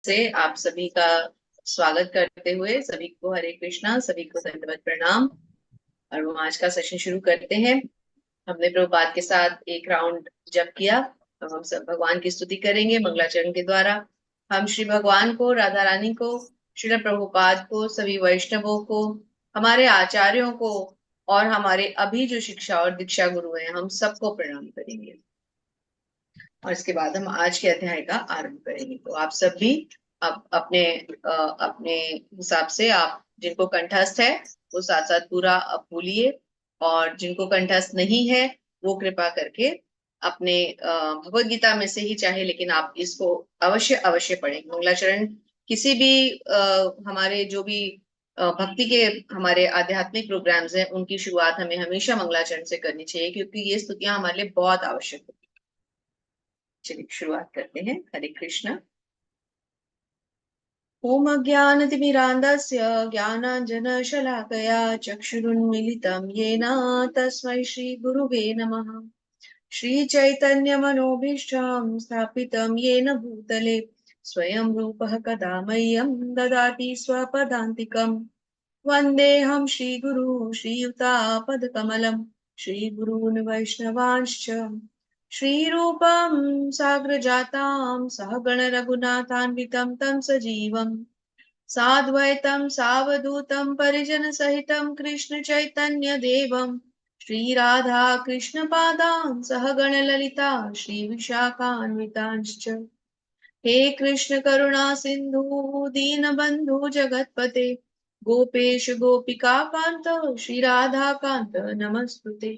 से आप सभी का स्वागत करते हुए सभी को हरे कृष्णा, सभी को दंडवत प्रणाम। और वो आज का सेशन शुरू करते हैं। हमने प्रभुपाद के साथ एक राउंड जप किया। अब हम सब भगवान की स्तुति करेंगे मंगलाचरण के द्वारा। हम श्री भगवान को, राधा रानी को, श्रील प्रभुपाद को, सभी वैष्णवों को, हमारे आचार्यों को और हमारे अभी जो शिक्षा और दीक्षा गुरु हैं, हम सबको प्रणाम करेंगे। और इसके बाद हम आज के अध्याय का आरंभ करेंगे। तो आप सब भी अपने हिसाब से, आप जिनको कंठस्थ है वो साथ साथ पूरा अब बोलिए, और जिनको कंठस्थ नहीं है वो कृपा करके अपने भगवत गीता में से ही चाहे, लेकिन आप इसको अवश्य अवश्य पढ़ें। मंगलाचरण किसी भी हमारे जो भी भक्ति के हमारे आध्यात्मिक प्रोग्राम्स हैं, उनकी शुरुआत हमें हमेशा मंगलाचरण से करनी चाहिए, क्योंकि ये स्तुतियां हमारे लिए बहुत आवश्यक है। चलिए शुरुआत करते हैं। हरे कृष्ण। ओम अज्ञानतिमिरान्धस्य ज्ञानाञ्जनशलाकया चक्षुरुन्मीलितं येन तस्मै श्रीगुरुवे नमः। श्रीचैतन्यमनोभीष्टं स्थापितं येन भूतले स्वयं रूपः कदा मह्यं ददाति स्वपदान्तिकम्। वन्देऽहं श्रीगुरु श्रीयुतापदकमलं श्रीगुरून् वैष्णवांश्च श्रीरूपं साग्रजातां सहगण रघुनाथान्वितं तं सजीवं साद्वैतं सावधूतं परिजनसहितं कृष्ण चैतन्य देवं श्रीराधा कृष्णपादान् सहगण ललिता श्रीविशाखान्वितांश्च। हे कृष्ण करुणा सिंधु दीनबंधु जगतपते गोपेश गोपिका कांत श्री राधा कांत नमस्तुते।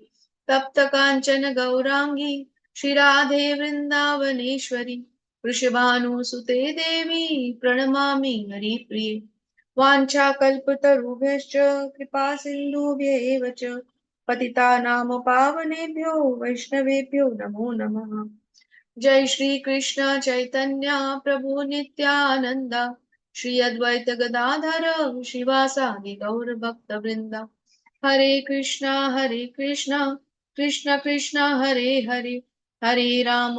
तप्त कांचन गौरांगी श्री राधे वृंदावनेश्वरी वृषभानुसुते देवी प्रणमामि हरिप्रिये। वाञ्छाकल्पतरुभ्यश्च कृपा सिन्धुभ्येव च पतितानां पावनेभ्यो वैष्णवेभ्यो नमो नमः। जय श्री कृष्ण चैतन्य प्रभु नित्यानंद श्री अद्वैत गदाधर शिवासादि गौर भक्त वृंदा। हरे कृष्णा कृष्ण कृष्ण हरे हरे, हरे राम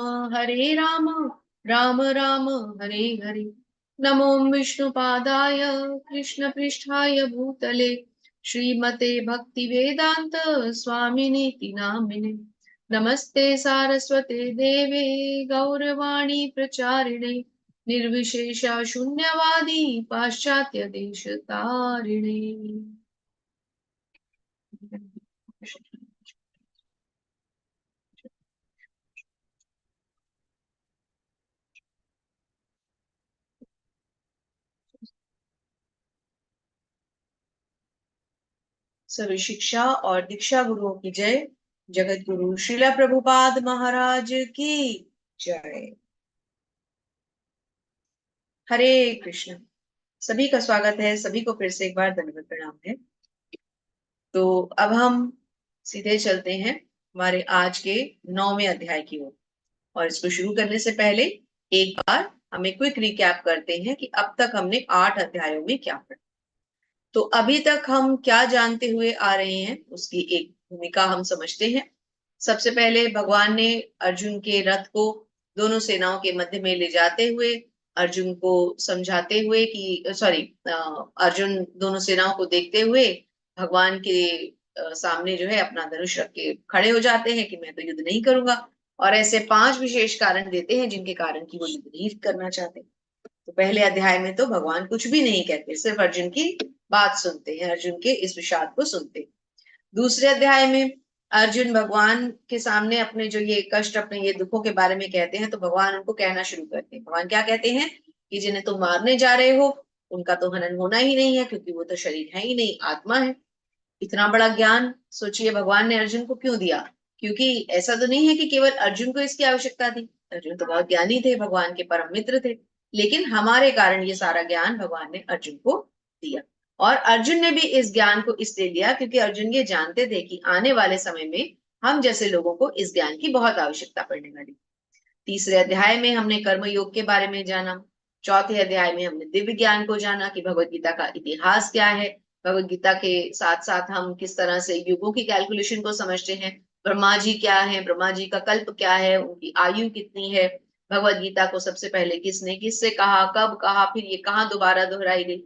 राम राम हरे हरे। नमो विष्णुपादाय कृष्ण पृष्ठाय भूतले श्रीमते भक्ति वेदांत स्वामिनीति नामिने। नमस्ते सारस्वते देवे गौरवाणी प्रचारिणे निर्विशेषा शून्यवादी पाश्चात्य देश तारिणे। सभी शिक्षा और दीक्षा गुरुओं की जय। जगत गुरु श्रीला प्रभुपाद महाराज की जय। हरे कृष्ण। सभी का स्वागत है, सभी को फिर से एक बार धन्यवाद प्रणाम है। तो अब हम सीधे चलते हैं हमारे आज के 9वें अध्याय की ओर। और इसको शुरू करने से पहले एक बार हम एक क्विक रिकैप करते हैं कि अब तक हमने 8 अध्यायों में क्या पढ़ा। तो अभी तक हम क्या जानते हुए आ रहे हैं उसकी एक भूमिका हम समझते हैं। सबसे पहले भगवान ने अर्जुन के रथ को दोनों सेनाओं के मध्य में ले जाते हुए अर्जुन को समझाते हुए कि अर्जुन दोनों सेनाओं को देखते हुए भगवान के सामने जो है अपना धनुष रख के खड़े हो जाते हैं कि मैं तो युद्ध नहीं करूंगा। और ऐसे 5 विशेष कारण देते हैं जिनके कारण की वो युद्ध नहीं करना चाहते। तो पहले अध्याय में तो भगवान कुछ भी नहीं कहते, सिर्फ अर्जुन की बात सुनते हैं, अर्जुन के इस विषाद को सुनते हैं। दूसरे अध्याय में अर्जुन भगवान के सामने अपने जो ये कष्ट, अपने ये दुखों के बारे में कहते हैं, तो भगवान उनको कहना शुरू करते हैं। भगवान क्या कहते हैं कि जिन्हें तुम मारने जा रहे हो उनका तो हनन होना ही नहीं है, क्योंकि वो तो शरीर है ही नहीं, आत्मा है। इतना बड़ा ज्ञान सोचिए भगवान ने अर्जुन को क्यों दिया। क्योंकि ऐसा तो नहीं है कि केवल अर्जुन को इसकी आवश्यकता थी, अर्जुन तो बहुत ज्ञानी थे, भगवान के परम मित्र थे, लेकिन हमारे कारण ये सारा ज्ञान भगवान ने अर्जुन को दिया। और अर्जुन ने भी इस ज्ञान को इसलिए लिया क्योंकि अर्जुन ये जानते थे कि आने वाले समय में हम जैसे लोगों को इस ज्ञान की बहुत आवश्यकता पड़ने वाली। तीसरे अध्याय में हमने कर्म योग के बारे में जाना। चौथे अध्याय में हमने दिव्य ज्ञान को जाना कि भगवत गीता का इतिहास क्या है। भगवत गीता के साथ साथ हम किस तरह से युगों की कैलकुलेशन को समझते हैं। ब्रह्मा जी क्या है, ब्रह्मा जी का कल्प क्या है, उनकी आयु कितनी है, भगवत गीता को सबसे पहले किसने किससे कहा, कब कहा, फिर ये कहाँ दोबारा दोहराई गई।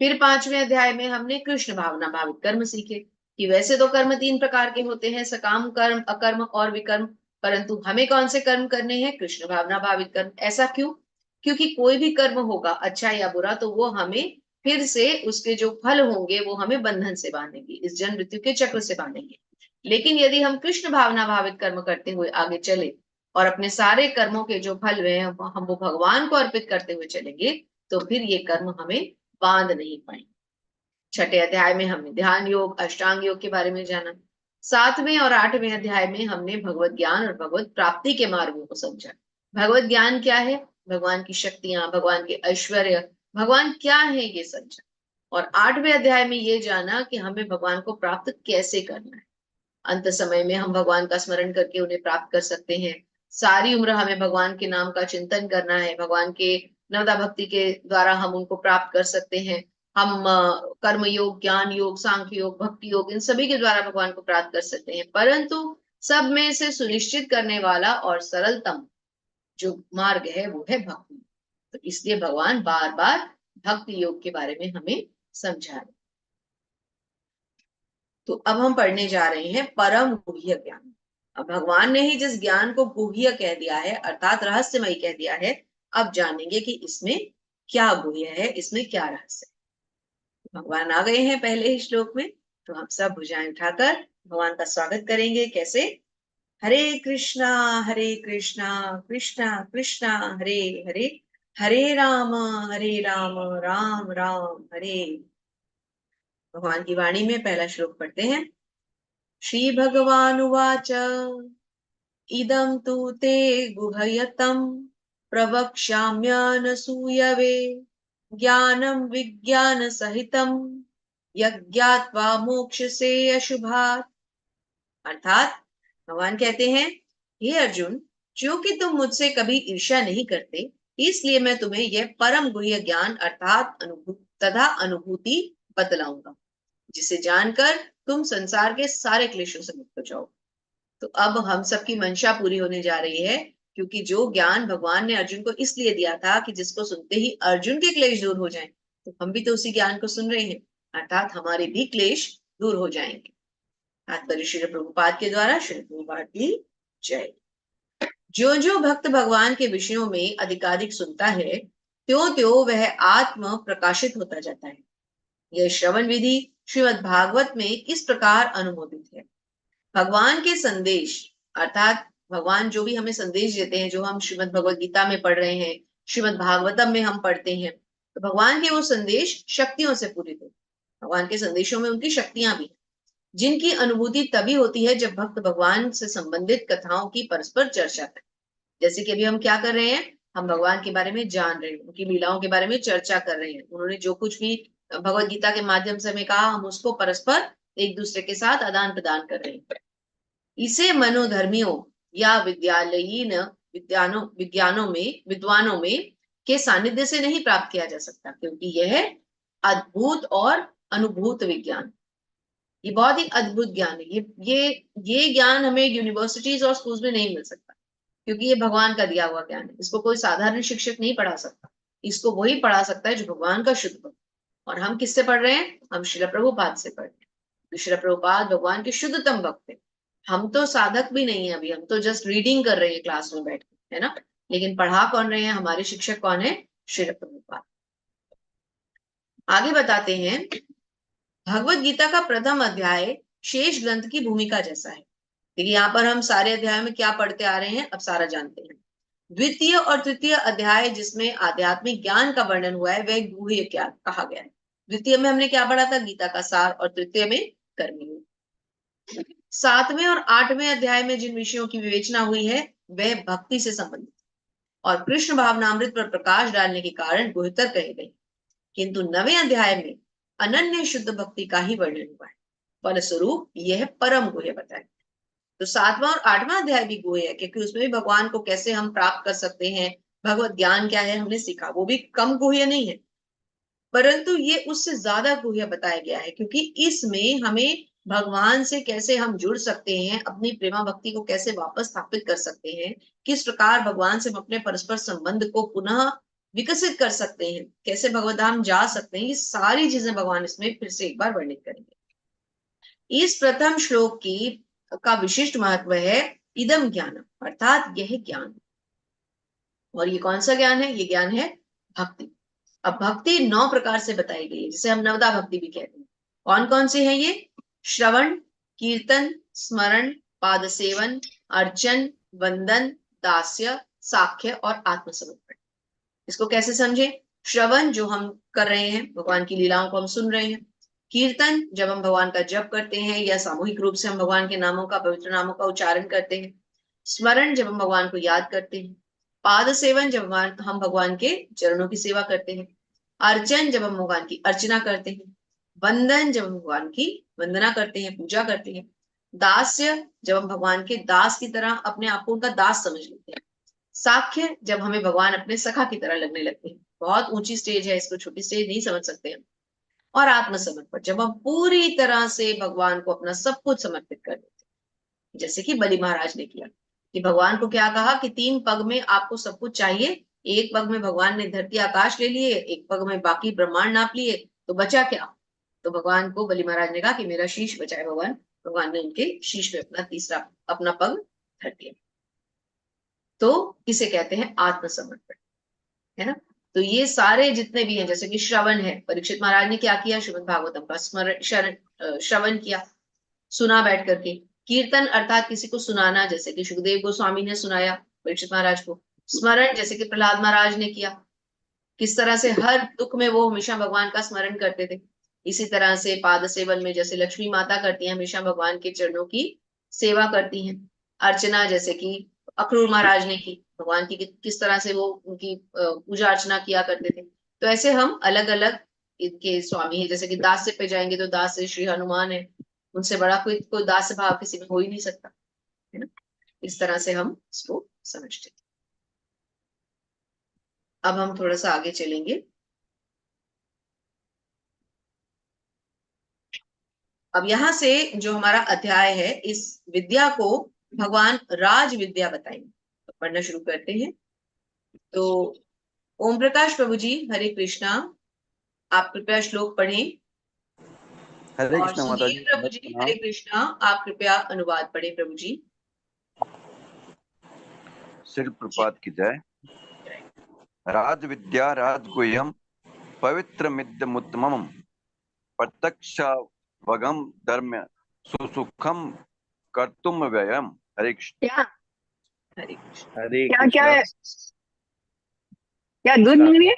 फिर 5वें अध्याय में हमने कृष्ण भावना भावित कर्म सीखे कि वैसे तो कर्म 3 प्रकार के होते हैं, सकाम कर्म, अकर्म और विकर्म, परंतु हमें कौन से कर्म करने हैं, कृष्ण भावना भावित कर्म। ऐसा क्यों? क्योंकि कोई भी कर्म होगा अच्छा या बुरा, तो वो हमें फिर से उसके जो फल होंगे वो हमें बंधन से बांधेंगे, इस जन्म मृत्यु के चक्र से बांधेंगे। लेकिन यदि हम कृष्ण भावना भावित कर्म करते हुए आगे चले और अपने सारे कर्मों के जो फल हुए हम वो भगवान को अर्पित करते हुए चलेंगे, तो फिर ये कर्म हमें बांध नहीं पाएंगे। छठे अध्याय में हमने ध्यान योग, अष्टांग योग के बारे में जाना। 7वें और 8वें अध्याय में हमने भगवत ज्ञान और भगवत प्राप्ति के मार्गों को समझा। भगवत ज्ञान क्या है, भगवान की शक्तियां, भगवान के ऐश्वर्य, भगवान क्या है, ये समझा। और 8वें अध्याय में ये जाना कि हमें भगवान को प्राप्त कैसे करना है। अंत समय में हम भगवान का स्मरण करके उन्हें प्राप्त कर सकते हैं। सारी उम्र हमें भगवान के नाम का चिंतन करना है, भगवान के नवदा भक्ति के द्वारा हम उनको प्राप्त कर सकते हैं। हम कर्म योग, ज्ञान योग, सांख्य योग, भक्ति योग, इन सभी के द्वारा भगवान को प्राप्त कर सकते हैं, परंतु सब में से सुनिश्चित करने वाला और सरलतम जो मार्ग है वो है भक्ति। तो इसलिए भगवान बार बार भक्ति योग के बारे में हमें समझा रहे। तो अब हम पढ़ने जा रहे हैं परम गुह्य ज्ञान। अब भगवान ने ही जिस ज्ञान को गुह्य कह दिया है, अर्थात रहस्यमय कह दिया है, अब जानेंगे कि इसमें क्या गुह्य है, इसमें क्या रहस्य है। भगवान आ गए हैं पहले ही श्लोक में, तो हम सब भुजाएं उठाकर भगवान का स्वागत करेंगे। कैसे? हरे कृष्णा कृष्णा कृष्णा हरे हरे, हरे राम राम राम हरे। भगवान की वाणी में पहला श्लोक पढ़ते हैं। श्री भगवानुवाच इदं तु ते गुह्यतम प्रवक्ष्याम्यनसूयवे ज्ञानं विज्ञान सहितं यज्ञात्वा मोक्षसे अशुभात्। अर्थात भगवान कहते हैं, हे अर्जुन, क्योंकि तुम मुझसे कभी ईर्ष्या नहीं करते, इसलिए मैं तुम्हें यह परम गुह्य ज्ञान अर्थात अनुभूति बतलाऊंगा, जिसे जानकर तुम संसार के सारे क्लेशों से मुक्त हो जाओ। तो अब हम सबकी मंशा पूरी होने जा रही है, क्योंकि जो ज्ञान भगवान ने अर्जुन को इसलिए दिया था कि जिसको सुनते ही अर्जुन के क्लेश दूर हो जाएं, तो हम भी तो उसी ज्ञान को सुन रहे हैं, अर्थात हमारे भी क्लेश दूर हो जाएंगे। तात्पर्य श्रील प्रभुपाद के द्वारा। श्रील प्रभुपाद की जय। जो जो भक्त भगवान के विषयों में अधिकाधिक सुनता है, त्यों त्यों वह आत्म प्रकाशित होता जाता है। यह श्रवण विधि श्रीमद् भागवत में इस प्रकार अनुमोदित है। भगवान के संदेश, अर्थात भगवान जो भी हमें संदेश देते हैं, जो हम श्रीमद् भगवत गीता में पढ़ रहे हैं, श्रीमद् भागवतम में हम पढ़ते हैं, तो भगवान के वो संदेश शक्तियों से पूरित है। भगवान के संदेशों में उनकी शक्तियां भी, जिनकी अनुभूति तभी होती है जब भक्त भगवान से संबंधित कथाओं की परस्पर चर्चा करें। जैसे कि अभी हम क्या कर रहे हैं, हम भगवान के बारे में जान रहे हैं, उनकी लीलाओं के बारे में चर्चा कर रहे हैं। उन्होंने जो कुछ भी भगवत गीता के माध्यम से हमें कहा, हम उसको परस्पर एक दूसरे के साथ आदान प्रदान कर रहे हैं। इसे मनोधर्मियों या विद्यालयीन विद्वानों में के सानिध्य से नहीं प्राप्त किया जा सकता, क्योंकि यह अद्भुत और अनुभूत विज्ञान, ये बहुत ही अद्भुत ज्ञान है। ये ज्ञान हमें यूनिवर्सिटीज और स्कूल्स में नहीं मिल सकता, क्योंकि ये भगवान का दिया हुआ ज्ञान है। इसको कोई साधारण शिक्षक नहीं पढ़ा सकता, इसको वही पढ़ा सकता है जो भगवान का शुद्ध भक्त। और हम किससे पढ़ रहे हैं? हम श्रील प्रभुपाद से पढ़ रहे हैं। श्रील प्रभुपाद भगवान के शुद्धतम भक्त है। हम तो साधक भी नहीं है, अभी हम तो जस्ट रीडिंग कर रहे हैं क्लास में बैठ के, है ना। लेकिन पढ़ा कौन रहे हैं? हमारे शिक्षक कौन है? श्रील प्रभुपाद। आगे बताते हैं, भगवत गीता का प्रथम अध्याय शेष ग्रंथ की भूमिका जैसा है। देखिए यहाँ पर हम सारे अध्याय में क्या पढ़ते आ रहे हैं, अब सारा जानते हैं। द्वितीय और तृतीय अध्याय जिसमें आध्यात्मिक ज्ञान का वर्णन हुआ है, वह गुह्य ज्ञान कहा गया है। द्वितीय में हमने क्या पढ़ा था? गीता का सार। और तृतीय में कर्मयोग। 7वें और 8वें अध्याय में जिन विषयों की विवेचना हुई है, वह भक्ति से संबंधित और कृष्ण भावनामृत पर प्रकाश डालने के कारण गुह्यतर कहे गए। किंतु 9वें अध्याय में अनन्य शुद्ध भक्ति का ही वर्णन हुआ है, फलस्वरूप यह परम गुह्य बताया। तो 7वां और 8वां अध्याय भी गुह्य है, क्योंकि उसमें भी भगवान को कैसे हम प्राप्त कर सकते हैं, भगवत ज्ञान क्या है, हमने सीखा। वो भी कम गुह्य नहीं है, परंतु ये उससे ज्यादा गुह्य बताया गया है, क्योंकि इसमें हमें भगवान से कैसे हम जुड़ सकते हैं, अपनी प्रेमा भक्ति को कैसे वापस स्थापित कर सकते हैं, किस प्रकार भगवान से हम अपने परस्पर संबंध को पुनः विकसित कर सकते हैं, कैसे भगवत धाम जा सकते हैं, ये सारी चीजें भगवान इसमें फिर से एक बार वर्णित करेंगे। इस प्रथम श्लोक की का विशिष्ट महत्व है इदम ज्ञान, अर्थात यह ज्ञान। और ये कौन सा ज्ञान है? ये ज्ञान है भक्ति। अब भक्ति 9 प्रकार से बताई गई है, जिसे हम नवदा भक्ति भी कहते हैं। कौन कौन सी है ये? श्रवण, कीर्तन, स्मरण, पाद सेवन, अर्चन, वंदन, दास्य, साख्य और आत्मसमर्पण। इसको कैसे समझे? श्रवण, जो हम कर रहे हैं, भगवान की लीलाओं को हम सुन रहे हैं। कीर्तन, जब हम भगवान का जप करते हैं या सामूहिक रूप से हम भगवान के नामों का, पवित्र नामों का उच्चारण करते हैं। स्मरण, जब हम भगवान को याद करते हैं। पाद सेवन, जब हम भगवान के चरणों की सेवा करते हैं। अर्चन, जब हम भगवान की अर्चना करते हैं। वंदन, जब हम भगवान की वंदना करते हैं, पूजा करते हैं। दास्य, जब हम भगवान के दास की तरह अपने आप को उनका दास समझ लेते हैं। साख्य, जब हमें भगवान अपने सखा की तरह लगने लगते हैं। बहुत ऊंची स्टेज है, इसको छोटी स्टेज नहीं समझ सकते हैं। और आत्मसमर्पण, जब हम पूरी तरह से भगवान को अपना सब कुछ समर्पित कर देते हैं, जैसे कि बलि महाराज ने किया कि भगवान को क्या कहा कि 3 पग में आपको सब कुछ चाहिए। एक पग में भगवान ने धरती आकाश ले लिए, एक पग में बाकी ब्रह्मांड नाप लिए, तो बचा क्या? तो भगवान को बलि महाराज ने कहा कि मेरा शीश बचाए भगवान। भगवान ने उनके शीश में अपना तीसरा अपना पग धर दिया। तो इसे कहते हैं आत्मसमर्पण, है ना। तो ये सारे जितने भी हैं, जैसे कि श्रवण है, परीक्षित महाराज ने क्या किया? श्रीमद् भागवतम का श्रवण किया, सुना बैठ करके। कीर्तन अर्थात किसी को सुनाना, जैसे कि सुखदेव गोस्वामी ने सुनाया परीक्षित महाराज को। स्मरण, जैसे कि प्रहलाद महाराज ने किया, किस तरह से हर दुख में वो हमेशा भगवान का स्मरण करते थे। इसी तरह से पाद सेवन में, जैसे लक्ष्मी माता करती हैं, हमेशा भगवान के चरणों की सेवा करती हैं। अर्चना, जैसे कि अक्रूर महाराज ने की, भगवान की किस तरह से वो उनकी पूजा अर्चना किया करते थे। तो ऐसे हम अलग अलग इनके स्वामी है। जैसे कि दास पे जाएंगे तो दास से श्री हनुमान है, उनसे बड़ा कोई दास भाव किसी में हो ही नहीं सकता, है ना। इस तरह से हम इसको समझते हैं। अब हम थोड़ा सा आगे चलेंगे। अब यहाँ से जो हमारा अध्याय है, इस विद्या को भगवान राज विद्या बताएंगे। तो पढ़ना शुरू करते हैं। तो ओम प्रकाश प्रभु जी, हरे कृष्णा, आप कृपया श्लोक पढ़ें। हरे और कृष्णा माता जी, सुधीर प्रभु जी, हरे कृष्णा, आप कृपया अनुवाद पढ़ें प्रभु जी। श्री प्रपात की जय। राज विद्या राजगुह्यम पवित्रमिदमुत्तमम् प्रत्यक्षावगम धर्म सुसुखम कर्तुम व्ययम। हरे कृष्ण। क्या हरे कृष्ण। हरे क्या क्या कृष्णा। है? क्या दूध नहीं है?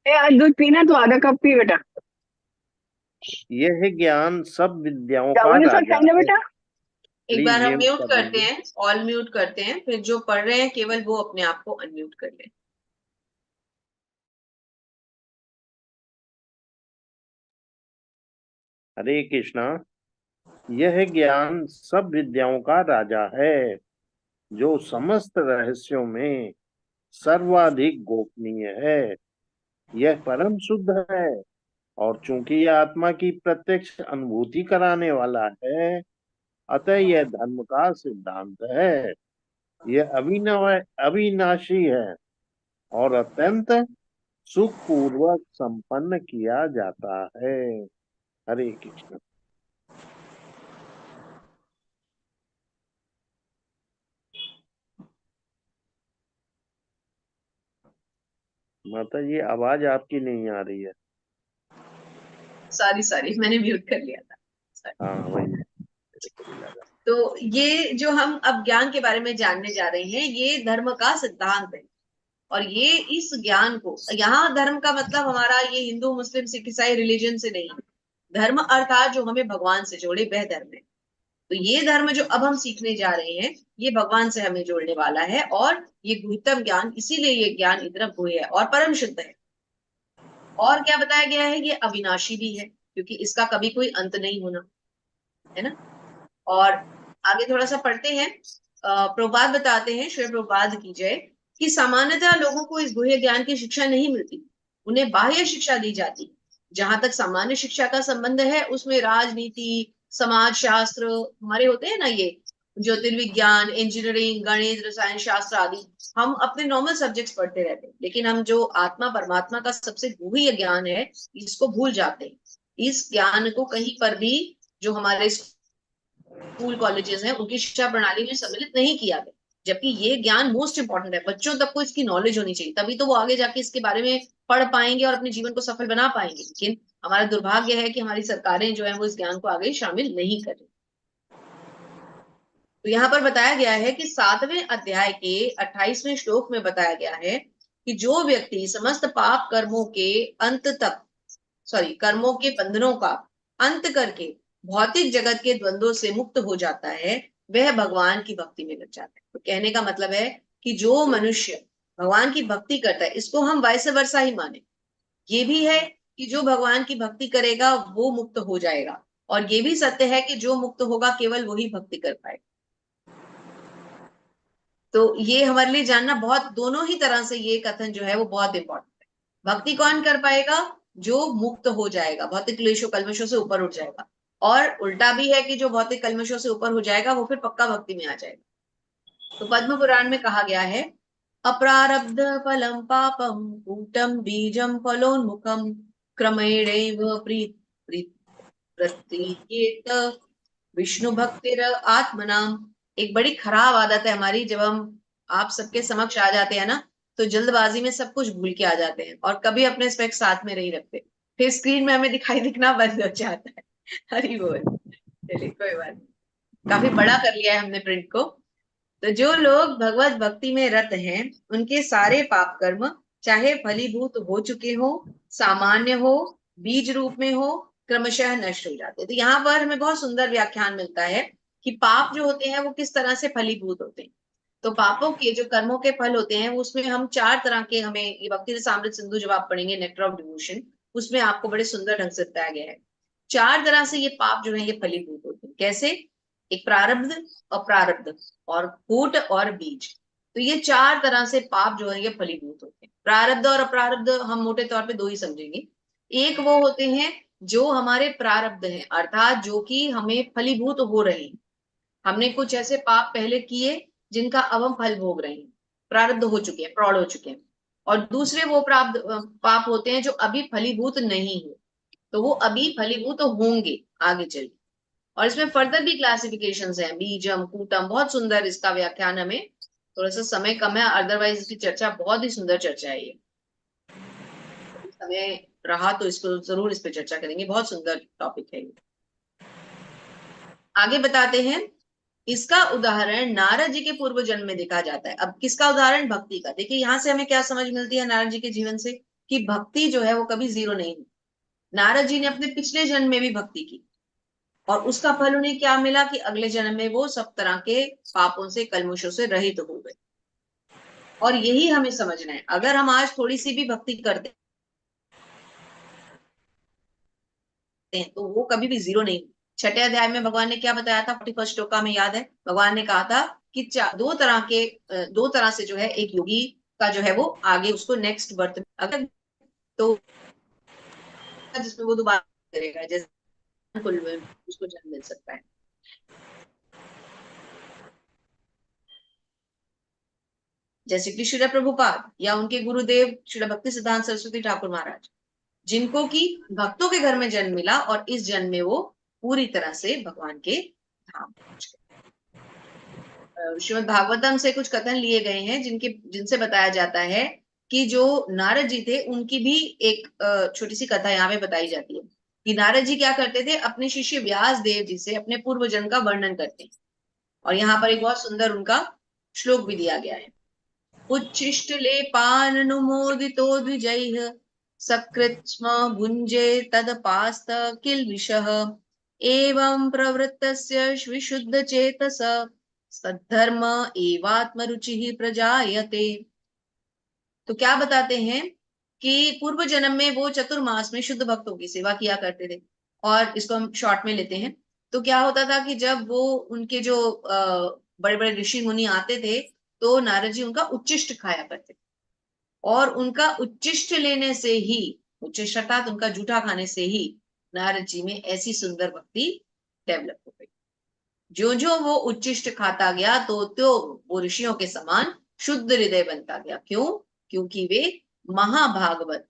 आज दूध पीना तो आधा कप पी बेटा। यह ज्ञान सब विद्याओं का चावल सब राजा खाएंगे है। बेटा। एक बार प्लीज हम म्यूट म्यूट कर करते दीजिए। हैं, ऑल म्यूट करते हैं, फिर जो पढ़ रहे हैं केवल वो अपने आप को अनम्यूट कर लें। हरे कृष्णा। यह ज्ञान सब विद्याओं का राजा है, जो समस्त रहस्यों में सर्वाधिक गोपनीय है। यह परम शुद्ध है, और चूंकि यह आत्मा की प्रत्यक्ष अनुभूति कराने वाला है, अतः यह धर्म का सिद्धांत है। यह अविनाशी है और अत्यंत सुखपूर्वक संपन्न किया जाता है। हरे कृष्ण। माता जी, आवाज आपकी नहीं आ रही है। सॉरी मैंने म्यूट कर लिया था। हाँ, वही मेरे को भी लगा। तो ये जो हम अब ज्ञान के बारे में जानने जा रहे हैं, ये धर्म का सिद्धांत है। और ये इस ज्ञान को, यहाँ धर्म का मतलब हमारा ये हिंदू मुस्लिम सिख ईसाई रिलीजन से नहीं, धर्म अर्थात जो हमें भगवान से जोड़े, वह धर्म है। तो ये धर्म जो अब हम सीखने जा रहे हैं, ये भगवान से हमें जोड़ने वाला है। और ये गुह्यतम ज्ञान, इसीलिए ये ज्ञान इतना गुह्य है और परम शुद्ध है। और क्या बताया गया है? ये अविनाशी भी है, क्योंकि इसका कभी कोई अंत नहीं होना, है ना। और आगे थोड़ा सा पढ़ते हैं। प्रभुपाद बताते हैं, श्री प्रभुपाद की जय, कि सामान्यतः लोगों को इस गुह्य ज्ञान की शिक्षा नहीं मिलती, उन्हें बाह्य शिक्षा दी जाती। जहां तक सामान्य शिक्षा का संबंध है, उसमें राजनीति, समाज शास्त्र हमारे होते हैं ना, ये ज्योतिर्विज्ञान, इंजीनियरिंग, गणित, रसायन शास्त्र आदि, हम अपने नॉर्मल सब्जेक्ट्स पढ़ते रहते हैं, लेकिन हम जो आत्मा परमात्मा का सबसे गूढ़ ज्ञान है, इसको भूल जाते हैं। इस ज्ञान को कहीं पर भी जो हमारे स्कूल कॉलेजेस हैं उनकी शिक्षा प्रणाली में सम्मिलित नहीं किया गया, जबकि ये ज्ञान मोस्ट इंपॉर्टेंट है। बच्चों तक को इसकी नॉलेज होनी चाहिए, तभी तो वो आगे जाके इसके बारे में पढ़ पाएंगे और अपने जीवन को सफल बना पाएंगे। लेकिन हमारा दुर्भाग्य है कि हमारी सरकारें जो है वो इस ज्ञान को आगे शामिल नहीं कर रही। तो यहाँ पर बताया गया है कि 7वें अध्याय के 28वें श्लोक में बताया गया है कि जो व्यक्ति समस्त पाप कर्मों के अंत तक कर्मों के बंधनों का अंत करके भौतिक जगत के द्वंद्वों से मुक्त हो जाता है, वह भगवान की भक्ति में लग जाता है। तो कहने का मतलब है कि जो मनुष्य भगवान की भक्ति करता है, इसको हम वाइस वर्सा ही माने। ये भी है कि जो भगवान की भक्ति करेगा वो मुक्त हो जाएगा, और ये भी सत्य है कि जो मुक्त होगा केवल वही भक्ति कर पाएगा। तो ये हमारे लिए जानना बहुत, दोनों ही तरह से ये कथन जो है वो बहुत इंपॉर्टेंट है। भक्ति कौन कर पाएगा? जो मुक्त हो जाएगा, भौतिक क्लेशों कल्मशों से ऊपर उठ जाएगा। और उल्टा भी है कि जो भौतिक कल्मशों से ऊपर हो जाएगा वो फिर पक्का भक्ति में आ जाएगा। तो पद्म पुराण में कहा गया है, अप्रारब्ध फलम पापम कूटम बीजम फलोन्मुखम क्रमेणैव प्रतीयेत विष्णु भक्तिर आत्मनाम। एक बड़ी खराब आदत है हमारी, जब हम आप सबके समक्ष आ जाते हैं ना, तो जल्दबाजी में सब कुछ भूल के आ जाते हैं और कभी अपने स्पेक्स साथ में नहीं रखते, फिर स्क्रीन में हमें दिखाई दिखना बंद हो जाता है। हरी बोल। चलिए कोई बात नहीं, काफी बड़ा कर लिया है हमने प्रिंट को। तो जो लोग भगवत भक्ति में रत हैं, उनके सारे पाप कर्म चाहे फलीभूत हो चुके हो, सामान्य हो, बीज रूप में हो, क्रमशः नष्ट हो जाते हैं। तो यहाँ पर हमें बहुत सुंदर व्याख्यान मिलता है कि पाप जो होते हैं वो किस तरह से फलीभूत होते हैं। तो पापों के जो कर्मों के फल होते हैं उसमें हम 4 तरह के, हमें ये भक्ति रसामृत सिंधु जब आप पढ़ेंगे नेक्टर ऑफ डिवोशन, उसमें आपको बड़े सुंदर ढंग से बताया गया है 4 तरह से ये पाप जो है ये फलीभूत होते हैं। कैसे? एक प्रारब्ध, अप्रारब्ध और कूट और बीज। तो ये 4 तरह से पाप जो है ये फलीभूत होते हैं। प्रारब्ध और अप्रारब्ध हम मोटे तौर पे 2 ही समझेंगे। एक वो होते हैं जो हमारे प्रारब्ध हैं, अर्थात जो कि हमें फलीभूत हो रहे हैं। हमने कुछ ऐसे पाप पहले किए जिनका अब हम फल भोग रहे हैं, प्रारब्ध हो चुके हैं, प्रौढ़ हो चुके हैं। और दूसरे वो पाप होते हैं जो अभी फलीभूत नहीं हुए, तो वो अभी फलीभूत होंगे आगे चल। और इसमें फर्दर भी क्लासिफिकेशंस हैं, बीजम कूटम, बहुत सुंदर इसका व्याख्यान, हमें थोड़ा सा समय कम है, अदरवाइज इसकी चर्चा बहुत ही सुंदर चर्चा है। ये समय रहा तो इसको जरूर इस पर चर्चा करेंगे, बहुत सुंदर टॉपिक है ये। आगे बताते हैं, इसका उदाहरण नारद जी के पूर्व जन्म में देखा जाता है। अब किसका उदाहरण? भक्ति का। देखिए यहाँ से हमें क्या समझ मिलती है नारद जी के जीवन से, कि भक्ति जो है वो कभी जीरो नहीं हुई। नारद जी ने अपने पिछले जन्म में भी भक्ति की और उसका फल उन्हें क्या मिला कि अगले जन्म में वो सब तरह के पापों से, कल्मशों से रहित हो गए। और यही हमें समझना है, अगर हम आज थोड़ी सी भी भक्ति करते हैं तो वो कभी भी जीरो नहीं। 6ठे अध्याय में भगवान ने क्या बताया था? 41 श्लोका में याद है, भगवान ने कहा था कि दो तरह से जो है, एक योगी का जो है वो आगे उसको नेक्स्ट बर्थ अगर तो जिसमें वो दोबारा करेगा, जैसे उसको जन्म मिल सकता है। जैसे कि श्रील प्रभुपाद या उनके गुरुदेव श्रील भक्ति सिद्धांत सरस्वती ठाकुर महाराज, जिनको की भक्तों के घर में जन्म मिला और इस जन्म में वो पूरी तरह से भगवान के धाम पहुंच गए। श्रीमद् भागवतम से कुछ कथन लिए गए हैं जिनसे बताया जाता है कि जो नारद जी थे उनकी भी एक छोटी सी कथा यहाँ पे बताई जाती है कि नारद जी क्या करते थे, अपने शिष्य व्यास देव जी से अपने पूर्व जन्म का वर्णन करते हैं। और यहाँ पर एक बहुत सुंदर उनका श्लोक भी दिया गया है। उच्छिष्ट लेपाननुमोदितो द्विजैः सकृत् स्म भुञ्जे तदपास्त किल विषः एवं प्रवृत्तस्य विशुद्ध चेतस सद्धर्म एवात्मरुचिः प्रजायते। तो क्या बताते हैं कि पूर्व जन्म में वो चतुर्मास में शुद्ध भक्तों की सेवा किया करते थे। और इसको हम शॉर्ट में लेते हैं तो क्या होता था कि जब वो उनके जो बड़े बड़े ऋषि मुनि आते थे तो नारद जी उनका उच्चिष्ट खाया करते, और उनका उच्चिष्ट लेने से ही, उच्चिष्ट अर्थात उनका जूठा खाने से ही नारद जी में ऐसी सुंदर भक्ति डेवलप हो गई। जो जो वो उच्चिष्ट खाता गया तो वो ऋषियों के समान शुद्ध हृदय बनता गया। क्यों? क्योंकि वे महाभागवत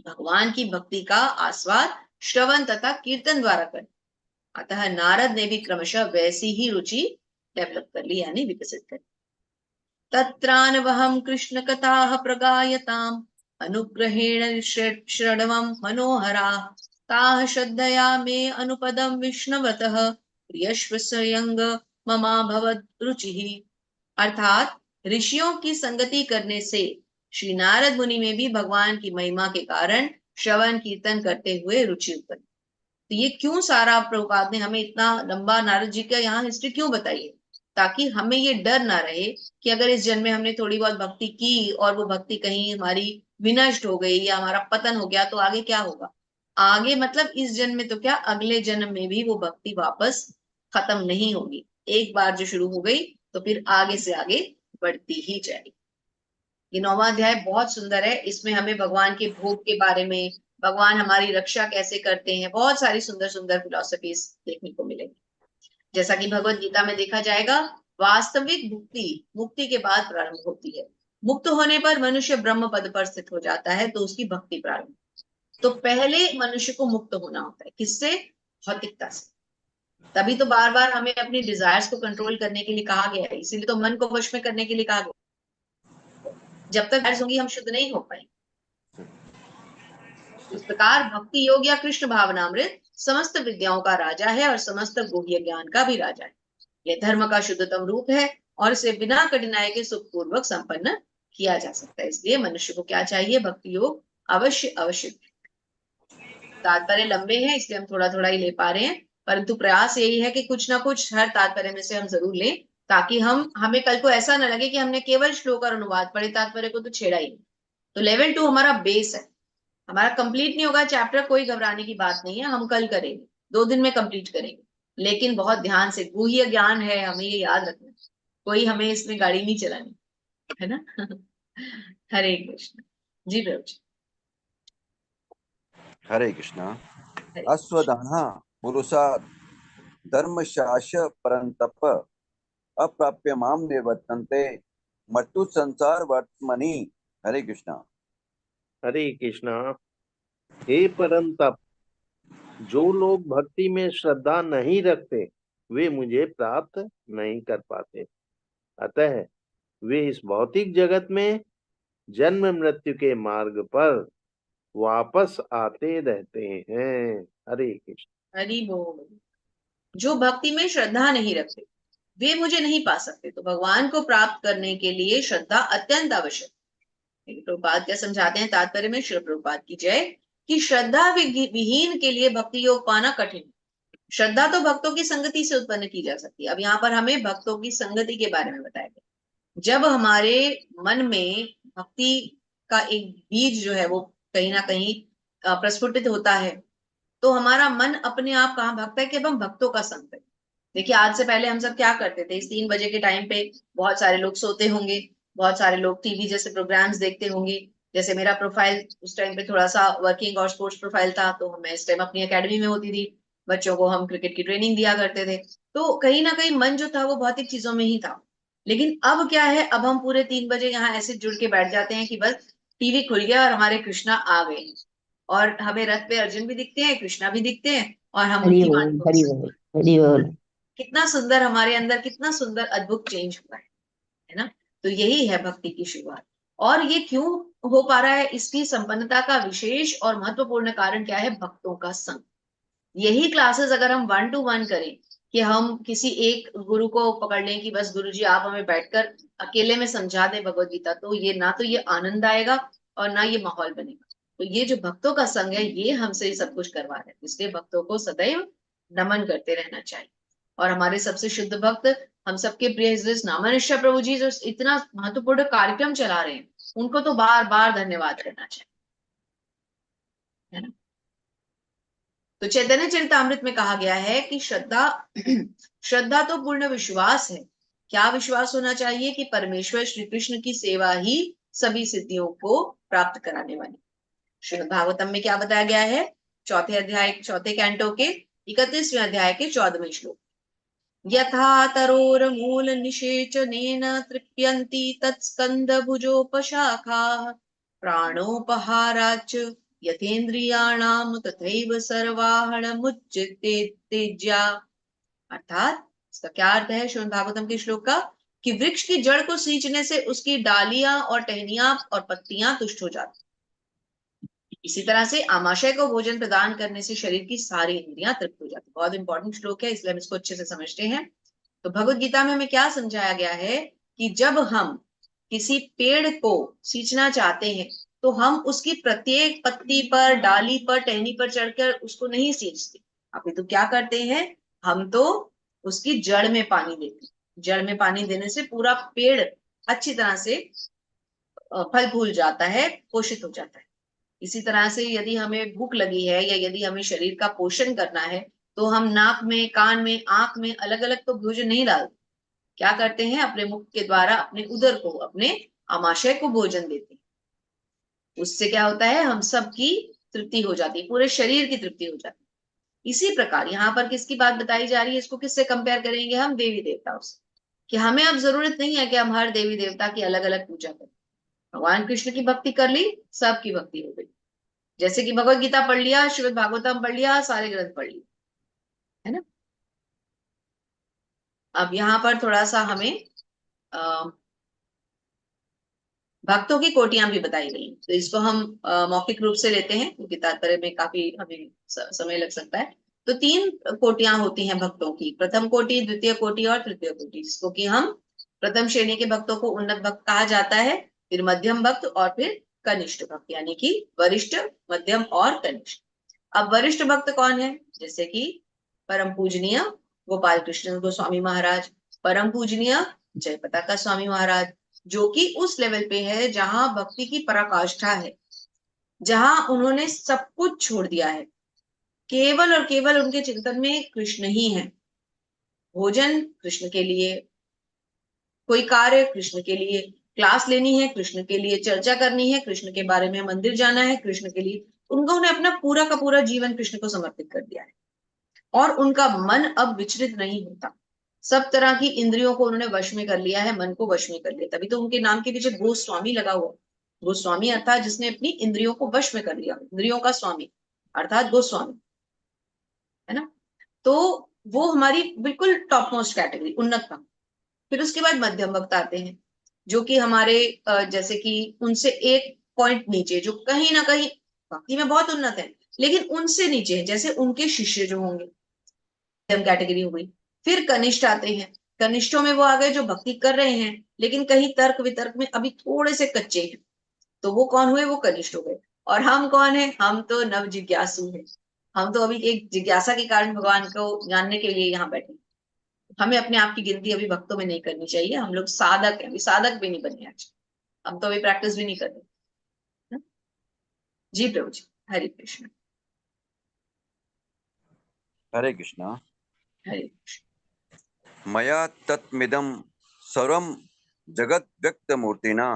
भगवान की भक्ति का आस्वाद श्रवण तथा कीर्तन द्वारा कर, अतः नारद ने भी क्रमशः वैसी ही रुचि डेवलप कर ली, यानी विकसित कर। तत्रान्वहं कृष्ण कथाः प्रगायताम् अनुग्रहेण श्रवणं मनोहरा ताः श्रद्धया मे अनुपदं विष्णवतः प्रियश्वसयंग ममा भवद रुचिः। अर्थात ऋषियों की संगति करने से श्री नारद मुनि में भी भगवान की महिमा के कारण श्रवण कीर्तन करते हुए रुचि उत्पन्न। तो ये क्यों सारा प्रभुपाद ने हमें इतना लंबा नारद जी का यहाँ हिस्ट्री क्यों बताई है? ताकि हमें ये डर ना रहे कि अगर इस जन्म में हमने थोड़ी बहुत भक्ति की और वो भक्ति कहीं हमारी विनष्ट हो गई या हमारा पतन हो गया तो आगे क्या होगा। आगे मतलब इस जन्म में तो क्या, अगले जन्म में भी वो भक्ति वापस खत्म नहीं होगी। एक बार जो शुरू हो गई तो फिर आगे से आगे बढ़ती ही जाएगी। ये 9वां अध्याय बहुत सुंदर है। इसमें हमें भगवान के भोग के बारे में, भगवान हमारी रक्षा कैसे करते हैं, बहुत सारी सुंदर सुंदर फिलॉसफीज देखने को मिलेंगी। जैसा कि भगवत गीता में देखा जाएगा, वास्तविक मुक्ति के बाद प्रारंभ होती है। मुक्त होने पर मनुष्य ब्रह्म पद पर स्थित हो जाता है तो उसकी भक्ति प्रारंभ। तो पहले मनुष्य को मुक्त होना होता है, किससे? भौतिकता से। तभी तो बार बार हमें अपनी डिजायर्स को कंट्रोल करने के लिए कहा गया है, इसीलिए तो मन को वश में करने के लिए कहा गया। जब तक होंगी हम शुद्ध नहीं हो पाएंगे। इस प्रकार भक्ति योग या कृष्ण भावनामृत समस्त विद्याओं का राजा है और समस्त गुह्य ज्ञान का भी राजा है। यह धर्म का शुद्धतम रूप है और इसे बिना कठिनाई के सुखपूर्वक संपन्न किया जा सकता है। इसलिए मनुष्य को क्या चाहिए? भक्ति योग अवश्य अवश्य। तात्पर्य लंबे हैं इसलिए हम थोड़ा थोड़ा ही ले पा रहे हैं, परंतु प्रयास यही है कि कुछ ना कुछ हर तात्पर्य में से हम जरूर लें, ताकि हमें कल को ऐसा न लगे कि हमने केवल श्लोक और अनुवाद पढ़े, तात्पर्य को तो छेड़ा ही नहीं। तो लेवल 2 हमारा बेस है, हमारा कंप्लीट नहीं होगा चैप्टर, कोई घबराने की बात नहीं है, हम कल करेंगे, 2 दिन में कंप्लीट करेंगे, लेकिन बहुत ध्यान से। गुह्य ज्ञान है, हमें ये याद रखना, कोई हमें इसमें गाड़ी नहीं चलानी, है ना। हरे कृष्ण जी प्रभु जी। हरे कृष्णा। अश्वदान पुरुषात् धर्मशास परंतप अप्राप्य माम निवर्तन्ते मट्टु संसार वर्तमनि। हरे कृष्णा। हरे कृष्णा। हे परंतप, जो लोग भक्ति में श्रद्धा नहीं रखते वे मुझे प्राप्त नहीं कर पाते, अतः वे इस भौतिक जगत में जन्म मृत्यु के मार्ग पर वापस आते रहते हैं। हरे कृष्ण। हरि बोल। जो भक्ति में श्रद्धा नहीं रखते वे मुझे नहीं पा सकते। तो भगवान को प्राप्त करने के लिए श्रद्धा अत्यंत आवश्यक है। प्रभुपाद क्या समझाते हैं तात्पर्य में? श्री प्रभुपाद की जय। कि श्रद्धा विहीन के लिए भक्ति योग पाना कठिन है। श्रद्धा तो भक्तों की संगति से उत्पन्न की जा सकती है। अब यहाँ पर हमें भक्तों की संगति के बारे में बताया गया। जब हमारे मन में भक्ति का एक बीज जो है वो कहीं ना कहीं प्रस्फुटित होता है तो हमारा मन अपने आप कहाँ भक्त है कि अब हम भक्तों का संग है। देखिए, आज से पहले हम सब क्या करते थे? इस 3 बजे के टाइम पे बहुत सारे लोग सोते होंगे, बहुत सारे लोग टीवी जैसे प्रोग्राम्स देखते होंगे। जैसे मेरा प्रोफाइल उस टाइम पे थोड़ा सा वर्किंग और स्पोर्ट्स प्रोफाइल था, तो मैं इस टाइम अपनी एकेडमी में होती थी, बच्चों को हम क्रिकेट की ट्रेनिंग दिया करते थे। तो कहीं ना कहीं मन जो था वो भौतिक चीजों में ही था। लेकिन अब क्या है, अब हम पूरे 3 बजे यहाँ ऐसे जुड़ के बैठ जाते हैं कि बस टीवी खुल गया और हमारे कृष्णा आ गए हैं, और हमें रथ पे अर्जुन भी दिखते हैं, कृष्णा भी दिखते हैं, और हम हरि उनकी बोल, वाणी को हरि भी। बोल, हरि बोल। कितना सुंदर हमारे अंदर, कितना सुंदर अद्भुत चेंज हुआ है ना। तो यही है भक्ति की शुरुआत। और ये क्यों हो पा रहा है? इसकी संपन्नता का विशेष और महत्वपूर्ण कारण क्या है? भक्तों का संग। यही क्लासेस अगर हम 1 to 1 करें, कि हम किसी एक गुरु को पकड़ लें कि बस गुरु जी आप हमें बैठकर अकेले में समझा दें भगवत गीता, तो ये आनंद आएगा और ना ये माहौल बनेगा। तो ये जो भक्तों का संग है ये हमसे सब कुछ करवा रहे हैं, इसलिए भक्तों को सदैव नमन करते रहना चाहिए। और हमारे सबसे शुद्ध भक्त, हम सबके प्रिय नामनिश्चय प्रभु जी जो इतना महत्वपूर्ण कार्यक्रम चला रहे हैं, उनको तो बार बार धन्यवाद करना चाहिए, है ना। तो चैतन्य चरितामृत में कहा गया है कि श्रद्धा तो पूर्ण विश्वास है। क्या विश्वास होना चाहिए? कि परमेश्वर श्री कृष्ण की सेवा ही सभी सिद्धियों को प्राप्त कराने वाली। श्रीमद् भागवतम में क्या बताया गया है? 4थे अध्याय 4थे कैंटो के 31वें अध्याय के 14वें श्लोक। यथा तरोर मूल निषेचनेन तृप्यन्ति तत्स्कंद भुजोपशाखाः प्राणोपहाराच यथेन्द्रियाणां तथैव सर्वाहणमुच्यते तेज्या। अर्थात इसका क्या अर्थ है श्रीमद् भागवतम के श्लोक का, कि वृक्ष की जड़ को सींचने से उसकी डालियां और टहनियां और पत्तियां तुष्ट हो जाती, इसी तरह से आमाशय को भोजन प्रदान करने से शरीर की सारी इंद्रियां तृप्त हो जाती। बहुत इंपॉर्टेंट श्लोक है, इसलिए हम इसको अच्छे से समझते हैं। तो भगवत गीता में हमें क्या समझाया गया है कि जब हम किसी पेड़ को सींचना चाहते हैं तो हम उसकी प्रत्येक पत्ती पर, डाली पर, टहनी पर चढ़कर उसको नहीं सींचते, अपितु क्या करते हैं, हम तो उसकी जड़ में पानी देते हैं। जड़ में पानी देने से पूरा पेड़ अच्छी तरह से फल फूल जाता है, पोषित हो जाता है। इसी तरह से यदि हमें भूख लगी है या यदि हमें शरीर का पोषण करना है तो हम नाक में, कान में, आंख में अलग अलग तो भोजन नहीं डालते, क्या करते हैं, अपने मुख के द्वारा अपने उदर को, अपने आमाशय को भोजन देते हैं। उससे क्या होता है, हम सबकी तृप्ति हो जाती है, पूरे शरीर की तृप्ति हो जाती है। इसी प्रकार यहाँ पर किसकी बात बताई जा रही है, इसको किससे कंपेयर करेंगे हम, देवी देवताओं से, कि हमें अब जरूरत नहीं है कि हम हर देवी देवता की अलग अलग पूजा करें। भगवान कृष्ण की भक्ति कर ली, सबकी भक्ति हो गई। जैसे कि भगवत गीता पढ़ लिया, श्रीमद् भागवतम पढ़ लिया, सारे ग्रंथ पढ़ लिए, है ना। अब यहाँ पर थोड़ा सा हमें भक्तों की कोटियां भी बताई गई, तो इसको हम मौखिक रूप से लेते हैं क्योंकि तात्पर्य में काफी हमें समय लग सकता है। तो 3 कोटियां होती हैं भक्तों की, प्रथम कोटि, द्वितीय कोटि और तृतीय कोटि, जिसको कि हम प्रथम श्रेणी के भक्तों को उन्नत भक्त कहा जाता है, फिर मध्यम भक्त और फिर कनिष्ठ भक्त, यानी कि वरिष्ठ, मध्यम और कनिष्ठ। अब वरिष्ठ भक्त कौन है, जैसे कि परम पूजनीय गोपाल कृष्ण गोस्वामी महाराज, परम पूजनीय जय पताका स्वामी महाराज, जो कि उस लेवल पे है जहां भक्ति की पराकाष्ठा है, जहां उन्होंने सब कुछ छोड़ दिया है, केवल और केवल उनके चिंतन में कृष्ण ही है। भोजन कृष्ण के लिए, कोई कार्य कृष्ण के लिए, क्लास लेनी है कृष्ण के लिए, चर्चा करनी है कृष्ण के बारे में, मंदिर जाना है कृष्ण के लिए, उन्होंने अपना पूरा का पूरा जीवन कृष्ण को समर्पित कर दिया है। और उनका मन अब विचलित नहीं होता, सब तरह की इंद्रियों को उन्होंने वश में कर लिया है, मन को वश में कर लिया, तभी तो उनके नाम के पीछे गोस्वामी लगा हुआ। गोस्वामी अर्थात जिसने अपनी इंद्रियों को वश में कर लिया, इंद्रियों का स्वामी अर्थात गोस्वामी, है ना। तो वो हमारी बिल्कुल टॉप मोस्ट कैटेगरी, उन्नत भक्त। फिर उसके बाद मध्यम भक्त आते हैं, जो कि हमारे जैसे कि उनसे एक पॉइंट नीचे, जो कहीं ना कहीं भक्ति में बहुत उन्नत है लेकिन उनसे नीचे है, जैसे उनके शिष्य जो होंगे, मध्यम कैटेगरी हो गई। फिर कनिष्ठ आते हैं, कनिष्ठों में वो आ गए जो भक्ति कर रहे हैं लेकिन कहीं तर्क वितर्क में अभी थोड़े से कच्चे हैं, तो वो कौन हुए, वो कनिष्ठ हो गए। और हम कौन है, हम तो नव जिज्ञासु हैं, हम तो अभी एक जिज्ञासा के कारण भगवान को जानने के लिए यहाँ बैठे। हमें अपने आप की गिनती अभी भक्तों में नहीं करनी चाहिए, हम लोग साधक हैं, अभी साधक भी नहीं बने आज, हम तो अभी प्रैक्टिस भी नहीं कर रहे। जी प्रभु जी, हरे कृष्ण। हरे कृष्णा। हरे कृष्ण। मया तत्मिदं सर्वं जगत् व्यक्तमूर्तिना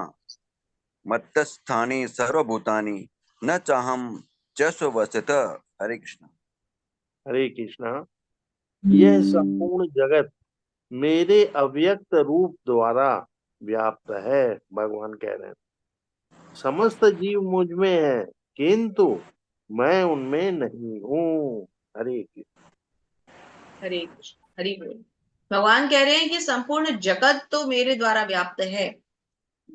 मत्तस्थानि सर्वभूतानि न चाहं च स्ववस्तुतः। हरे कृष्णा। हरे कृष्णा। यह संपूर्ण जगत मेरे अव्यक्त रूप द्वारा व्याप्त है, भगवान कह रहे हैं। समस्त जीव मुझ में है किंतु मैं उनमें नहीं हूँ। हरे कृष्ण। हरे कृष्ण, हरि बोल। भगवान कह रहे हैं कि संपूर्ण जगत तो मेरे द्वारा व्याप्त है,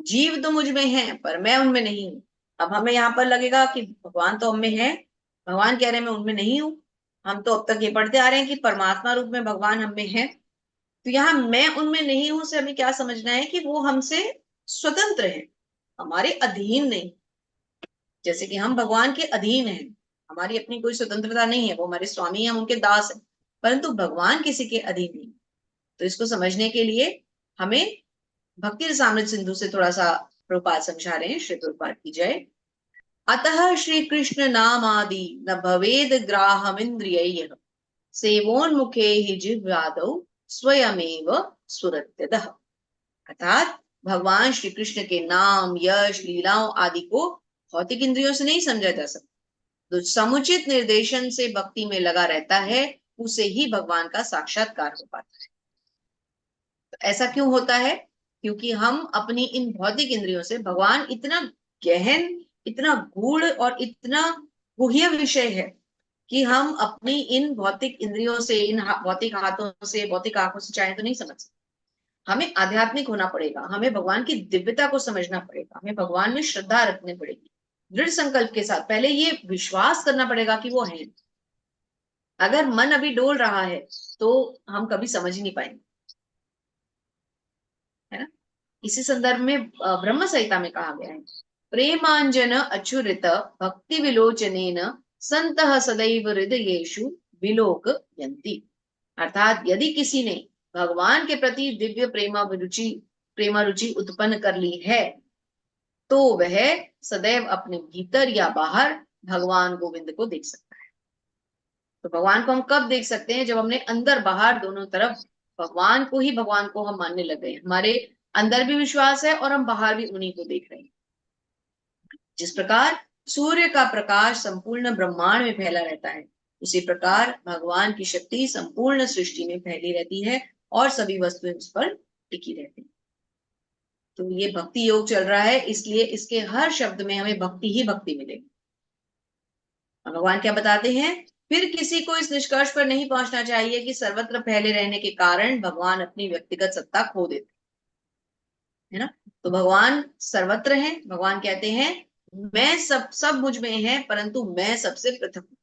जीव तो मुझ में है पर मैं उनमें नहीं हूँ। अब हमें यहाँ पर लगेगा कि भगवान तो हम में है, भगवान कह रहे हैं मैं उनमें नहीं हूँ। हम तो अब तक ये पढ़ते आ रहे हैं कि परमात्मा रूप में भगवान हम में है, तो यहाँ मैं उनमें नहीं हूं से हमें क्या समझना है कि वो हमसे स्वतंत्र है, हमारे अधीन नहीं। जैसे कि हम भगवान के अधीन हैं, हमारी अपनी कोई स्वतंत्रता नहीं है, वो हमारे स्वामी हैं, हम उनके दास हैं, परंतु भगवान किसी के अधीन नहीं। तो इसको समझने के लिए हमें भक्ति रसामृत सिंधु से थोड़ा सा प्रभुपाद समझा रहे हैं। श्री प्रभुपाद की जय। अतः श्री कृष्ण नाम आदि न भवेद ग्राहमिंद्रियैः सेवोन्मुखे ही जिह्वादौ स्वयमेव सुरत्यतः। अर्थात भगवान श्री कृष्ण के नाम, यश, लीलाओं आदि को भौतिक इंद्रियों से नहीं समझा जा सकता, तो समुचित निर्देशन से भक्ति में लगा रहता है उसे ही भगवान का साक्षात्कार हो पाता है। तो ऐसा क्यों होता है? क्योंकि हम अपनी इन भौतिक इंद्रियों से, भगवान इतना गहन, इतना गूढ़ और इतना गुह्य विषय है कि हम अपनी इन भौतिक इंद्रियों से, इन भौतिक हाथों से, भौतिक आंखों से चाहे तो नहीं समझ सकते। हमें आध्यात्मिक होना पड़ेगा, हमें भगवान की दिव्यता को समझना पड़ेगा, हमें भगवान में श्रद्धा रखनी पड़ेगी, दृढ़ संकल्प के साथ पहले ये विश्वास करना पड़ेगा कि वो है। अगर मन अभी डोल रहा है तो हम कभी समझ ही नहीं पाएंगे, है ना। इसी संदर्भ में ब्रह्म संहिता में कहा गया है, प्रेमांजन अचुरित भक्ति विलोचनेन संतः सदैव हृदयेषु विलोक यन्ति। अर्थात यदि किसी ने भगवान के प्रति दिव्य प्रेमा रुचि उत्पन्न कर ली है तो वह सदैव अपने भीतर या बाहर भगवान गोविंद को देख सकता है। तो भगवान को हम कब देख सकते हैं? जब हमने अंदर बाहर दोनों तरफ भगवान को हम मानने लग गए, हमारे अंदर भी विश्वास है और हम बाहर भी उन्हीं को देख रहे हैं। जिस प्रकार सूर्य का प्रकाश संपूर्ण ब्रह्मांड में फैला रहता है, उसी प्रकार भगवान की शक्ति संपूर्ण सृष्टि में फैली रहती है और सभी वस्तुएं उस पर टिकी रहती हैं। तो ये भक्ति योग चल रहा है, इसलिए इसके हर शब्द में हमें भक्ति ही भक्ति मिलेगी। भगवान क्या बताते हैं? फिर किसी को इस निष्कर्ष पर नहीं पहुंचना चाहिए कि सर्वत्र फैले रहने के कारण भगवान अपनी व्यक्तिगत सत्ता खो देते, है ना। तो भगवान सर्वत्र हैं। भगवान कहते हैं मैं सब मुझ में है, परंतु मैं सबसे पृथक हूं।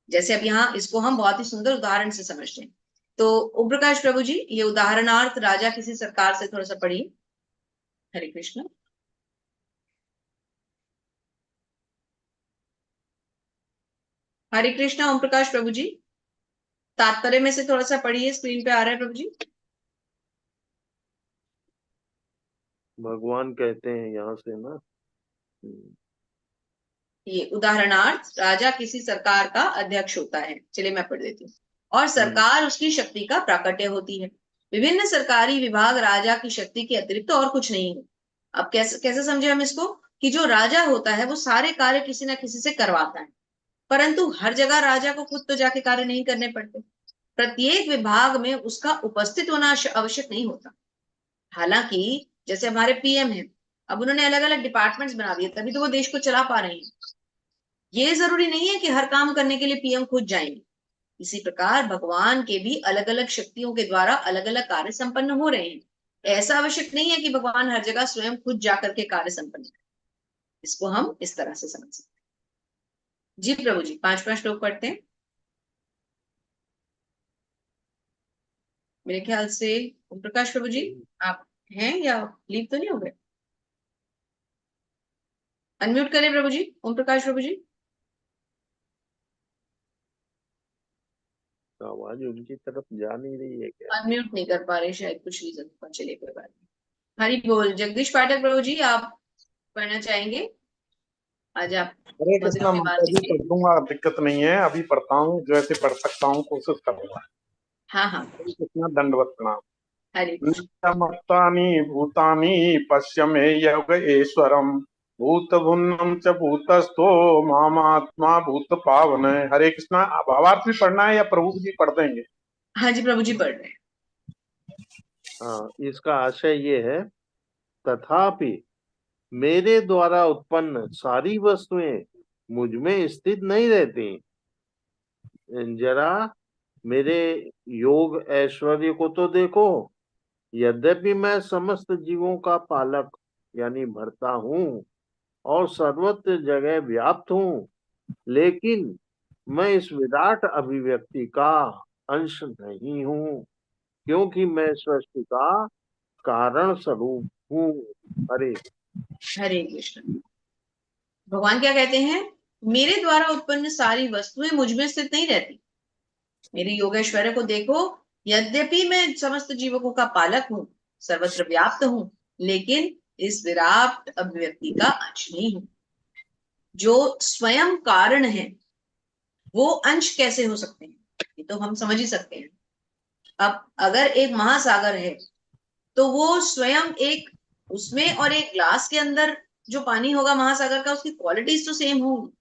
जैसे अब यहाँ इसको हम बहुत ही सुंदर उदाहरण से समझते हैं। तो ओम प्रकाश प्रभु जी, ये उदाहरणार्थ राजा किसी सरकार से थोड़ा सा पढ़िए। हरे कृष्ण। हरे कृष्ण ओम प्रकाश प्रभु जी, तात्पर्य में से थोड़ा सा पढ़िए, स्क्रीन पे आ रहा है प्रभु जी। भगवान कहते हैं यहाँ से ना, ये उदाहरणार्थ राजा किसी सरकार का अध्यक्ष होता है। चलिए मैं पढ़ देती हूँ। और सरकार उसकी शक्ति का प्राकट्य होती है। विभिन्न सरकारी विभाग राजा की शक्ति के अतिरिक्त और कुछ नहीं है। अब कैसे कैसे समझे हम इसको? कि जो राजा होता है वो सारे कार्य किसी ना किसी से करवाता है, परंतु हर जगह राजा को खुद तो जाके कार्य नहीं करने पड़ते। प्रत्येक विभाग में उसका उपस्थित होना आवश्यक नहीं होता। हालांकि जैसे हमारे पीएम है, अब उन्होंने अलग अलग डिपार्टमेंट्स बना दिए, तभी तो वो देश को चला पा रहे हैं। ये जरूरी नहीं है कि हर काम करने के लिए पीएम खुद जाएंगे। इसी प्रकार भगवान के भी अलग अलग शक्तियों के द्वारा अलग अलग कार्य संपन्न हो रहे हैं। ऐसा आवश्यक नहीं है कि भगवान हर जगह स्वयं खुद जाकर के कार्य संपन्न करें। इसको हम इस तरह से समझ सकते हैं। जी प्रभु जी, 5 श्लोक पढ़ते हैं। मेरे ख्याल से ओम प्रकाश प्रभु जी आप हैं या लीव तो नहीं हो गए? अनम्यूट करें प्रभु जी, ओम प्रकाश प्रभु जी। आवाज उनकी तरफ जा नहीं रही है क्या? अनम्यूट नहीं कर पा रहे, शायद कुछ रीजन पर। चलिए कोई बात नहीं। हरि बोल। जगदीश पाठक प्रभु जी, आप पढ़ना चाहेंगे? आज आप हरे मदिरों कृष्णा के बाद माता जी, पढ़ दूंगा, दिक्कत नहीं है। अभी पढ़ता हूँ, जैसे पढ़ सकता हूँ कोशिश करूंगा। हाँ हाँ, हरे कृष्णा, दंडवत प्रणाम। हरे कृष्ण। नित्यमत्तानि भूतानि पश्य मे योगेश्वरम भूतभुन्नम च भूतस्थो मामात्मा भूत पावन। हरे कृष्णा। भावार्थ भी पढ़ना है या प्रभु जी पढ़ देंगे? हाँ जी प्रभु जी, पढ़ रहे हैं। हाँ, इसका आशय ये है, तथापि मेरे द्वारा उत्पन्न सारी वस्तुएं मुझ में स्थित नहीं रहती। जरा मेरे योग ऐश्वर्य को तो देखो। यद्यपि मैं समस्त जीवों का पालक यानी भरता हूँ और सर्वत्र जगह व्याप्त हूँ, लेकिन मैं इस विराट अभिव्यक्ति का अंश नहीं हूँ, क्योंकि मैं सृष्टि का कारण स्वरूप हूँ। हरे हरे कृष्ण। भगवान क्या कहते हैं? मेरे द्वारा उत्पन्न सारी वस्तुएं मुझ में स्थित नहीं रहती। मेरे योगेश्वर्य को देखो। यद्यपि मैं समस्त जीवों का पालक हूँ, सर्वत्र व्याप्त हूँ, लेकिन इस विराट अभिव्यक्ति का अंश नहीं हूँ। जो स्वयं कारण है वो अंश कैसे हो सकते हैं? ये तो हम समझ ही सकते हैं। अब अगर एक महासागर है तो वो स्वयं एक, उसमें और एक ग्लास के अंदर जो पानी होगा महासागर का, उसकी क्वालिटीज तो सेम होंगी।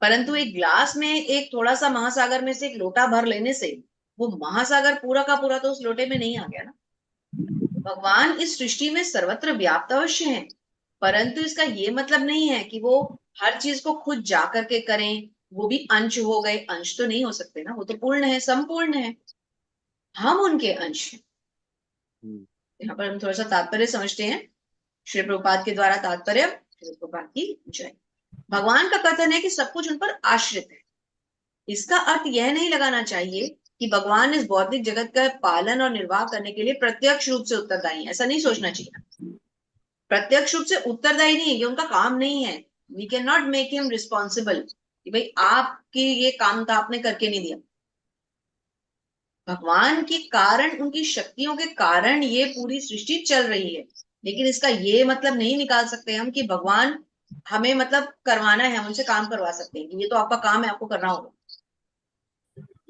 परंतु एक ग्लास में एक थोड़ा सा महासागर में से एक लोटा भर लेने से वो महासागर पूरा का पूरा तो उस लोटे में नहीं आ गया ना। भगवान इस सृष्टि में सर्वत्र व्याप्त अवश्य है, परंतु इसका ये मतलब नहीं है कि वो हर चीज को खुद जा करके करें। वो भी अंश हो गए, अंश तो नहीं हो सकते ना, वो तो पूर्ण है, संपूर्ण है, हम उनके अंश हैं। यहाँ पर हम थोड़ा सा तात्पर्य समझते हैं। श्री प्रभुपाद के द्वारा तात्पर्य, श्री प्रभुपाद की जय। भगवान का कथन है कि सब कुछ उन पर आश्रित है। इसका अर्थ यह नहीं लगाना चाहिए कि भगवान इस भौतिक जगत का पालन और निर्वाह करने के लिए प्रत्यक्ष रूप से उत्तरदायी है, ऐसा नहीं सोचना चाहिए। प्रत्यक्ष रूप से उत्तरदायी नहीं है, ये उनका काम नहीं है। We can not make him responsible कि भाई आपकी ये काम था, आपने करके नहीं दिया। भगवान के कारण, उनकी शक्तियों के कारण ये पूरी सृष्टि चल रही है, लेकिन इसका ये मतलब नहीं निकाल सकते हम कि भगवान हमें मतलब करवाना है, हम उनसे काम करवा सकते हैं कि ये तो आपका काम है, आपको करना होगा।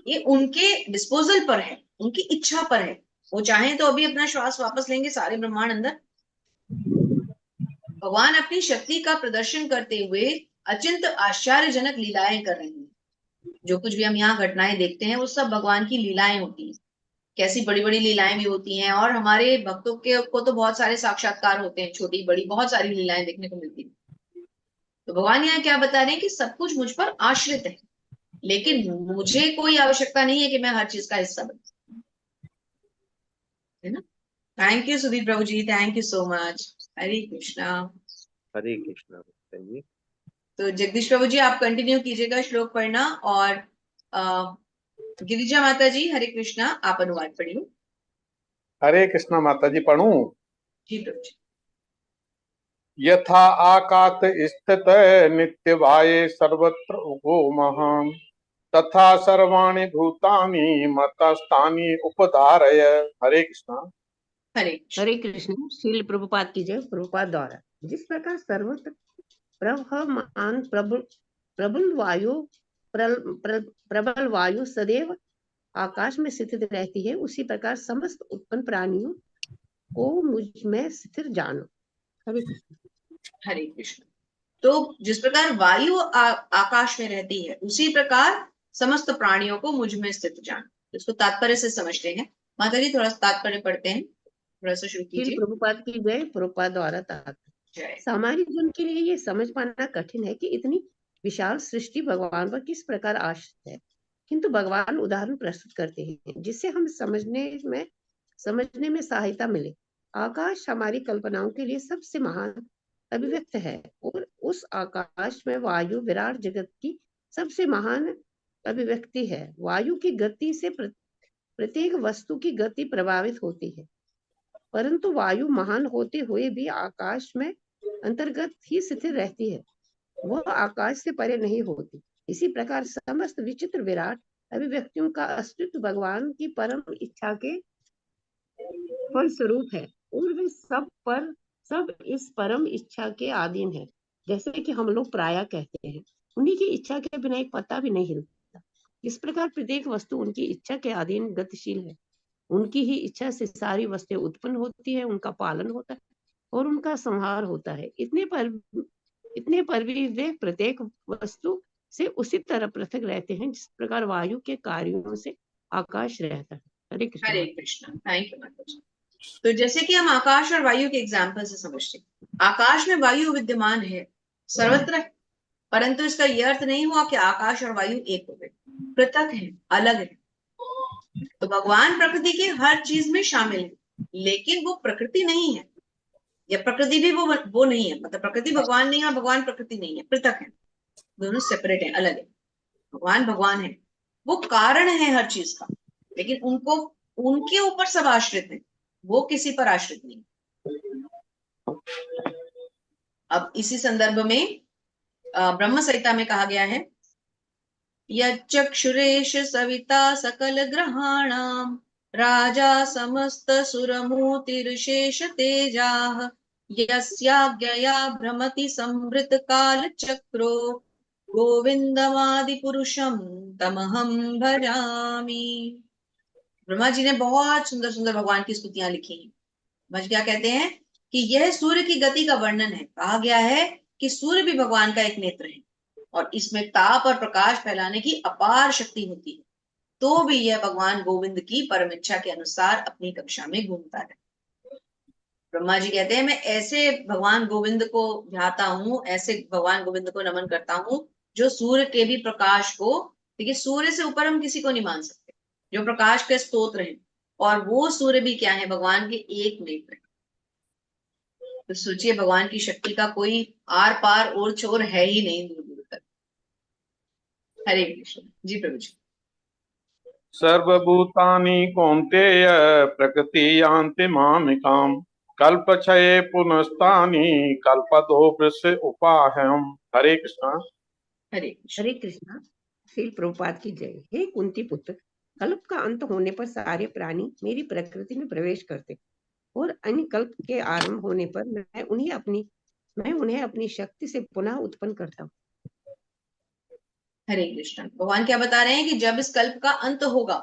ये उनके डिस्पोजल पर है, उनकी इच्छा पर है। वो चाहें तो अभी अपना श्वास वापस लेंगे, सारे ब्रह्मांड अंदर। भगवान अपनी शक्ति का प्रदर्शन करते हुए अचिंत आश्चर्यजनक लीलाएं कर रहे हैं। जो कुछ भी हम यहाँ घटनाएं देखते हैं वो सब भगवान की लीलाएं होती हैं। कैसी बड़ी बड़ी लीलाएं भी होती हैं, और हमारे भक्तों के को तो बहुत सारे साक्षात्कार होते हैं, छोटी बड़ी बहुत सारी लीलाएं देखने को मिलती हैं। तो भगवान यहाँ क्या बता रहे हैं कि सब कुछ मुझ पर आश्रित है, लेकिन मुझे कोई आवश्यकता नहीं है कि मैं हर चीज का हिस्सा बनूं, है ना। थैंक यू सुधीर प्रभु ji, thank you so much. Hare Krishna. Hare Krishna. जी तो जगदीश प्रभु जी आप कंटिन्यू कीजिएगा श्लोक पढ़ना, और गिरिजा माता जी हरे कृष्णा आप अनुवाद पढ़िए। हरे कृष्णा माता जी, पढ़ूं? जी प्रभु जी। यथा आकाश स्थित नित्य भाये सर्वत्र उगो महान, तथा सर्वाणि भूतानि मतस्थानि उपधारय। हरे कृष्णा। हरे कृष्ण। हरे कृष्ण। श्रील प्रभुपाद की जय। प्रभुपाद द्वारा जिस प्रकार सर्वत्र प्रवहमान प्रबल वायु प्रबल वायु सदैव आकाश में स्थित रहती है, उसी प्रकार समस्त उत्पन्न प्राणियों को मुझ में स्थिर जानो। हरे कृष्ण। हरे कृष्ण। तो जिस प्रकार वायु आकाश में रहती है, उसी प्रकार समस्त प्राणियों को मुझ में स्थित जानो। इसको तात्पर्य से समझते हैं। माता जी थोड़ा सा तात्पर्य पढ़ते हैं, थोड़ा सा शुरू श्रील कीजिए। प्रभुपाद की जय। प्रभुपाद द्वारा तात्पर्य। जय। सामान्य जन के लिए ये समझ पाना कठिन है कि इतनी विशाल सृष्टि भगवान पर किस प्रकार आश्रित है, किंतु भगवान उदाहरण प्रस्तुत करते हैं जिससे हम समझने में सहायता मिले। आकाश हमारी कल्पनाओं के लिए सबसे महान अभिव्यक्त है, और उस आकाश में वायु विराट जगत की सबसे महान अभिव्यक्ति है। वायु की गति से प्रत्येक वस्तु की गति प्रभावित होती है, परंतु वायु महान होते हुए भी आकाश में अंतर्गत ही स्थिर रहती है, वह आकाश से परे नहीं होती। इसी प्रकार समस्त विचित्र विराट अभिव्यक्तियों का अस्तित्व भगवान की परम इच्छा के फलस्वरूप है, और वे सब इस परम इच्छा के अधीन है। जैसे कि हम लोग प्रायः कहते हैं, उन्हीं की इच्छा के बिना एक पत्ता भी नहीं हिलता। इस प्रकार प्रत्येक वस्तु उनकी इच्छा के अधीन गतिशील है। उनकी ही इच्छा से सारी वस्तुएं उत्पन्न होती है, उनका पालन होता है और उनका संहार होता है। इतने पर भी वे प्रत्येक वस्तु से उसी तरह पृथक रहते हैं जिस प्रकार वायु के कार्यों से आकाश रहता है। हरे कृष्ण। हरे कृष्ण। थैंक यू माता जी। तो जैसे कि हम आकाश और वायु के एग्जाम्पल से समझते हैं, आकाश में वायु विद्यमान है सर्वत्र है, परंतु इसका यह अर्थ नहीं हुआ कि आकाश और वायु एक हो गए, पृथक है, अलग है। तो भगवान प्रकृति के हर चीज में शामिल है, लेकिन वो प्रकृति नहीं है, या प्रकृति भी वो नहीं है। मतलब प्रकृति भगवान नहीं है और भगवान प्रकृति नहीं है, पृथक है, दोनों सेपरेट है, अलग है। भगवान भगवान है, वो कारण है हर चीज का, लेकिन उनको उनके ऊपर सब आश्रित है, वो किसी पर आश्रित नहीं। अब इसी संदर्भ में ब्रह्म संहिता में कहा गया है, यच्चक्षुरेश सविता सकल ग्रहाणाम राजा समस्त सुरमूर्तिर्शेष तेजाः यस्याज्ञया भ्रमति संवृत काल चक्रो गोविंदमादि पुरुषम तमहम भजामि। ब्रह्मा जी ने बहुत सुंदर सुंदर भगवान की स्तुतियां लिखी हैं। ब्रह्मा जी क्या कहते हैं कि यह सूर्य की गति का वर्णन है। कहा गया है कि सूर्य भी भगवान का एक नेत्र है। और इसमें ताप और प्रकाश फैलाने की अपार शक्ति होती है, तो भी यह भगवान गोविंद की परम इच्छा के अनुसार अपनी कक्षा में घूमता है। ब्रह्मा जी कहते हैं, मैं ऐसे भगवान गोविंद को ध्याता हूँ, ऐसे भगवान गोविंद को नमन करता हूँ जो सूर्य के भी प्रकाश को, देखिए सूर्य से ऊपर हम किसी को नहीं मान सकते, जो प्रकाश के स्तोत्र हैं, और वो सूर्य भी क्या है, भगवान के एक नेत्र है। तो सोचिए भगवान की शक्ति का कोई आर पार और छोर है ही नहीं दूर दूर तक। हरे कृष्ण। जी प्रभु जी। सर्वभूतानि कौन्तेय प्रकृति यान्ति मामिकाम् कल्पक्षये पुनस्तानि कल्पतो वृष उपाहयम्। हरे कृष्णा। हरे कृष्ण। हरे कृष्णा। श्रील प्रभुपाद की जय। हे कुंती पुत्र, कल्प का अंत होने पर सारे प्राणी मेरी प्रकृति में प्रवेश करते और अन्य कल्प के आरंभ होने पर मैं उन्हें अपनी शक्ति से पुनः उत्पन्न करता हूँ। हरे कृष्ण। भगवान क्या बता रहे हैं कि जब इस कल्प का अंत होगा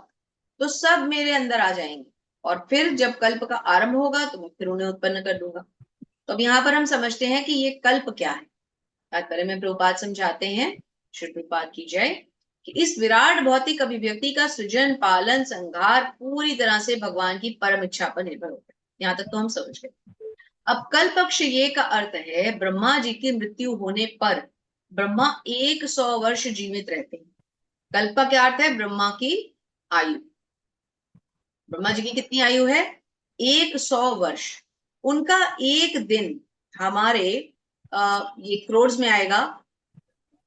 तो सब मेरे अंदर आ जाएंगे, और फिर जब कल्प का आरंभ होगा तो मैं फिर उन्हें उत्पन्न कर दूंगा। तो अब यहाँ पर हम समझते हैं कि ये कल्प क्या है। तात्पर्य में प्रभुपाद समझाते हैं, श्री प्रभुपाद की जय, कि इस विराट भौतिक अभिव्यक्ति का सृजन, पालन, संहार पूरी तरह से भगवान की परम इच्छा पर निर्भर होता है। यहाँ तक तो हम समझ गए। अब कल्पक्ष ये का अर्थ है ब्रह्मा जी की मृत्यु होने पर ब्रह्मा 100 वर्ष जीवित रहते हैं। कल्प का क्या अर्थ है, ब्रह्मा की आयु। ब्रह्मा जी की कितनी आयु है, 100 वर्ष। उनका एक दिन हमारे ये करोड़ में आएगा,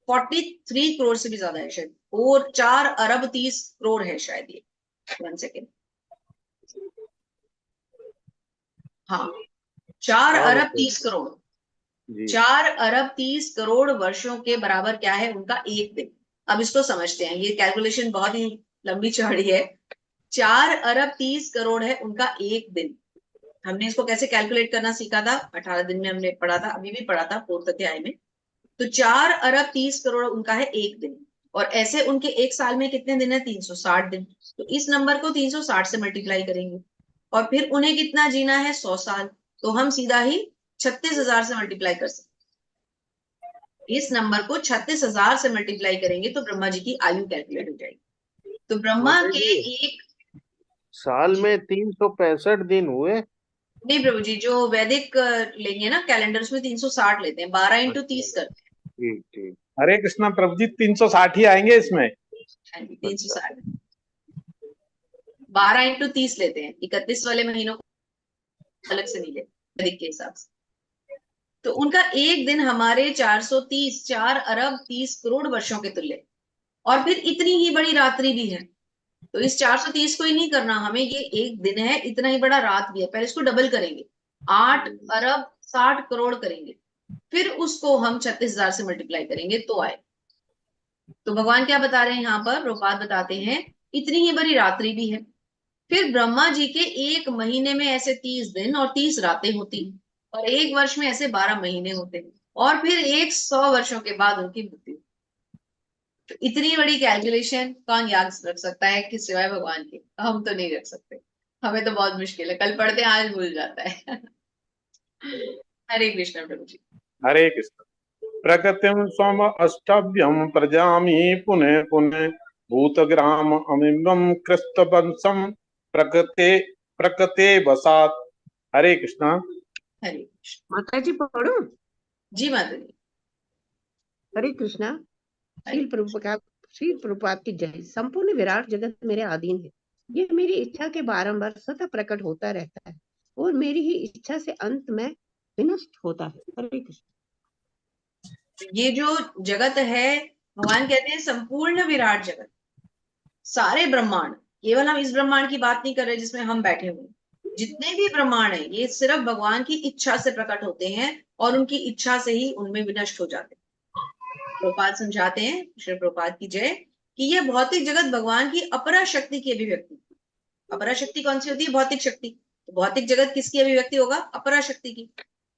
43 करोड़ से भी ज्यादा है शायद, और 4 अरब 30 करोड़ है शायद ये। 1 सेकेंड, हाँ 4 अरब 30 करोड़, 4 अरब 30 करोड़ वर्षों के बराबर क्या है उनका एक दिन। अब इसको समझते हैं, ये कैलकुलेशन बहुत ही लंबी चौड़ी है। 4 अरब 30 करोड़ है उनका एक दिन। हमने इसको कैसे कैलकुलेट करना सीखा था, 18 दिन में हमने पढ़ा था, अभी भी पढ़ा था 4th अध्याय में। तो 4 अरब 30 करोड़ उनका है एक दिन, और ऐसे उनके एक साल में कितने दिन है, 360 दिन। तो इस नंबर को 360 से मल्टीप्लाई करेंगे, और फिर उन्हें कितना जीना है, 100 साल। तो हम सीधा ही 36,000 से मल्टीप्लाई कर सकते। इस नंबर को 36,000 से मल्टीप्लाई करेंगे तो ब्रह्मा जी की आयु कैलकुलेट हो जाएगी। तो ब्रह्मा के एक साल में 365 दिन हुए। नहीं प्रभु जी, जो वैदिक लेंगे ना कैलेंडर, उसमें 360 लेते हैं, 12 × 30 करते हैं। ठीक ठीक। हरे कृष्णा प्रभु जी, 360 ही आएंगे इसमें। 360 12 × 30 लेते हैं, 31 वाले महीनों को अलग से नहीं लेते वैदिक के हिसाब से। तो उनका एक दिन हमारे 430, 4 अरब 30 करोड़ वर्षों के तुल्य, और फिर इतनी ही बड़ी रात्रि भी है। तो इस 430 को ही नहीं करना हमें, ये एक दिन है, इतना ही बड़ा रात भी है। पहले इसको डबल करेंगे, 8 अरब 60 करोड़ करेंगे, फिर उसको हम 36,000 से मल्टीप्लाई करेंगे तो आए। तो भगवान क्या बता रहे हैं यहाँ पर, प्रभुपाद बताते हैं, इतनी ही बड़ी रात्रि भी है। फिर ब्रह्मा जी के एक महीने में ऐसे 30 दिन और 30 रातें होती हैं, और एक वर्ष में ऐसे 12 महीने होते हैं, और फिर 100 वर्षों के बाद उनकी मृत्यु। तो इतनी बड़ी कैलकुलेशन कौन याद रख सकता है कि सिवाय भगवान के? हम तो नहीं रख सकते, हमें तो बहुत मुश्किल है, कल पढ़ते हैं आज भूल जाता है। हरे कृष्ण प्रभु जी। हरे कृष्ण। प्रकृतिम स्वम अष्टभ्यम प्रजामि पुनः पुनः भूतग्राम अमिमं कृष्णवंशम प्रकृते प्रकृते वसात। हरे कृष्णा। हरे कृष्ण। माता जी पढ़ो। जी माता जी। हरे कृष्णा। श्री प्रभुपाद की जय। संपूर्ण विराट जगत मेरे अधीन है। ये मेरी इच्छा के बारंबार सतत प्रकट होता रहता है, और मेरी ही इच्छा से अंत में विनष्ट होता है। हरे कृष्ण। ये जो जगत है, भगवान कहते हैं संपूर्ण विराट जगत, सारे ब्रह्मांड, केवल हम इस ब्रह्मांड की बात नहीं कर रहे जिसमें हम बैठे हुए, जितने भी ब्रह्मांड है ये सिर्फ भगवान की इच्छा से प्रकट होते हैं, और उनकी इच्छा से ही उनमें विनष्ट हो जाते हैं। प्रभुपाद समझाते हैं, श्री प्रभुपाद की जय, कि यह भौतिक जगत भगवान की अपरा शक्ति की अभिव्यक्ति। अपरा शक्ति कौन सी होती है? भौतिक शक्ति। तो भौतिक जगत किसकी अभिव्यक्ति होगा? अपरा शक्ति की।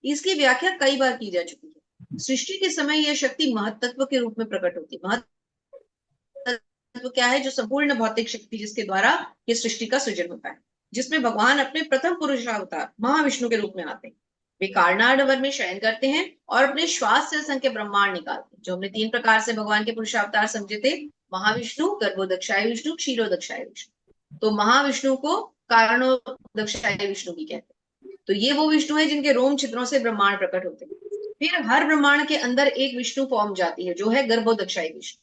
इसकी व्याख्या कई बार की जा चुकी है। सृष्टि के समय यह शक्ति महत्त्व के रूप में प्रकट होती है। महत्त्व क्या है? जो संपूर्ण भौतिक शक्ति जिसके द्वारा ये सृष्टि का सृजन होता है, जिसमें भगवान अपने प्रथम पुरुषावतार महाविष्णु के रूप में आते हैं। वे कारणाडवर में शयन करते हैं और अपने श्वास से असंख्य ब्रह्मांड निकालते हैं। जो हमने 3 प्रकार से भगवान के पुरुषावतार समझे थे, महाविष्णु, गर्भोदक्षाय विष्णु, क्षीरोदक्षाय विष्णु। तो महाविष्णु को कारणोदक्षाय विष्णु भी कहते हैं। तो ये वो विष्णु है जिनके रोम छिद्रों से ब्रह्मांड प्रकट होते हैं। फिर हर ब्रह्मांड के अंदर एक विष्णु फॉर्म जाती है जो है गर्भोदक्षाय विष्णु।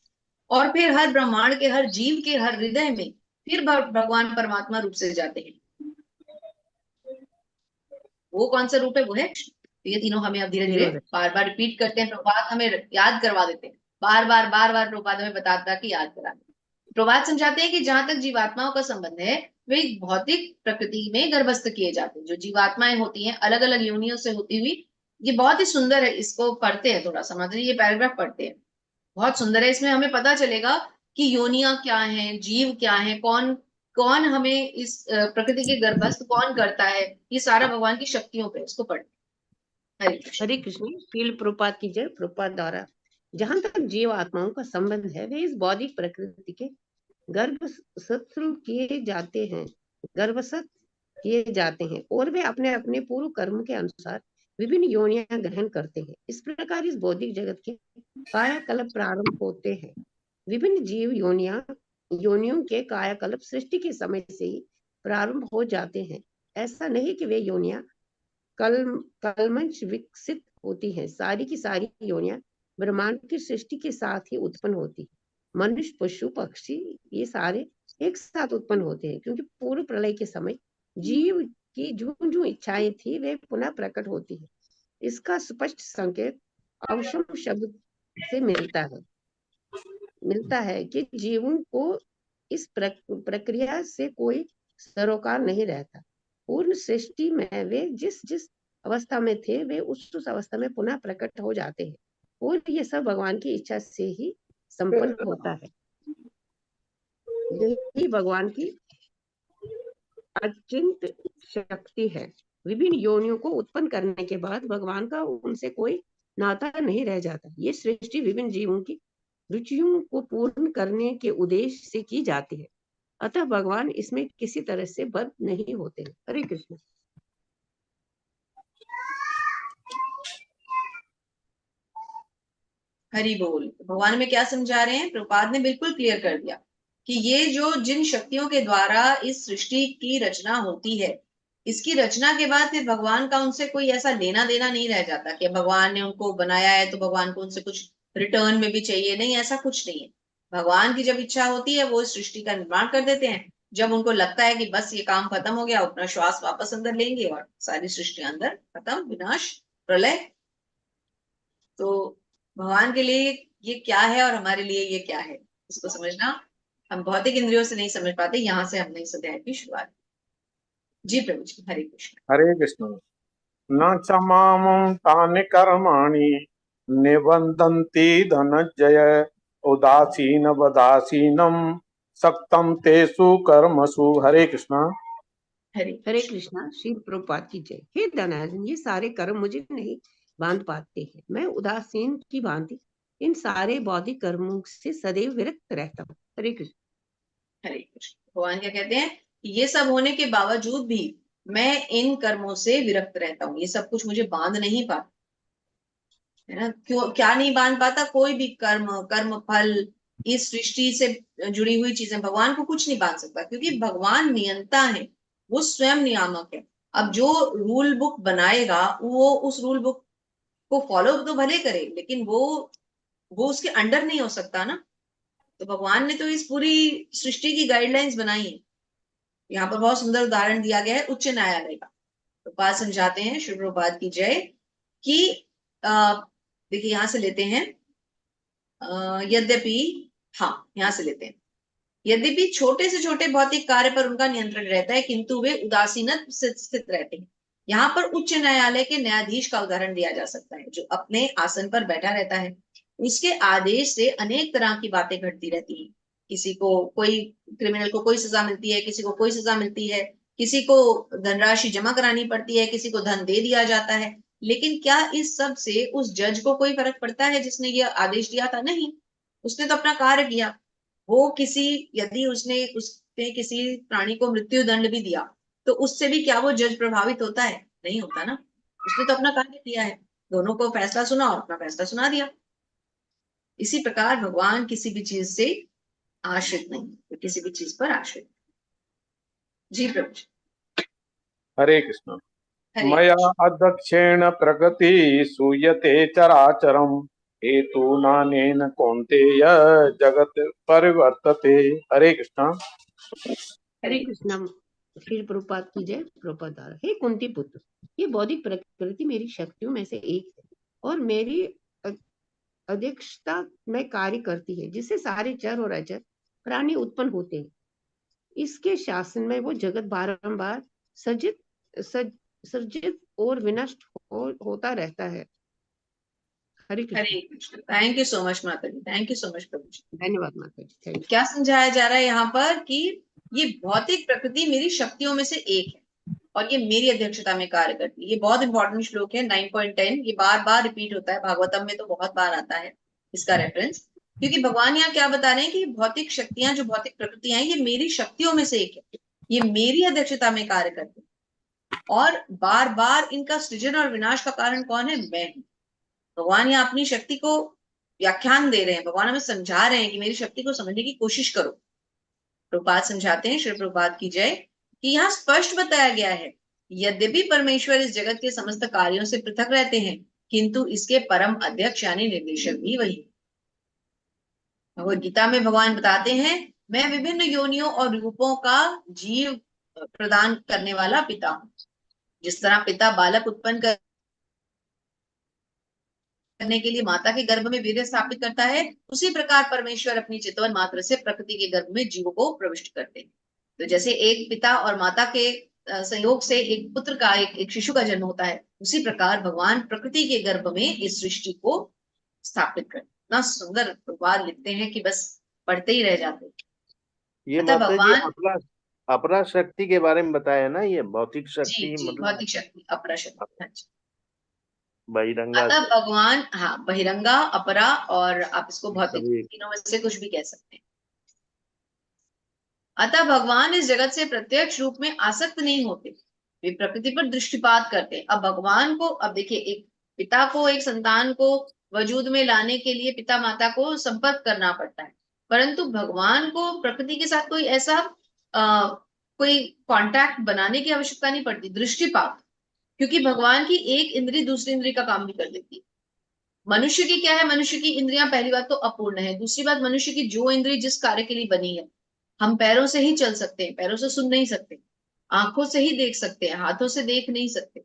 और फिर हर ब्रह्मांड के, हर जीव के, हर हृदय में फिर भगवान परमात्मा रूप से जाते हैं। वो कौन सा रूप है? वो है तो ये तीनों हमें अब धीरे धीरे बार बार रिपीट करते हैं। प्रभात हमें याद करवा देते हैं, बार बार प्रभात हमें बताता कि याद करा। प्रभात समझाते हैं कि जहां तक जीवात्माओं का संबंध है, वे भौतिक प्रकृति में गर्भस्थ किए जाते हैं। जो जीवात्माएं होती हैं अलग अलग योनियों से होती हुई, ये बहुत ही सुंदर है। इसको पढ़ते हैं, थोड़ा समझिए, ये पैराग्राफ पढ़ते हैं, बहुत सुंदर है। इसमें हमें पता चलेगा कि योनियां क्या हैं, जीव क्या है, कौन कौन हमें इस प्रकृति के गर्भस्थ कौन करता है, ये सारा भगवान की शक्तियों पे। इसको पढ़। हरे कृष्ण। शील प्रभुपाद की जय। प्रभुपाद द्वारा जहां तक जीव आत्माओं का संबंध है, वे इस बौद्धिक प्रकृति के गर्भस्थ किए जाते हैं, गर्भस्थ किए जाते हैं और वे अपने अपने पूर्व कर्म के अनुसार विभिन्न योनियां ग्रहण करते हैं। इस प्रकार इस बौद्धिक जगत के कायाकल्प प्रारंभ होते हैं। विभिन्न जीव योनियों के कायाकल्प सृष्टि के समय से ही प्रारंभ हो जाते हैं। ऐसा नहीं कि वे योनियां कलमंच विकसित होती हैं। सारी की सारी योनियां ब्रह्मांड की सृष्टि के साथ ही उत्पन्न होती है। मनुष्य, पशु, पक्षी ये सारे एक साथ उत्पन्न होते हैं, क्योंकि पूर्व प्रलय के समय जीव की जो जो इच्छाएं थी वे पुनः प्रकट होती है। इसका स्पष्ट संकेत अवशम शब्द से मिलता है कि जीवों को इस प्रक्रिया से कोई सरोकार नहीं रहता। पूर्ण सृष्टि में वे जिस जिस अवस्था में थे, वे उस अवस्था में पुनः प्रकट हो जाते हैं और ये सब भगवान की इच्छा से ही संपन्न होता है। यही भगवान की अचिंत्य शक्ति है। विभिन्न योनियों को उत्पन्न करने के बाद भगवान का उनसे कोई नाता नहीं रह जाता। ये सृष्टि विभिन्न जीवों की रुचियों को पूर्ण करने के उद्देश्य से की जाती है, अतः भगवान इसमें किसी तरह से बद्ध नहीं होते। हरे कृष्ण। हरि बोल। भगवान में क्या समझा रहे हैं? प्रभुपाद ने बिल्कुल क्लियर कर दिया कि ये जो जिन शक्तियों के द्वारा इस सृष्टि की रचना होती है, इसकी रचना के बाद फिर भगवान का उनसे कोई ऐसा लेना देना नहीं रह जाता कि भगवान ने उनको बनाया है तो भगवान को उनसे कुछ रिटर्न में भी चाहिए। नहीं, ऐसा कुछ नहीं है। भगवान की जब इच्छा होती है वो इस सृष्टि का निर्माण कर देते हैं। जब उनको लगता है कि बस ये काम खत्म हो गया, अपना श्वास वापस अंदर लेंगे और सारी सृष्टि अंदर खत्म, विनाश, प्रलय। तो भगवान के लिए ये क्या है और हमारे लिए ये क्या है, इसको समझना हम भौतिक इंद्रियों से नहीं समझ पाते। यहाँ से हमने इस अध्याय की शुरुआत। जी प्रभु जी, हरे कृष्ण। हरे कृष्ण। न च मामं तानि कर्माणि निबन्धन्ति धनंजय उदासीन वदासीनं सक्तं तेषु कर्मसु। हरे कृष्ण। हरे कृष्णा। श्री प्रभुपाद की जय। हे धनार्जन, ये सारे कर्म मुझे नहीं बांध पाते हैं। मैं उदासीन की भांति इन सारे बौद्धिक कर्मों से सदैव विरक्त रहता हूँ। हरे कृष्ण। हरे कृष्ण। भगवान क्या कहते हैं? ये सब होने के बावजूद भी मैं इन कर्मों से विरक्त रहता हूँ। ये सब कुछ मुझे बांध नहीं पाता, है ना? क्यों, क्या नहीं बांध पाता? कोई भी कर्म फल, इस सृष्टि से जुड़ी हुई चीजें भगवान को कुछ नहीं बांध सकता, क्योंकि भगवान नियंता है, वो स्वयं नियामक है। अब जो रूल बुक बनाएगा वो उस रूल बुक को फॉलो तो भले करे, लेकिन वो उसके अंडर नहीं हो सकता ना। तो भगवान ने तो इस पूरी सृष्टि की गाइडलाइंस बनाई है। यहाँ पर बहुत सुंदर उदाहरण दिया गया है उच्च न्यायालय का। तो बात समझाते हैं, श्री प्रभुपाद की जय, कि देखिए यहाँ से लेते हैं, यद्यपि, हाँ यहाँ से लेते हैं, यद्यपि छोटे से छोटे भौतिक कार्य पर उनका नियंत्रण रहता है, किंतु वे उदासीन से स्थित रहते हैं। यहाँ पर उच्च न्यायालय के न्यायाधीश का उदाहरण दिया जा सकता है, जो अपने आसन पर बैठा रहता है। उसके आदेश से अनेक तरह की बातें घटती रहती हैं। किसी को, कोई क्रिमिनल को कोई सजा मिलती है, किसी को कोई सजा मिलती है, किसी को धनराशि जमा करानी पड़ती है, किसी को धन दे दिया जाता है। लेकिन क्या इस सब से उस जज को कोई फर्क पड़ता है जिसने ये आदेश दिया था? नहीं, उसने तो अपना कार्य किया। वो यदि उसने किसी प्राणी को मृत्यु दंड भी दिया, तो उससे भी क्या वो जज प्रभावित होता है? नहीं होता ना। उसने तो अपना कार्य किया है, दोनों को फैसला सुना और अपना फैसला सुना दिया। इसी प्रकार भगवान किसी भी चीज से आश्रित नहीं, वो किसी भी चीज पर आश्रित नहीं। जी प्रभु जी। हरे कृष्ण। हरे मया कृष्ण। अध्यक्षेण प्रगति सूयते चराचरम हेतु नानेन कौन्तेय जगत परिवर्तते। हरे कृष्ण। हरे कृष्णा। श्री प्रभुपाद की जय। प्रभुपाद द्वारा। हे कुंती पुत्र, ये बौद्धिक प्रकृति मेरी शक्तियों में से एक है और मेरी अध्यक्षता में कार्य करती है, जिससे सारे चर और अचर प्राणी उत्पन्न होते हैं। इसके शासन में वो जगत बारंबार सजित सर्जित और विनष्ट होता रहता है। Hare Krishna. Hare Krishna. Thank you so much माता ji, thank you so much प्रभु जी। धन्यवाद माता जी। Thank you. क्या समझाया जा रहा है यहाँ पर कि ये भौतिक प्रकृति मेरी शक्तियों में से एक है और ये मेरी अध्यक्षता में कार्य करती है। ये बहुत इंपॉर्टेंट श्लोक है 9.10। ये बार बार रिपीट होता है, भागवतम में तो बहुत बार आता है इसका रेफरेंस, क्योंकि भगवान यहाँ क्या बता रहे हैं कि भौतिक शक्तियां, जो भौतिक प्रकृतियां हैं, ये मेरी शक्तियों में से एक है, ये मेरी अध्यक्षता में कार्य करती है और बार बार इनका सृजन और विनाश का कारण कौन है? मैं हूं। भगवान यहाँ अपनी शक्ति को व्याख्यान दे रहे हैं, भगवान हमें समझा रहे हैं कि मेरी शक्ति को समझने की कोशिश करो। प्रभुपाद समझाते हैं, श्री प्रभुपाद की जय, कि यहाँ स्पष्ट बताया गया है यद्यपि परमेश्वर इस जगत के समस्त कार्यों से पृथक रहते हैं, किंतु इसके परम अध्यक्ष यानी निर्देशक भी वही। भगवद गीता में भगवान बताते हैं, मैं विभिन्न योनियों और रूपों का जीव प्रदान करने वाला पिता हूं। जिस तरह पिता बालक उत्पन्न करने के लिए माता के गर्भ में वीर्य स्थापित करता है, उसी प्रकार परमेश्वर अपनी चितवन मात्र से प्रकृति के गर्भ में जीवों को प्रविष्ट करते हैं। तो जैसे एक पिता और माता के संयोग से एक पुत्र का, एक शिशु का जन्म होता है, उसी प्रकार भगवान प्रकृति के गर्भ में इस सृष्टि को स्थापित करते। इतना सुंदर प्रभाव लिखते हैं कि बस पढ़ते ही रह जाते हैं। ये अतः माता जी भगवान, अपरा अपरा शक्ति के बारे में बताया ना, ये भौतिक जी शक्ति जी, मतलब भौतिक शक्ति, अपरा शक्ति, हाँ जी। बहिरंगा अतः से भगवान, हाँ, बहिरंगा, अपरा, और आप इसको भौतिक, सभी। तीनों में से कुछ भी कह सकते हैं। अतः भगवान इस जगत से प्रत्यक्ष रूप में आसक्त नहीं होते, वे प्रकृति पर दृष्टिपात करते हैं। अब भगवान को, अब देखिए, एक पिता को एक संतान को वजूद में लाने के लिए पिता माता को संपर्क करना पड़ता है, परंतु भगवान को प्रकृति के साथ कोई ऐसा कोई कांटेक्ट बनाने की आवश्यकता नहीं पड़ती, दृष्टिपात, क्योंकि भगवान की एक इंद्री दूसरी इंद्री का काम भी कर देती है। मनुष्य की क्या है? मनुष्य की इंद्रियां पहली बात तो अपूर्ण है, दूसरी बात मनुष्य की जो इंद्री जिस कार्य के लिए बनी है, हम पैरों से ही चल सकते हैं, पैरों से सुन नहीं सकते, आंखों से ही देख सकते हैं, हाथों से देख नहीं सकते,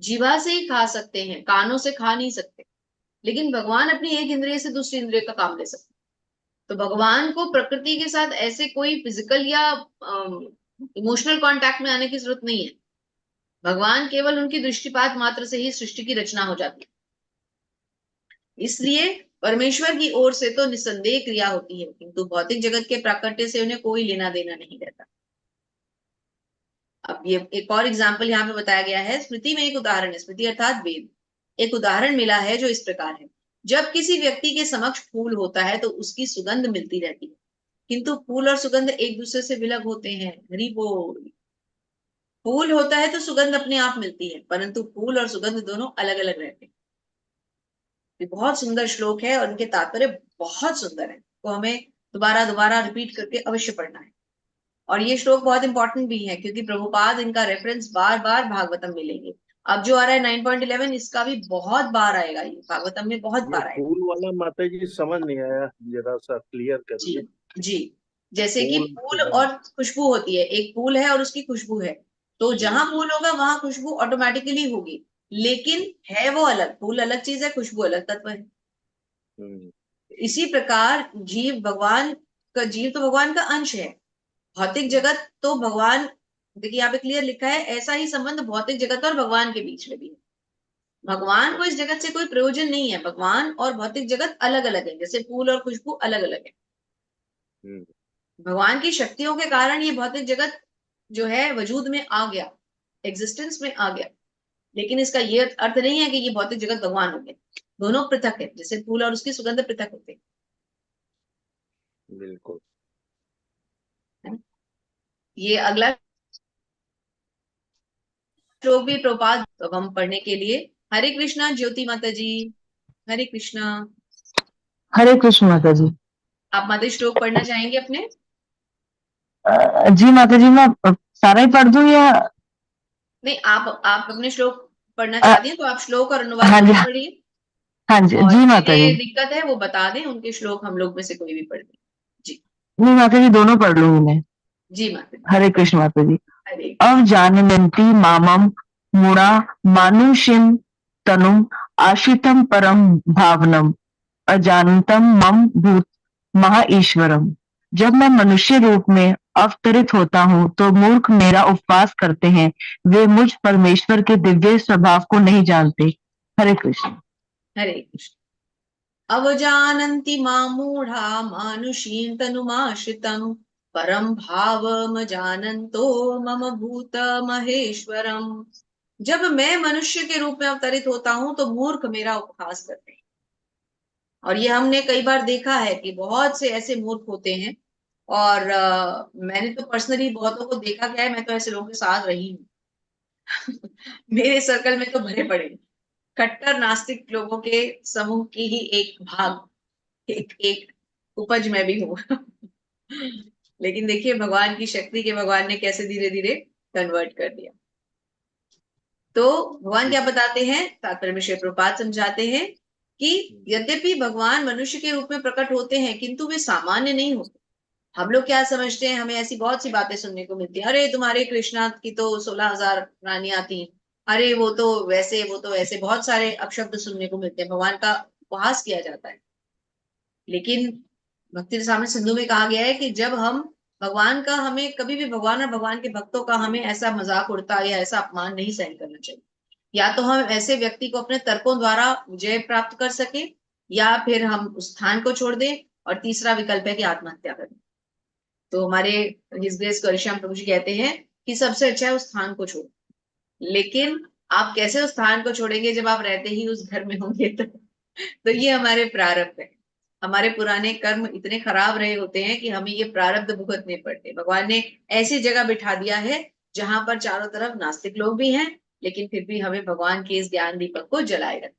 जीवा से ही खा सकते हैं, कानों से खा नहीं सकते, लेकिन भगवान अपनी एक इंद्रिय से दूसरी इंद्रिय का काम ले सकते हैं। तो भगवान को प्रकृति के साथ ऐसे कोई फिजिकल या इमोशनल कांटेक्ट में आने की जरूरत नहीं है। भगवान केवल उनकी दृष्टिपात मात्र से ही सृष्टि की रचना हो जाती है। इसलिए परमेश्वर की ओर से तो निस्संदेह क्रिया होती है, किंतु भौतिक जगत के प्राकट्य से उन्हें कोई लेना देना नहीं रहता। अब ये एक और एग्जाम्पल यहाँ पे बताया गया है, स्मृति में एक उदाहरण है, स्मृति अर्थात वेद, एक उदाहरण मिला है जो इस प्रकार है। जब किसी व्यक्ति के समक्ष फूल होता है तो उसकी सुगंध मिलती रहती है, किंतु फूल और सुगंध एक दूसरे से विलग होते हैं। हरि बोल। फूल होता है तो सुगंध अपने आप मिलती है, परंतु फूल और सुगंध दोनों अलग अलग रहते हैं। ये बहुत सुंदर श्लोक है और इनके तात्पर्य बहुत सुंदर है, तो हमें दोबारा दोबारा रिपीट करके अवश्य पढ़ना है। और ये श्लोक बहुत इंपॉर्टेंट भी है, क्योंकि प्रभुपाद इनका रेफरेंस बार बार भागवतम में लेंगे। अब जो आ रहा है 9.11, इसका भी बहुत बार आएगा, ये भागवतम में बहुत ये बार आएगा। फूल वाला माता जी समझ नहीं आया, जरा सा क्लियर जी करिए। जी। जैसे कि फूल फूल सुगंध। और खुशबू होती है, एक फूल है और उसकी खुशबू है, तो जहां फूल होगा वहां खुशबू ऑटोमेटिकली होगी, लेकिन है वो अलग, फूल अलग चीज है, खुशबू अलग तत्व है। हम्म। इसी प्रकार जीव तो भगवान का अंश है। भौतिक जगत तो भगवान, देखिए यहाँ पे क्लियर लिखा है, ऐसा ही संबंध भौतिक जगत और भगवान के बीच में भी है। भगवान को इस जगत से कोई प्रयोजन नहीं है, भगवान और भौतिक जगत अलग अलग है, जैसे फूल और खुशबू अलग अलग है। हम्म। भगवान की शक्तियों के कारण ये भौतिक जगत जो है वजूद में आ गया, एग्जिस्टेंस में आ गया, लेकिन इसका ये अर्थ नहीं है कि ये भौतिक जगत भगवान हो गए। दोनों पृथक है, जैसे फूल और उसकी सुगंध पृथक होते बिल्कुल। हैं। ये अगला श्लोक भी प्रभुपाद अब हम पढ़ने के लिए। हरे कृष्णा ज्योति माता जी, हरे कृष्णा। हरे कृष्ण माता जी। आप माता जी श्लोक पढ़ना चाहेंगे अपने? जी माता जी, मैं सारा ही पढ़ दूं या? नहीं, आप अपने श्लोक पढ़ना अ, चाहती हैं तो आप श्लोक और अनुवाद हाँ जी, दोनों पढ़िए, हाँ जी, और जी माता जिन्हें जी। दिक्कत है वो बता दें, उनके श्लोक हम लोग में से कोई भी पढ़ दे। जी नहीं माता जी, दोनों पढ़ लूंगी मैं। जी माता जी। हरे कृष्ण माता जी। हरे अवजानन्ति मामम मुड़ा मानुषिम तनुम आशितम परम भावनम अजानतम मम भूत महा ईश्वरम। जब मैं मनुष्य रूप में अवतरित होता हूँ तो मूर्ख मेरा उपवास करते हैं, वे मुझ परमेश्वर के दिव्य स्वभाव को नहीं जानते। हरे कृष्ण। हरे कृष्ण। अवजानन्ति मामूढ़ा मानुषीं तनुमाश्रितं परम भावम जानन्तो मम भूत महेश्वरम। जब मैं मनुष्य के रूप में अवतरित होता हूं तो मूर्ख मेरा उपहास करते हैं। और ये हमने कई बार देखा है कि बहुत से ऐसे मूर्ख होते हैं, और मैंने तो पर्सनली बहुतों को देखा गया है, मैं तो ऐसे लोगों के साथ रही हूँ। मेरे सर्कल में तो भरे पड़े हैं। कट्टर नास्तिक लोगों के समूह की ही एक भाग, एक एक उपज में भी हूँ। लेकिन देखिए भगवान की शक्ति के, भगवान ने कैसे धीरे धीरे कन्वर्ट कर दिया। तो भगवान क्या बताते हैं, तात्पर्य में श्री प्रभुपाद समझाते हैं कि यद्यपि भगवान मनुष्य के रूप में प्रकट होते हैं किंतु वे सामान्य नहीं होते। हम लोग क्या समझते हैं, हमें ऐसी बहुत सी बातें सुनने को मिलती है, अरे तुम्हारे कृष्णा की तो 16,000 रानियां थी, अरे वो तो वैसे, वो तो वैसे, बहुत सारे अपशब्द सुनने को मिलते हैं, भगवान का उपहास किया जाता है। लेकिन भक्ति रसामृत सिंधु में कहा गया है कि जब हम भगवान का, हमें कभी भी भगवान और भगवान के भक्तों का हमें ऐसा मजाक उड़ता या ऐसा अपमान नहीं सहन करना चाहिए। या तो हम ऐसे व्यक्ति को अपने तर्कों द्वारा विजय प्राप्त कर सके, या फिर हम उस स्थान को छोड़ दें, और तीसरा विकल्प है कि आत्महत्या करें। तो हमारे हिज ग्रेस करश्याम प्रभु जी कहते हैं कि सबसे अच्छा है उस स्थान को छोड़। लेकिन आप कैसे उस स्थान को छोड़ेंगे जब आप रहते ही उस घर में होंगे? तो ये हमारे प्रारब्ध है। हमारे पुराने कर्म इतने खराब रहे होते हैं कि हमें ये प्रारब्ध भुगतने पड़ते। भगवान ने ऐसी जगह बिठा दिया है जहां पर चारों तरफ नास्तिक लोग भी हैं, लेकिन फिर भी हमें भगवान के इस ज्ञान दीपक को जलाए रखें।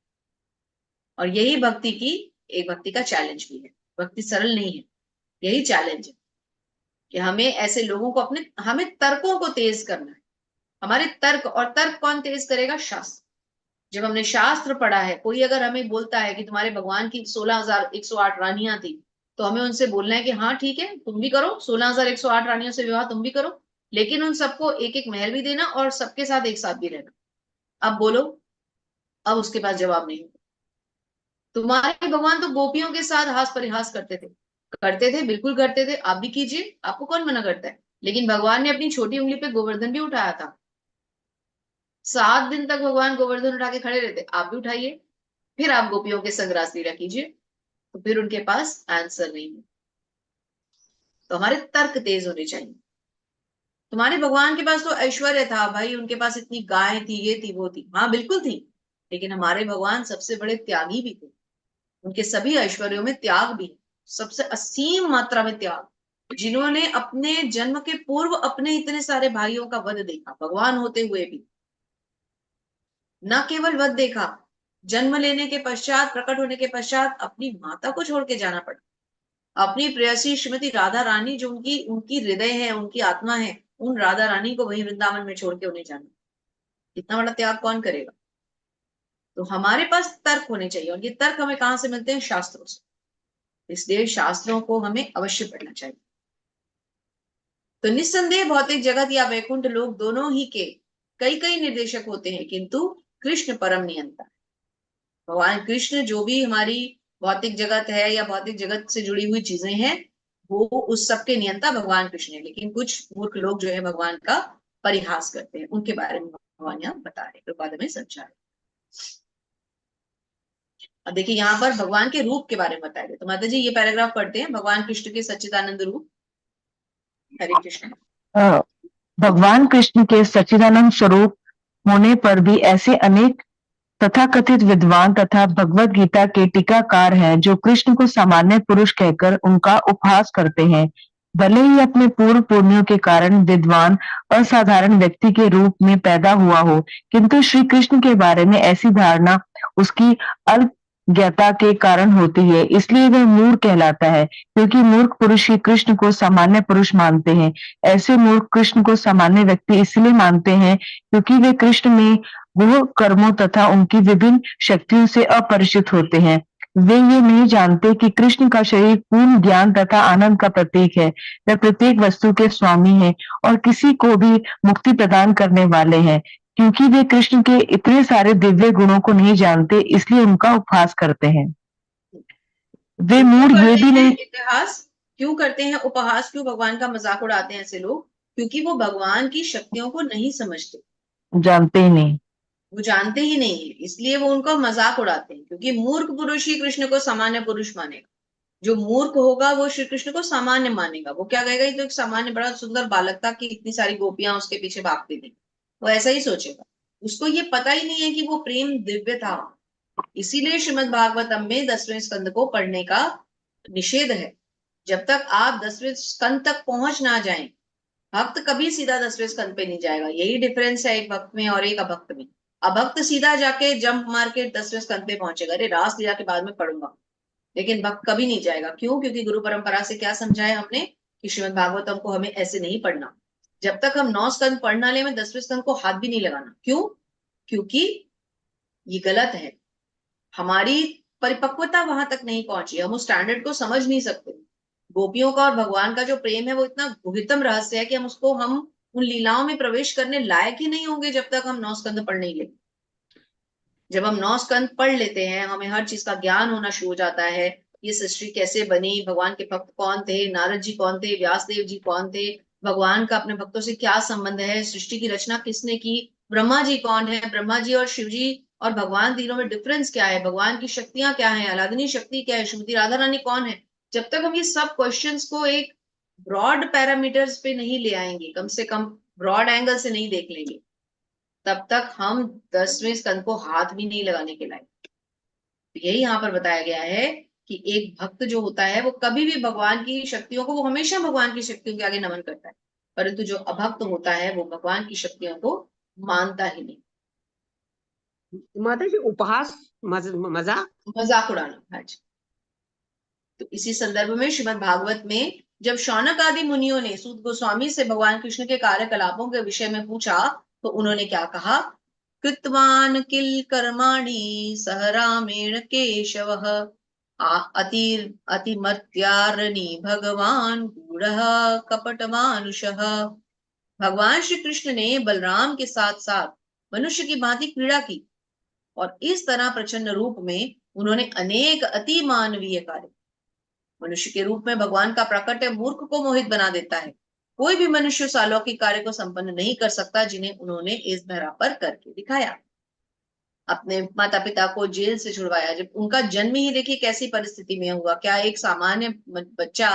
और यही भक्ति की, एक भक्ति का चैलेंज भी है। भक्ति सरल नहीं है, यही चैलेंज है कि हमें ऐसे लोगों को अपने, हमें तर्कों को तेज करना है। हमारे तर्क, और तर्क कौन तेज करेगा? शास्त्र। जब हमने शास्त्र पढ़ा है, कोई अगर हमें बोलता है कि तुम्हारे भगवान की 16,108 रानियां थी, तो हमें उनसे बोलना है कि हाँ ठीक है, तुम भी करो, 16,108 रानियों से विवाह तुम भी करो, लेकिन उन सबको एक एक महल भी देना और सबके साथ एक साथ भी रहना। अब बोलो, अब उसके पास जवाब नहीं। तुम्हारे भगवान तो गोपियों के साथ हास परिहास करते थे, बिल्कुल करते थे, आप भी कीजिए, आपको कौन मना करता है। लेकिन भगवान ने अपनी छोटी उंगली पे गोवर्धन भी उठाया था। 7 दिन तक भगवान गोवर्धन उठा के खड़े रहते, आप भी उठाइए, फिर आप गोपियों के संग रास लीला कीजिए। तो फिर उनके पास आंसर नहीं है। तो हमारे तर्क तेज होने चाहिए। तुम्हारे भगवान के पास तो ऐश्वर्य था भाई, उनके पास इतनी गाय थी, ये थी, वो थी, हाँ बिल्कुल थी, लेकिन हमारे भगवान सबसे बड़े त्यागी भी थे। उनके सभी ऐश्वर्यों में त्याग भी है, सबसे असीम मात्रा में त्याग। जिन्होंने अपने जन्म के पूर्व अपने इतने सारे भाइयों का वध देखा, भगवान होते हुए भी न केवल वध देखा, जन्म लेने के पश्चात, प्रकट होने के पश्चात अपनी माता को छोड़ के जाना पड़ा। अपनी प्रेयसी श्रीमती राधा रानी, जो उनकी उनकी हृदय है, उनकी आत्मा है, उन राधा रानी को वही वृंदावन में छोड़ के उन्हें जाना। इतना बड़ा त्याग कौन करेगा? तो हमारे पास तर्क होने चाहिए, और ये तर्क हमें कहां से मिलते हैं? शास्त्रों से। इसलिए शास्त्रों को हमें अवश्य पढ़ना चाहिए। तो निस्संदेह भौतिक जगत या वैकुंठ लोक दोनों ही के कई कई निर्देशक होते हैं, किंतु कृष्ण परम नियंता है। भगवान कृष्ण जो भी हमारी भौतिक जगत है या भौतिक जगत से जुड़ी हुई चीजें हैं, वो उस सबके नियंता भगवान कृष्ण है। लेकिन कुछ मूर्ख लोग जो है भगवान का परिहास करते हैं, उनके बारे में भगवान यहाँ बता रहे, प्रपाद में समझा रहे। अब देखिए यहाँ पर भगवान के रूप के बारे में बताया गया। तो माता जी ये पैराग्राफ पढ़ते हैं, भगवान कृष्ण के सच्चिदानंद रूप। हरे कृष्ण। भगवान कृष्ण के सच्चिदानंद स्वरूप होने पर भी ऐसे अनेक तथाकथित विद्वान तथा भगवत गीता के टीकाकार हैं जो कृष्ण को सामान्य पुरुष कहकर उनका उपहास करते हैं। भले ही अपने पूर्व पुण्यों के कारण विद्वान असाधारण व्यक्ति के रूप में पैदा हुआ हो, किंतु श्री कृष्ण के बारे में ऐसी धारणा उसकी अल्पज्ञता के कारण होती है, इसलिए वह मूर्ख कहलाता है। क्योंकि मूर्ख पुरुष ही कृष्ण को सामान्य पुरुष मानते हैं। ऐसे मूर्ख कृष्ण को सामान्य व्यक्ति इसलिए मानते हैं क्योंकि वे कृष्ण में गुह कर्मों तथा उनकी विभिन्न शक्तियों से अपरिचित होते हैं। वे ये नहीं जानते कि कृष्ण का शरीर पूर्ण ज्ञान तथा आनंद का प्रतीक है। वे प्रत्येक वस्तु के स्वामी हैं और किसी को भी मुक्ति प्रदान करने वाले हैं। क्योंकि वे कृष्ण के इतने सारे दिव्य गुणों को नहीं जानते, इसलिए उनका उपहास करते हैं। वे क्यों मूढ़ ये करते भी हैं नहीं इतिहास, क्यों करते हैं उपहास, क्यों भगवान का मजाक उड़ाते हैं ऐसे लोग? क्योंकि वो भगवान की शक्तियों को नहीं समझते, जानते ही नहीं। वो जानते ही नहीं है, इसलिए वो उनका मजाक उड़ाते हैं। क्योंकि मूर्ख पुरुष ही कृष्ण को सामान्य पुरुष मानेगा। जो मूर्ख होगा वो श्री कृष्ण को सामान्य मानेगा। वो क्या कहेगा, ये तो एक सामान्य बड़ा सुंदर बालक था कि इतनी सारी गोपियां उसके पीछे भागती थी। वो ऐसा ही सोचेगा। उसको ये पता ही नहीं है कि वो प्रेम दिव्य था। इसीलिए श्रीमद् भागवतम में 10वें स्कंद को पढ़ने का निषेध है। जब तक आप 10वें स्कंद तक पहुंच ना जाएं, भक्त कभी सीधा 10वें स्कंद पे नहीं जाएगा। यही डिफरेंस है एक भक्त में और एक अभक्त में। अभक्त सीधा जाके जंप मार के 10वें स्कंद पे पहुंचेगा, अरे रास लीला के बाद में पढ़ूंगा। लेकिन भक्त कभी नहीं जाएगा। क्यों? क्योंकि गुरु परंपरा से क्या समझाया हमने कि श्रीमद् भागवतम को हमें ऐसे नहीं पढ़ना। जब तक हम 9 स्कंद पढ़ना ले, में 10वें स्कंद को हाथ भी नहीं लगाना। क्यों? क्योंकि ये गलत है। हमारी परिपक्वता वहां तक नहीं पहुंची, हम उस स्टैंडर्ड को समझ नहीं सकते। गोपियों का और भगवान का जो प्रेम है वो इतना गुहितम रहस्य है कि हम उन लीलाओं में प्रवेश करने लायक ही नहीं होंगे जब तक हम 9 स्कंद पढ़ नहीं लेते। जब हम 9 स्कंद पढ़ लेते हैं, हमें हर चीज का ज्ञान होना शुरू हो जाता है। ये सृष्टि कैसे बनी, भगवान के भक्त कौन थे, नारद जी कौन थे, व्यासदेव जी कौन थे, भगवान का अपने भक्तों से क्या संबंध है, सृष्टि की रचना किसने की, ब्रह्मा जी कौन है, ब्रह्मा जी और शिव जी और भगवान तीनों में डिफरेंस क्या है, भगवान की शक्तियां क्या है, आराधनी शक्ति क्या है, श्रीमती राधा रानी कौन है। जब तक हम ये सब क्वेश्चंस को एक ब्रॉड पैरामीटर्स पे नहीं ले आएंगे, कम से कम ब्रॉड एंगल से नहीं देख लेंगे, तब तक हम 10वें स्कंद को हाथ भी नहीं लगाने के लायक। तो यही यहाँ पर बताया गया है कि एक भक्त जो होता है वो कभी भी भगवान की शक्तियों को, वो हमेशा भगवान की शक्तियों के आगे नमन करता है। परंतु जो अभक्त होता है वो भगवान की शक्तियों को मानता ही नहीं। माता जी, उपहास मजाक मजाक उड़ाना। हाँ जी। तो इसी संदर्भ में श्रीमद् भागवत में जब शौनक आदि मुनियों ने सूत गोस्वामी से भगवान कृष्ण के कार्यकलापों के विषय में पूछा, तो उन्होंने क्या कहा, कृतवान किल कर्माणि सह रामेण केशवः अतिमर्त्यार्णी भगवान गूढ़ः कपटमानुषः। भगवान श्री कृष्ण ने बलराम के साथ साथ मनुष्य की भांति क्रीड़ा की और इस तरह प्रचंड रूप में उन्होंने अनेक अति मानवीय कार्य। मनुष्य के रूप में भगवान का प्राकट्य मूर्ख को मोहित बना देता है। कोई भी मनुष्य उस अलौकिक कार्य को संपन्न नहीं कर सकता जिन्हें उन्होंने इस धरा पर करके दिखाया। अपने माता पिता को जेल से छुड़वाया, जब उनका जन्म ही देखिए कैसी परिस्थिति में हुआ। क्या एक सामान्य बच्चा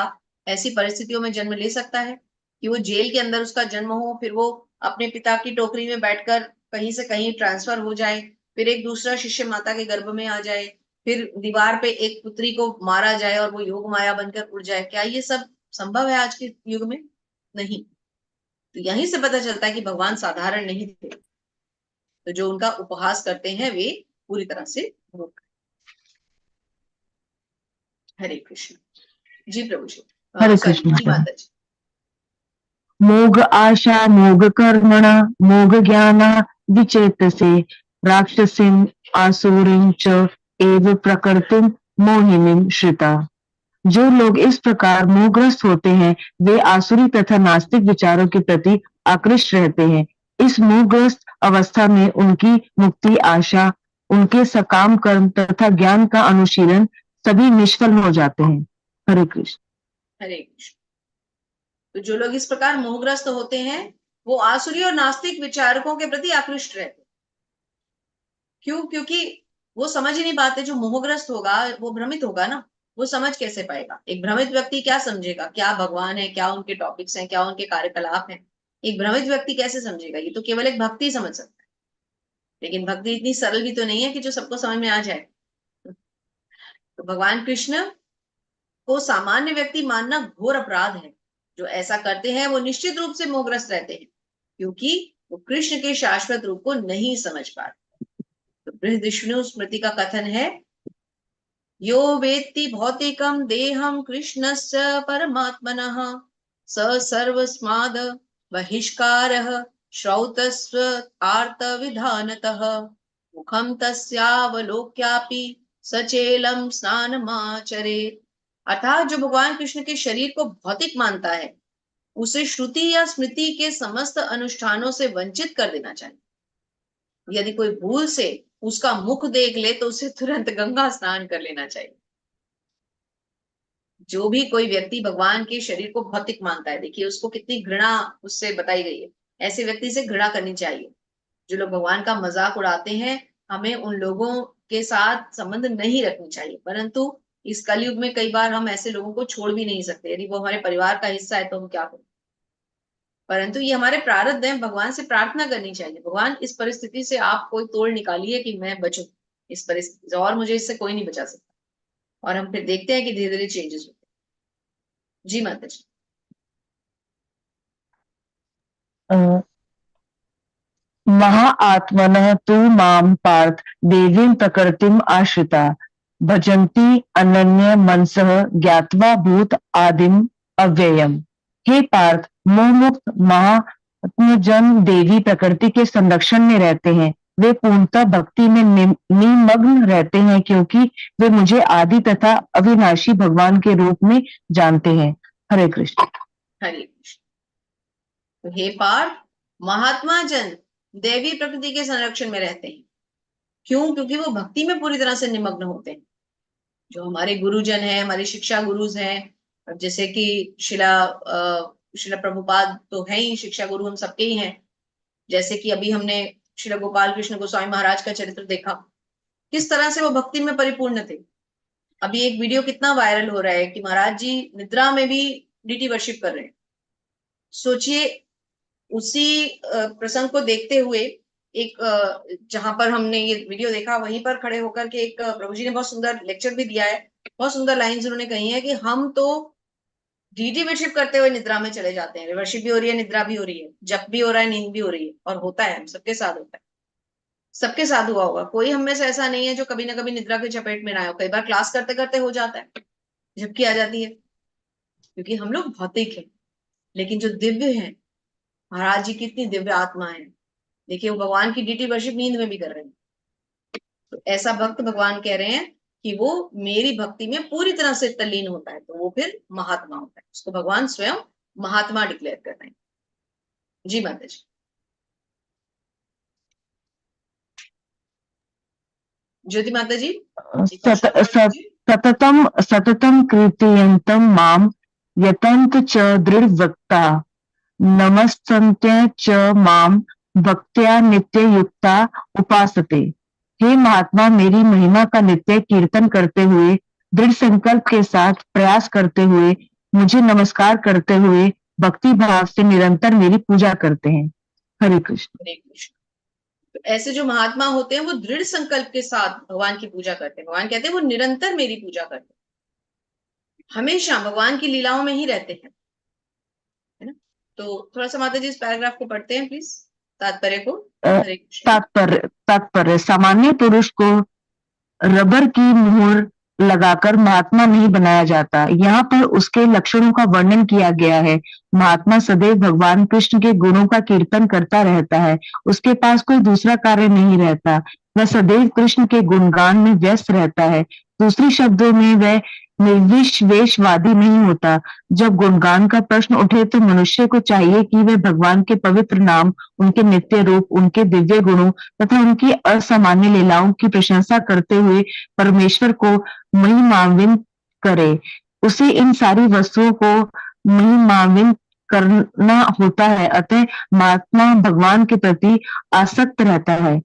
ऐसी परिस्थितियों में जन्म ले सकता है कि वो जेल के अंदर उसका जन्म हो, फिर वो अपने पिता की टोकरी में बैठकर कहीं से कहीं ट्रांसफर हो जाए, फिर एक दूसरा शिष्य माता के गर्भ में आ जाए, फिर दीवार पे एक पुत्री को मारा जाए और वो योग माया बनकर उड़ जाए। क्या ये सब संभव है आज के युग में? नहीं। तो यहीं से पता चलता है कि भगवान साधारण नहीं थे। तो जो उनका उपहास करते हैं वे पूरी तरह से मूर्ख। हरे कृष्ण। जी प्रभु जी। हरे सॉरी कृष्ण। जी माता जी। मोघ आशा मोघ कर्मणा मोघ ज्ञाना विचेतसे राक्षसीम आसुरीं च एव प्रकृतिम मोहिनीं श्रिता। जो लोग इस प्रकार मोहग्रस्त होते हैं वे आसुरी तथा नास्तिक विचारों के प्रति आकृष्ट रहते हैं। इस मोहग्रस्त अवस्था में उनकी मुक्ति आशा, उनके सकाम कर्म तथा ज्ञान का अनुशीलन सभी निष्फल हो जाते हैं। हरे कृष्ण। हरे कृष्ण। तो जो लोग इस प्रकार मोहग्रस्त होते हैं वो आसुरी और नास्तिक विचारकों के प्रति आकृष्ट रहते हैं। क्यों? क्योंकि वो समझ ही नहीं पाते। जो मोहग्रस्त होगा वो भ्रमित होगा ना, वो समझ कैसे पाएगा? एक भ्रमित व्यक्ति क्या समझेगा, क्या भगवान है, क्या उनके टॉपिक्स हैं, क्या उनके कार्यकलाप हैं? एक भ्रमित व्यक्ति कैसे समझेगा? ये तो केवल एक भक्ति समझ सकता है। लेकिन भक्ति इतनी सरल भी तो नहीं है कि जो सबको समझ में आ जाए। तो भगवान कृष्ण को सामान्य व्यक्ति मानना घोर अपराध है। जो ऐसा करते हैं वो निश्चित रूप से मोहग्रस्त रहते हैं, क्योंकि वो कृष्ण के शाश्वत रूप को नहीं समझ पाते। तो बृहदीष्णु स्मृति का कथन है, यो वेत्ति भौतिकम देहम कृष्णस्य परमात्मनः स सर्वस्माद् बहिष्कारः श्रौतस्व आर्तविधानतः मुखम तस्यावलोक्यापि सचेलम स्नानमाचरेत्। अर्थात जो भगवान कृष्ण के शरीर को भौतिक मानता है, उसे श्रुति या स्मृति के समस्त अनुष्ठानों से वंचित कर देना चाहिए। यदि कोई भूल से उसका मुख देख ले तो उसे तुरंत गंगा स्नान कर लेना चाहिए। जो भी कोई व्यक्ति भगवान के शरीर को भौतिक मानता है, देखिए उसको कितनी घृणा उससे बताई गई है। ऐसे व्यक्ति से घृणा करनी चाहिए। जो लोग भगवान का मजाक उड़ाते हैं, हमें उन लोगों के साथ संबंध नहीं रखनी चाहिए। परंतु इस कलयुग में कई बार हम ऐसे लोगों को छोड़ भी नहीं सकते। यदि वो हमारे परिवार का हिस्सा है तो हम क्या करें, परंतु ये हमारे प्रारब्ध है। भगवान से प्रार्थना करनी चाहिए, भगवान इस परिस्थिति से आप कोई तोड़ निकालिए कि मैं बचूं इस परिस्थिति से, और मुझे इससे कोई नहीं बचा सकता। और हम फिर देखते हैं कि धीरे धीरे चेंजेस होते हैं। जी माता जी। महा आत्मनः तु माम पार्थ देवीं प्रकृतिम आश्रिता भजन्ति अनन्य मनसः ज्ञात्वा भूत आदिम अव्ययम। हे पार्थ, मोह मुक्त महात्मजन देवी प्रकृति के संरक्षण में रहते हैं। वे पूर्णतः भक्ति में निमग्न रहते हैं, क्योंकि वे मुझे आदि तथा अविनाशी भगवान के रूप में जानते हैं। हरे कृष्ण। हरे कृष्ण। तो हे पार्थ, महात्मा जन देवी प्रकृति के संरक्षण में रहते हैं। क्यों? क्योंकि वो भक्ति में पूरी तरह से निमग्न होते हैं। जो हमारे गुरुजन हैं, हमारे शिक्षा गुरुज हैं, जैसे कि शिला प्रभुपाद तो है ही शिक्षा गुरु, हम सबके ही हैं। जैसे कि अभी हमने शिला गोपाल कृष्ण गोस्वामी महाराज का चरित्र देखा, किस तरह से वो भक्ति में परिपूर्ण थे। अभी एक वीडियो कितना वायरल हो रहा है कि महाराज जी निद्रा में भी डीटी वर्शिप कर रहे हैं। सोचिए, उसी प्रसंग को देखते हुए एक जहां पर हमने ये वीडियो देखा, वहीं पर खड़े होकर के एक प्रभु जी ने बहुत सुंदर लेक्चर भी दिया है। बहुत सुंदर लाइंस उन्होंने कही है कि हम तो डीटी वर्शिप करते हुए निद्रा में चले जाते हैं। वर्शिप भी हो रही है, निद्रा भी हो रही है, जप भी हो रहा है, नींद भी हो रही है, और होता है, हम सबके साथ होता है। सबके साथ हुआ होगा, कोई हम में से ऐसा नहीं है जो कभी ना कभी निद्रा की चपेट में ना आए हो। कई बार क्लास करते करते हो जाता है, झपकी आ जाती है, क्योंकि हम लोग भौतिक हैं। लेकिन जो दिव्य है, महाराज जी कितनी दिव्य आत्मा है। देखिए, वो भगवान की डीटी वर्शिप नींद में भी कर रहे हैं। तो ऐसा भक्त भगवान कह रहे हैं कि वो मेरी भक्ति में पूरी तरह से तल्लीन होता है, तो वो फिर महात्मा होता है। उसको भगवान स्वयं महात्मा डिक्लेयर कर रहे हैं। जी माता जी। ज्योति माता जी। सततम सततम कीर्तयन्तं माम यतन्त च दृढ़वक्ता नमस्तन्त्य च माम भक्त्या नित्य युक्ता उपासते। हे महात्मा, मेरी महिमा का नित्य कीर्तन करते हुए, दृढ़ संकल्प के साथ प्रयास करते हुए, मुझे नमस्कार करते हुए भक्ति भाव से निरंतर मेरी पूजा करते हैं। हरे कृष्ण। हरे कृष्ण। तो ऐसे जो महात्मा होते हैं वो दृढ़ संकल्प के साथ भगवान की पूजा करते हैं। भगवान कहते हैं वो निरंतर मेरी पूजा करते हैं, हमेशा भगवान की लीलाओं में ही रहते हैं, है ना। तो थोड़ा सा माता जी इस पैराग्राफ को पढ़ते हैं प्लीज, तात्पर्य को। हरे कृष्ण। तात्पर्य सामान्य पुरुष को रबर की मुहर लगाकर महात्मा नहीं बनाया जाता। यहाँ पर उसके लक्षणों का वर्णन किया गया है। महात्मा सदैव भगवान कृष्ण के गुणों का कीर्तन करता रहता है। उसके पास कोई दूसरा कार्य नहीं रहता। वह सदैव कृष्ण के गुणगान में व्यस्त रहता है। दूसरे शब्दों में, वह निर्विशेषवादी नहीं होता। जब गुणगान का प्रश्न उठे तो मनुष्य को चाहिए कि वह भगवान के पवित्र नाम, उनके नित्य रूप, उनके दिव्य गुणों तथा उनकी असामान्य लीलाओं की प्रशंसा करते हुए परमेश्वर को महिमान्वित करे। उसे इन सारी वस्तुओं को महिमान्वित करना होता है। अतः महात्मा भगवान के प्रति आसक्त रहता है।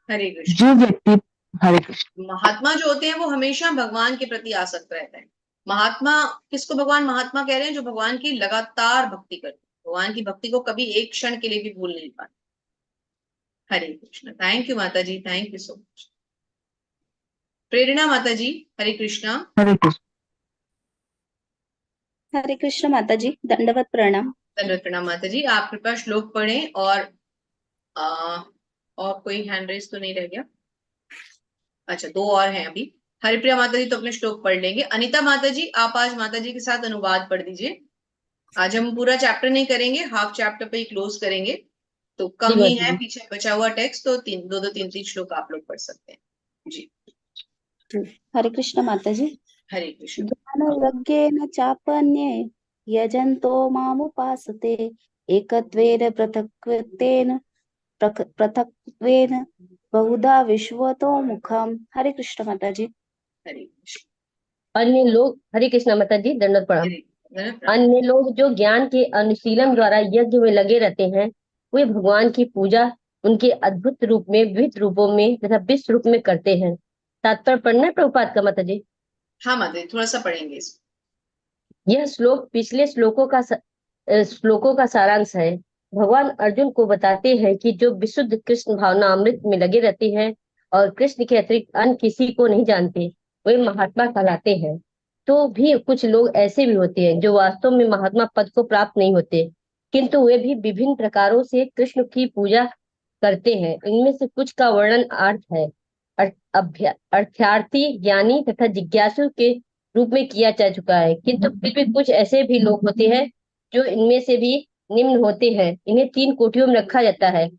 हरे कृष्ण। जो व्यक्ति हरे कृष्ण। महात्मा जो होते हैं वो हमेशा भगवान के प्रति आसक्त रहते हैं। महात्मा किसको भगवान महात्मा कह रहे हैं? जो भगवान की लगातार भक्ति करते हैं, भगवान की भक्ति को कभी एक क्षण के लिए भी भूल नहीं पाते। हरे कृष्ण। थैंक यू माता ji, thank you so much. प्रेरणा माता जी, हरे कृष्णा। हरे कृष्ण। हरे कृष्ण माता जी, दंडवत प्रणाम। धन्यवाद प्रणाम माता जी। आप कृपया श्लोक पढ़ें और कोई हैंड रेस तो नहीं रह गया? अच्छा, 2 और हैं अभी। हरिप्रिया माता जी तो अपने श्लोक पढ़ लेंगे। अनिता माता जी, आप आज माता जी के साथ अनुवाद पढ़ दीजिए। आज हम पूरा चैप्टर नहीं करेंगे, हाफ चैप्टर पे ही क्लोज करेंगे, तो जी कम ही माता है जी। पीछे बचा हुआ टेक्स्ट, तो 3 श्लोक आप लोग पढ़ सकते हैं जी। हरे कृष्ण माता जी। हरे कृष्ण। ज्ञान यज्ञेन चापन्ये यजन्तो मामुपासते एकत्वेन पृथक्त्वेन पृथक्त्वेन बहुधा विश्वतो मुखम। हरे कृष्ण माता जी। हरे कृष्ण। अन्य लोग, हरे कृष्ण माता जी, दंडवत प्रणाम। धन्यवाद प्रणाम। अन्य लोग जो ज्ञान के अनुशीलन द्वारा यज्ञ में लगे रहते हैं, वे भगवान की पूजा उनके अद्भुत रूप में, विविध रूपों में तथा विश्व रूप में करते हैं। तात्पर्य पढ़ना है प्रभुपाद का माता जी? हाँ माता जी, थोड़ा सा पढ़ेंगे इसको। यह श्लोक पिछले श्लोकों का सारांश है। भगवान अर्जुन को बताते हैं कि जो विशुद्ध कृष्ण भावना अमृत में लगे रहते हैं और कृष्ण के अतिरिक्त अन्य किसी को नहीं जानते, वे महात्मा कहलाते हैं। तो भी कुछ लोग ऐसे भी होते हैं जो वास्तव में महात्मा पद को प्राप्त नहीं होते, किंतु वे भी विभिन्न प्रकारों से कृष्ण की पूजा करते हैं। इनमें से कुछ का वर्णन अर्थ है अर्थार्थी, ज्ञानी तथा जिज्ञासु के रूप में किया जा चुका है, किंतु फिर भी कुछ ऐसे भी लोग होते हैं जो इनमें से भी निम्न होते हैं। इन्हें 3 कोटियों में रखा जाता है: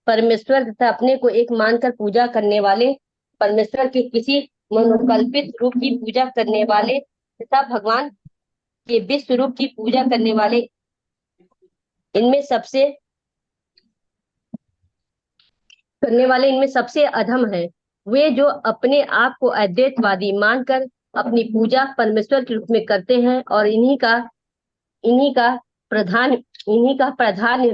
परमेश्वर तथा अपने को एक मानकर पूजा करने वाले, परमेश्वर के किसी मनोकल्पित रूप की पूजा करने वाले तथा भगवान के विश्व रूप की पूजा करने वाले। इनमें सबसे अधम है वे जो अपने आप को अद्वैतवादी मानकर अपनी पूजा परमेश्वर के रूप में करते हैं, और इन्हीं का प्रधान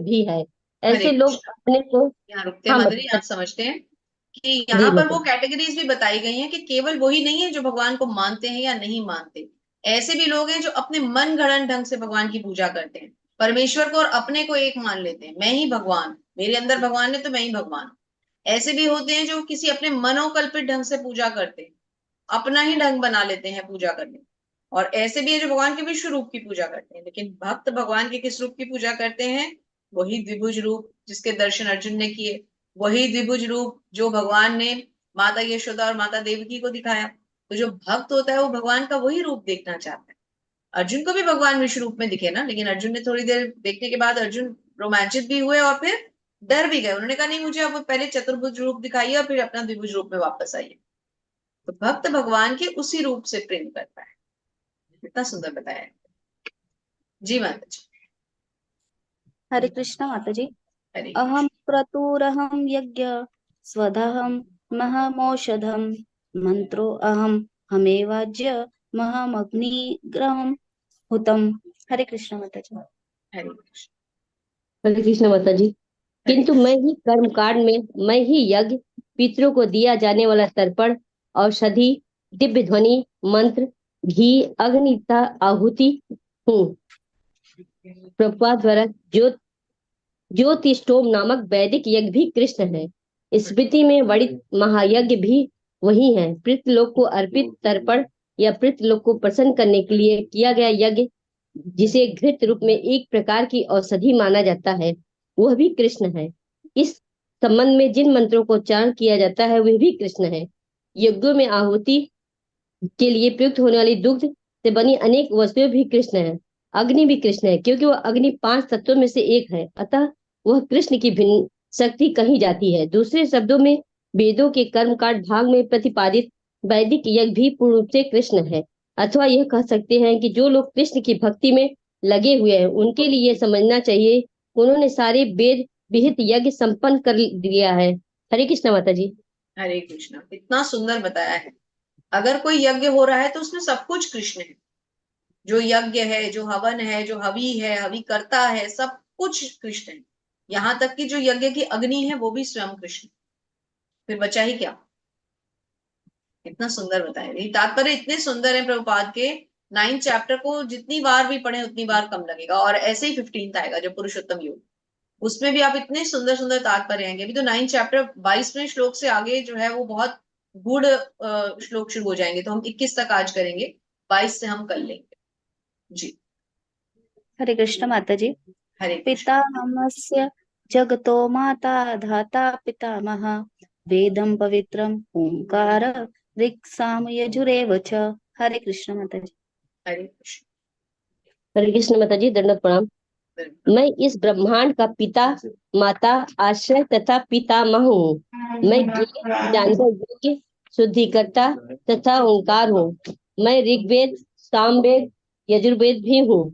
भी है। ऐसे हरे लोग कृष्ण। अपने को, यहाँ रुकते हैं हाँ माता जी, मतलब, आप समझते हैं कि जी यहाँ पर वो मतलब, कैटेगरीज भी बताई गई हैं कि केवल वही नहीं है जो भगवान को मानते हैं या नहीं मानते। ऐसे भी लोग हैं जो अपने मन गढ़ंत ढंग से भगवान की पूजा करते हैं, परमेश्वर को और अपने को एक मान लेते हैं, मैं ही भगवान, मेरे अंदर भगवान है तो मैं ही भगवान। ऐसे भी होते हैं जो किसी अपने मनोकल्पित ढंग से पूजा करते हैं, अपना ही ढंग बना लेते हैं पूजा करने। और ऐसे भी है जो भगवान के विश्व रूप की पूजा करते हैं। लेकिन भक्त भगवान के किस रूप की पूजा करते हैं? वही द्विभुज रूप जिसके दर्शन अर्जुन ने किए, वही द्विभुज रूप जो भगवान ने माता यशोदा और माता देवकी को दिखाया। तो जो भक्त होता है वो भगवान का वही रूप देखना चाहता है। अर्जुन को भी भगवान विश्व रूप में दिखे ना, लेकिन अर्जुन ने थोड़ी देर देखने के बाद अर्जुन रोमांचित भी हुए और फिर डर भी गए। उन्होंने कहा नहीं, मुझे अब पहले चतुर्भुज रूप दिखाइए और फिर अपना द्विभुज रूप में वापस आइए। तो भक्त भगवान के उसी रूप से प्रेम करता है। कितना सुंदर बताया है जी माता जी। हरे कृष्ण माता जी। हरे अहम कृष्ण। क्रतुरहम यज्ञ स्वधहम महमौषधम मंत्रो अहम हमेवाज्य महमग्निग्रहम हुतम। हरे कृष्ण माता जी। हरे कृष्ण। हरे कृष्ण माता जी। हरे किंतु मैं ही कर्म कांड में, मैं ही यज्ञ, पितरों को दिया जाने वाला तर्पण, औषधि, दिव्य ध्वनि, मंत्र, घी, अग्नि तथा आहुति हूँ। प्रभुपाद द्वारा ज्योतिष्ठोम नामक वैदिक यज्ञ भी कृष्ण है। स्मृति में वर्णित महायज्ञ भी वही है। पृथ्वीलोक को अर्पित तर्पण या पृथ्वीलोक को प्रसन्न करने के लिए किया गया यज्ञ, जिसे घृत रूप में एक प्रकार की औषधि माना जाता है, वह भी कृष्ण है। इस संबंध में जिन मंत्रों को उच्चारण किया जाता है वे भी कृष्ण है। यज्ञों में आहुति के लिए प्रयुक्त होने वाली दुग्ध से बनी अनेक वस्तुएं भी कृष्ण है। अग्नि भी कृष्ण है, क्योंकि वह अग्नि 5 तत्वों में से एक है, अतः वह कृष्ण की भिन्न शक्ति कही जाती है। दूसरे शब्दों में वेदों के कर्मकांड भाग में प्रतिपादित वैदिक यज्ञ भी पूर्ण रूप से कृष्ण है। अथवा यह कह सकते हैं कि जो लोग कृष्ण की भक्ति में लगे हुए हैं उनके लिए यह समझना चाहिए उन्होंने सारे वेद विहित यज्ञ संपन्न कर दिया है। हरे कृष्ण माता जी। हरे कृष्ण। इतना सुंदर बताया है। अगर कोई यज्ञ हो रहा है तो उसमें सब कुछ कृष्ण है। जो यज्ञ है, जो हवन है, जो हवि है, हवि करता है, सब कुछ कृष्ण है। यहाँ तक कि जो यज्ञ की अग्नि है वो भी स्वयं कृष्ण। फिर बचा ही क्या? इतना सुंदर बताया। ये तात्पर्य इतने सुंदर है प्रभुपाद के। 9th चैप्टर को जितनी बार भी पढ़े उतनी बार कम लगेगा। और ऐसे ही 15th आएगा जो पुरुषोत्तम योग, उसमें भी आप इतने सुंदर सुंदर तात्पर्य आएंगे। अभी तो 9th चैप्टर 22वें श्लोक से आगे जो है वो बहुत गूढ़ श्लोक शुरू हो जाएंगे, तो हम 21 तक आज करेंगे, 22 से हम कर लेंगे जी। हरे कृष्ण माता जी। हरे कृष्ण। पितामहस्य जगतो माता धाता पितामह वेदं पवित्रम ओंकार ऋक्साम यजुरेव च। हरे कृष्ण माता जी। हरे कृष्ण। हरे कृष्ण माता जी, दंडवत प्रणाम। मैं इस ब्रह्मांड का पिता, माता, आश्रय तथा पितामह हूँ। मैं ज्ञेय, जानकर योग्य, शुद्धिकर्ता तथा ओंकार हूँ। मैं ऋग्वेद, सामवेद, यजुर्वेद भी हूँ।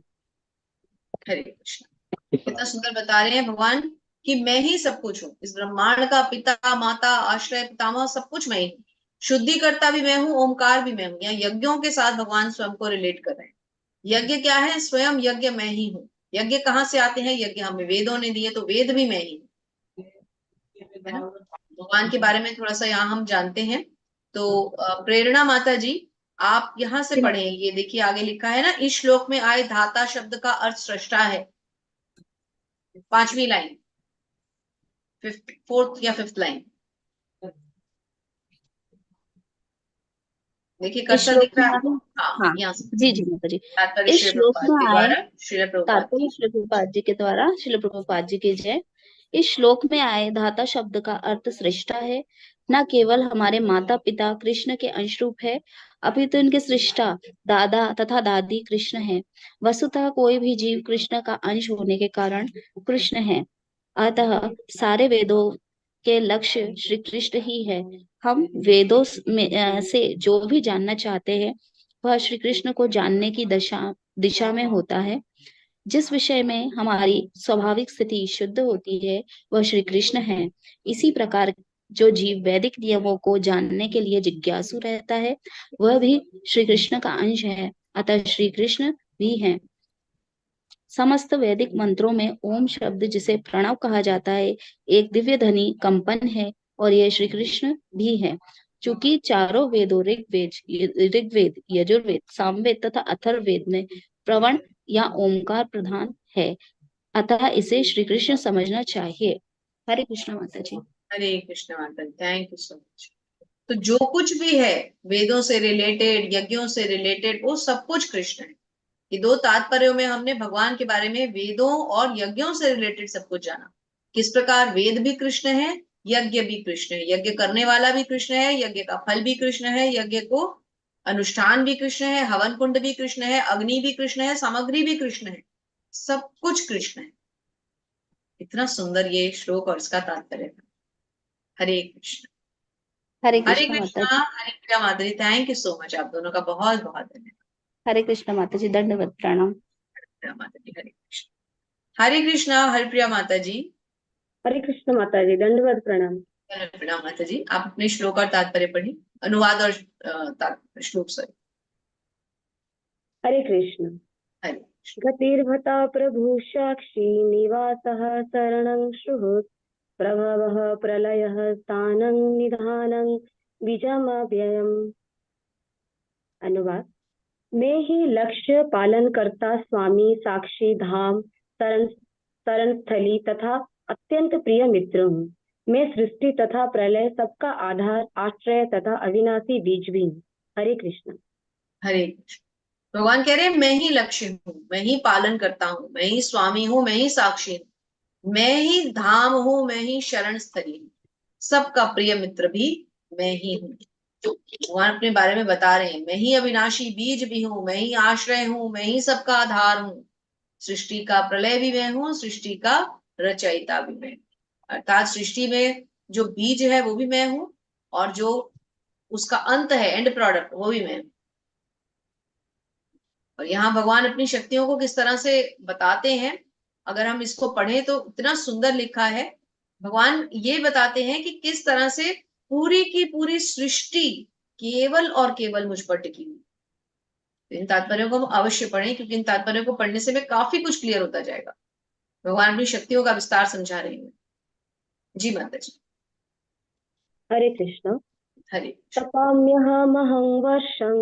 हरे कृष्ण। कितना सुंदर बता रहे हैं भगवान कि मैं ही सब कुछ हूँ। इस ब्रह्मांड का पिता, माता, आश्रय, पितामह सब कुछ मैं ही हूँ। शुद्धिकर्ता भी मैं हूँ, ओमकार भी मैं हूँ। यहाँ यज्ञों के साथ भगवान स्वयं को रिलेट कर रहे हैं। यज्ञ क्या है? स्वयं यज्ञ मैं ही हूँ। यज्ञ कहाँ से आते हैं? यज्ञ हमें वेदों ने दिए, तो वेद भी मैं ही हूँ, है ना। भगवान के बारे में थोड़ा सा यहाँ हम जानते हैं। तो प्रेरणा माता जी, आप यहाँ से पढ़ें। ये देखिए आगे लिखा है ना, इस श्लोक में आए धाता शब्द का अर्थ सृष्टा है। 5वीं लाइन, 4th या 5th लाइन देखिए, इस कर्सर श्लोक दिख में रहा है आए, आपको? हाँ, हाँ यहाँ से जी जी माता जी। तात्पर्य इस श्री श्लोक प्रभुपाद में के आए, द्वारा, श्री प्रभुपाद तात्पर्य की। श्री प्रभुपाद जी के द्वारा, श्री प्रभुपाद जी की जय। इस श्लोक में आए धाता शब्द का अर्थ सृष्टा है। न केवल हमारे माता पिता कृष्ण के अंशरूप है, अपितु इनके सृष्टा दादा तथा दादी कृष्ण है। वस्तुतः कोई भी जीव कृष्ण का अंश होने के कारण कृष्ण है। अतः सारे वेदों के लक्ष्य श्री कृष्ण ही है। हम वेदों से जो भी जानना चाहते हैं वह श्री कृष्ण को जानने की दिशा में होता है। जिस विषय में हमारी स्वाभाविक स्थिति शुद्ध होती है वह श्री कृष्ण है। इसी प्रकार जो जीव वैदिक नियमों को जानने के लिए जिज्ञासु रहता है वह भी श्री कृष्ण का अंश है। अतः श्री कृष्ण भी है। समस्त वैदिक मंत्रों में ओम शब्द जिसे प्रणव कहा जाता है एक दिव्य ध्वनि कंपन है और यह श्री कृष्ण भी है। चूंकि चारों वेदों ऋग्वेद, यजुर्वेद, सामवेद तथा अथर्ववेद में प्रवण या ओमकार प्रधान है, अतः इसे श्री कृष्ण समझना चाहिए। हरे कृष्ण माता जी। हरे कृष्ण माता ji, thank you so much. तो जो कुछ भी है वेदों से रिलेटेड, यज्ञों से रिलेटेड, वो सब कुछ कृष्ण है। ये 2 तात्पर्यों में हमने भगवान के बारे में वेदों और यज्ञों से रिलेटेड सब कुछ जाना। किस प्रकार वेद भी कृष्ण है, यज्ञ भी कृष्ण है। यज्ञ करने वाला भी कृष्ण है, यज्ञ का फल भी कृष्ण है, यज्ञ को अनुष्ठान भी कृष्ण है, हवन कुंड भी कृष्ण है, अग्नि भी कृष्ण है, सामग्री भी कृष्ण है, सब कुछ कृष्ण है। इतना सुंदर ये श्लोक और इसका तात्पर्य था। हरे कृष्ण। हरे हरे कृष्ण माता कृष्णा। जी। हरे प्रिया माधुरी, थैंक यू सो मच। आप दोनों का बहुत बहुत धन्यवाद। हरे कृष्ण माता जी, दंडवत प्रणाम। प्रिया माता जी, हरे कृष्ण। हरे कृष्णा। हरे प्रिया माता जी। हरे कृष्ण माता जी, दंडवत प्रणाम। प्रणाम माता जी। आप अपने श्लोक और तात्पर्य पढ़िए, अनुवाद और श्लोक सॉरी। हरे कृष्ण। हरे गतिर्भता प्रभु साक्षी निवासः शरणं सुहृत् प्रभवः प्रलयः स्थानं निधानं बीजमव्ययम्। अनुवाद। मैं ही लक्ष्य पालन करता स्वामी साक्षी धाम शरण स्थली तथा अत्यंत प्रिय मित्र हूँ। मैं सृष्टि तथा प्रलय सबका आधार, आश्रय तथा अविनाशी बीज भी हूँ। हरे कृष्ण। हरे कृष्ण। भगवान कह रहे हैं मैं ही लक्ष्य हूँ, मैं ही पालन करता हूँ, मैं ही स्वामी हूँ, मैं ही साक्षी हूँ, मैं ही धाम हूँ, मैं ही शरण स्थली हूँ, सबका प्रिय मित्र भी मैं ही हूँ। भगवान अपने बारे में बता रहे हैं, मैं ही अविनाशी बीज भी हूँ, मैं ही आश्रय हूँ, मैं ही सबका आधार हूँ, सृष्टि का प्रलय भी मैं हूँ, सृष्टि का रचयिता भी मैं हूँ। अर्थात सृष्टि में जो बीज है वो भी मैं हूँ, और जो उसका अंत है, एंड प्रोडक्ट, वो भी मैं हूँ। और यहाँ भगवान अपनी शक्तियों को किस तरह से बताते हैं, अगर हम इसको पढ़ें तो इतना सुंदर लिखा है। भगवान ये बताते हैं कि किस तरह से पूरी की पूरी सृष्टि केवल और केवल मुझ पर टिकी हुई। इन तात्पर्यों को हम अवश्य पढ़ें, क्योंकि इन तात्पर्यों को पढ़ने से में काफी कुछ क्लियर होता जाएगा। भगवान अपनी शक्तियों का विस्तार समझा रहे हैं। जी माता जी। हरे कृष्ण। हरे तपाम्यहमहं वर्षं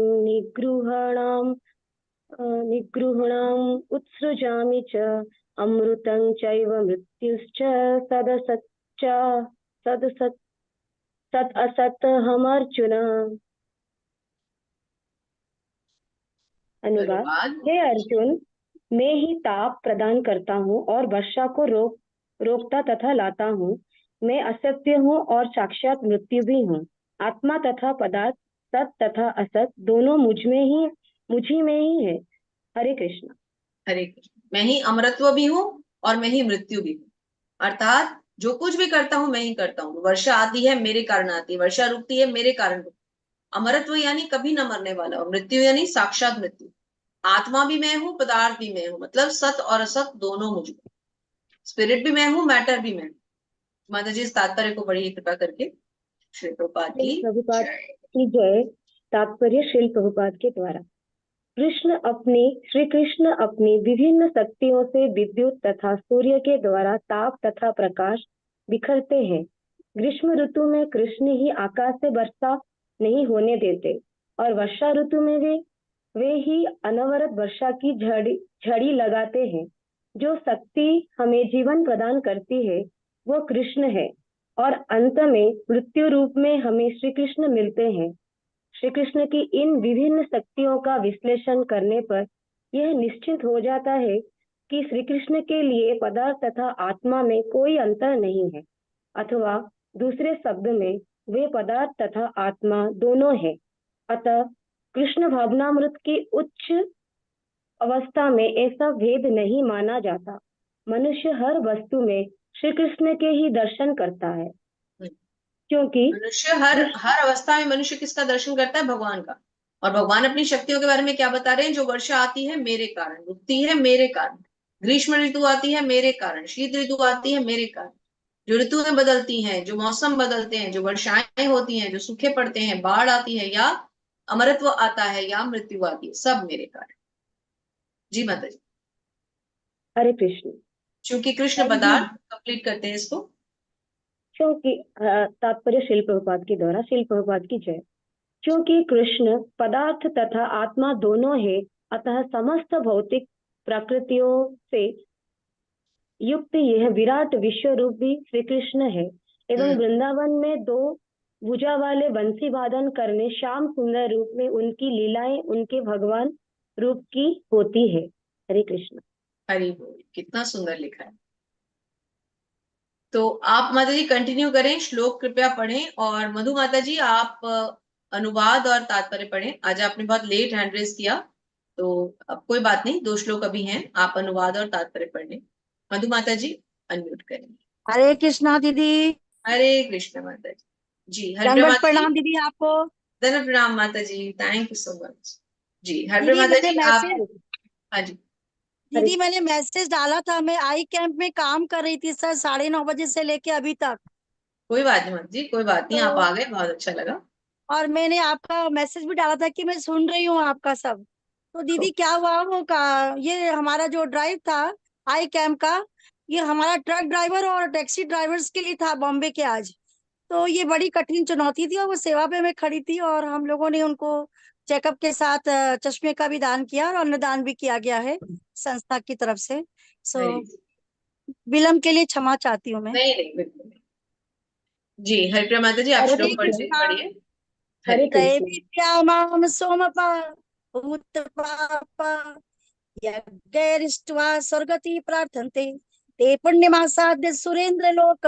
निगृह्णाम् उत्सृजामि च अमृतं चैव मृत्युश्च सदसच्च सदसत् सत् असत्हमर्जुन। अनुवाद। हे अर्जुन, मैं ही ताप प्रदान करता हूँ और वर्षा को रोकता तथा लाता हूँ। मैं असत्य हूँ और साक्षात मृत्यु भी हूँ। आत्मा तथा पदार्थ, सत तथा असत दोनों मुझी में ही है। हरे कृष्ण। हरे कृष्ण। मैं ही अमरत्व भी हूँ और मैं ही मृत्यु भी हूँ। अर्थात जो कुछ भी करता हूँ मैं ही करता हूँ। वर्षा आती है मेरे कारण आती है, वर्षा रुकती है मेरे कारण रुकती है। अमरत्व यानी कभी न मरने वाला, और मृत्यु यानी साक्षात मृत्यु। आत्मा भी मैं हूँ, पदार्थ भी मैं हूँ, मतलब सत और असत दोनों मुझ में। स्पिरिट भी मैं हूँ, मैटर भी मैं हूँ। माता जी इस तात्पर्य को बड़ी कृपा करके श्री प्रभुपाद श्री की प्रभुपाद जय। की जय। तात्पर्य श्री प्रभुपाद के द्वारा। श्री कृष्ण अपनी विभिन्न शक्तियों से विद्युत तथा सूर्य के द्वारा ताप तथा प्रकाश बिखरते हैं। ग्रीष्म ऋतु में कृष्ण ही आकाश से वर्षा नहीं होने देते और वर्षा ऋतु में वे ही अनवरत वर्षा की झड़ी लगाते हैं। जो शक्ति हमें जीवन प्रदान करती है वो कृष्ण है और अंत में मृत्यु रूप में हमें श्री कृष्ण मिलते हैं। श्री कृष्ण की इन विभिन्न शक्तियों का विश्लेषण करने पर यह निश्चित हो जाता है कि श्री कृष्ण के लिए पदार्थ तथा आत्मा में कोई अंतर नहीं है, अथवा दूसरे शब्द में वे पदार्थ तथा आत्मा दोनों है। अतः कृष्ण भावनामृत की उच्च अवस्था में ऐसा भेद नहीं माना जाता। मनुष्य हर वस्तु में श्री कृष्ण के ही दर्शन करता है, क्योंकि मनुष्य हर अवस्था में मनुष्य किसका दर्शन करता है? भगवान का। और भगवान अपनी शक्तियों के बारे में क्या बता रहे हैं? जो वर्षा आती है मेरे कारण, रुकती है मेरे कारण, ग्रीष्म ऋतु आती है मेरे कारण, शीत ऋतु आती है मेरे कारण, जो ऋतुएं बदलती हैं, जो मौसम बदलते हैं, जो वर्षाएं होती हैं, जो सूखे पड़ते हैं, बाढ़ आती है या अमरत्व आता है या मृत्यु आती है, सब मेरे कारण। जी माता जी। हरे कृष्ण। क्योंकि कृष्ण पदार्थ कंप्लीट करते हैं इसको। क्योंकि तात्पर्य शिल प्रभुपाद के द्वारा। शिल प्रभुपाद की जय। क्योंकि कृष्ण पदार्थ तथा आत्मा दोनों है, अतः समस्त भौतिक प्रकृतियों से युक्त यह विराट विश्व रूप भी श्री कृष्ण है एवं वृंदावन में दो भुजा वाले बंसी वादन करने श्याम सुंदर रूप में उनकी लीलाएं उनके भगवान रूप की होती है। हरे कृष्ण। हरि बोल। कितना सुंदर लिखा है। तो आप माता जी कंटिन्यू करें, श्लोक कृपया पढ़ें, और मधु माता जी आप अनुवाद और तात्पर्य पढ़ें। आज आपने बहुत लेट हैंड रेज किया, तो अब कोई बात नहीं, 2 श्लोक अभी हैं, आप अनुवाद और तात्पर्य पढ़ लें। मधु माता जी अनम्यूट करें। हरे कृष्णा दीदी। हरे कृष्ण माता जी। जी हरिप्रिया दंडवत माता जी। प्रणाम दीदी आपको। धन्य प्रणाम माता ji, thank you so much. जी हरिप्रिया दीदी माता मैंने जी आप। मैसेज हाँ जी। दीदी मैंने मैसेज डाला था, मैं आई कैंप में काम कर रही थी सर 9:30 बजे से लेके अभी तक। कोई बात नहीं माता जी, कोई बात नहीं, आप तो आ गए, बहुत अच्छा लगा। और मैंने आपका मैसेज भी डाला था कि मैं सुन रही हूँ आपका सब। तो दीदी क्या हुआ वो का ये हमारा जो ड्राइव था आई कैंप का, ये हमारा ट्रक ड्राइवर और टैक्सी ड्राइवर्स के लिए था बॉम्बे के आज। तो ये बड़ी कठिन चुनौती थी और वो सेवा पे मैं खड़ी थी और हम लोगों ने उनको चेकअप के साथ चश्मे का भी दान किया और अन्नदान भी किया गया है संस्था की तरफ से। सो विलम्ब के लिए क्षमा चाहती हूँ मैं। नहीं नहीं बिल्कुल नहीं। जी हरिप्रिया माता जी आप हरे श्लोक कृष्ण। पढ़िए। हरे कृष्ण। दैवीभ्यामां सोमपा भूतपापा यज्ञैरिष्ट्वा स्वर्गति प्रार्थन्ते ते पुण्यमासाद्य सुरेंद्र लोक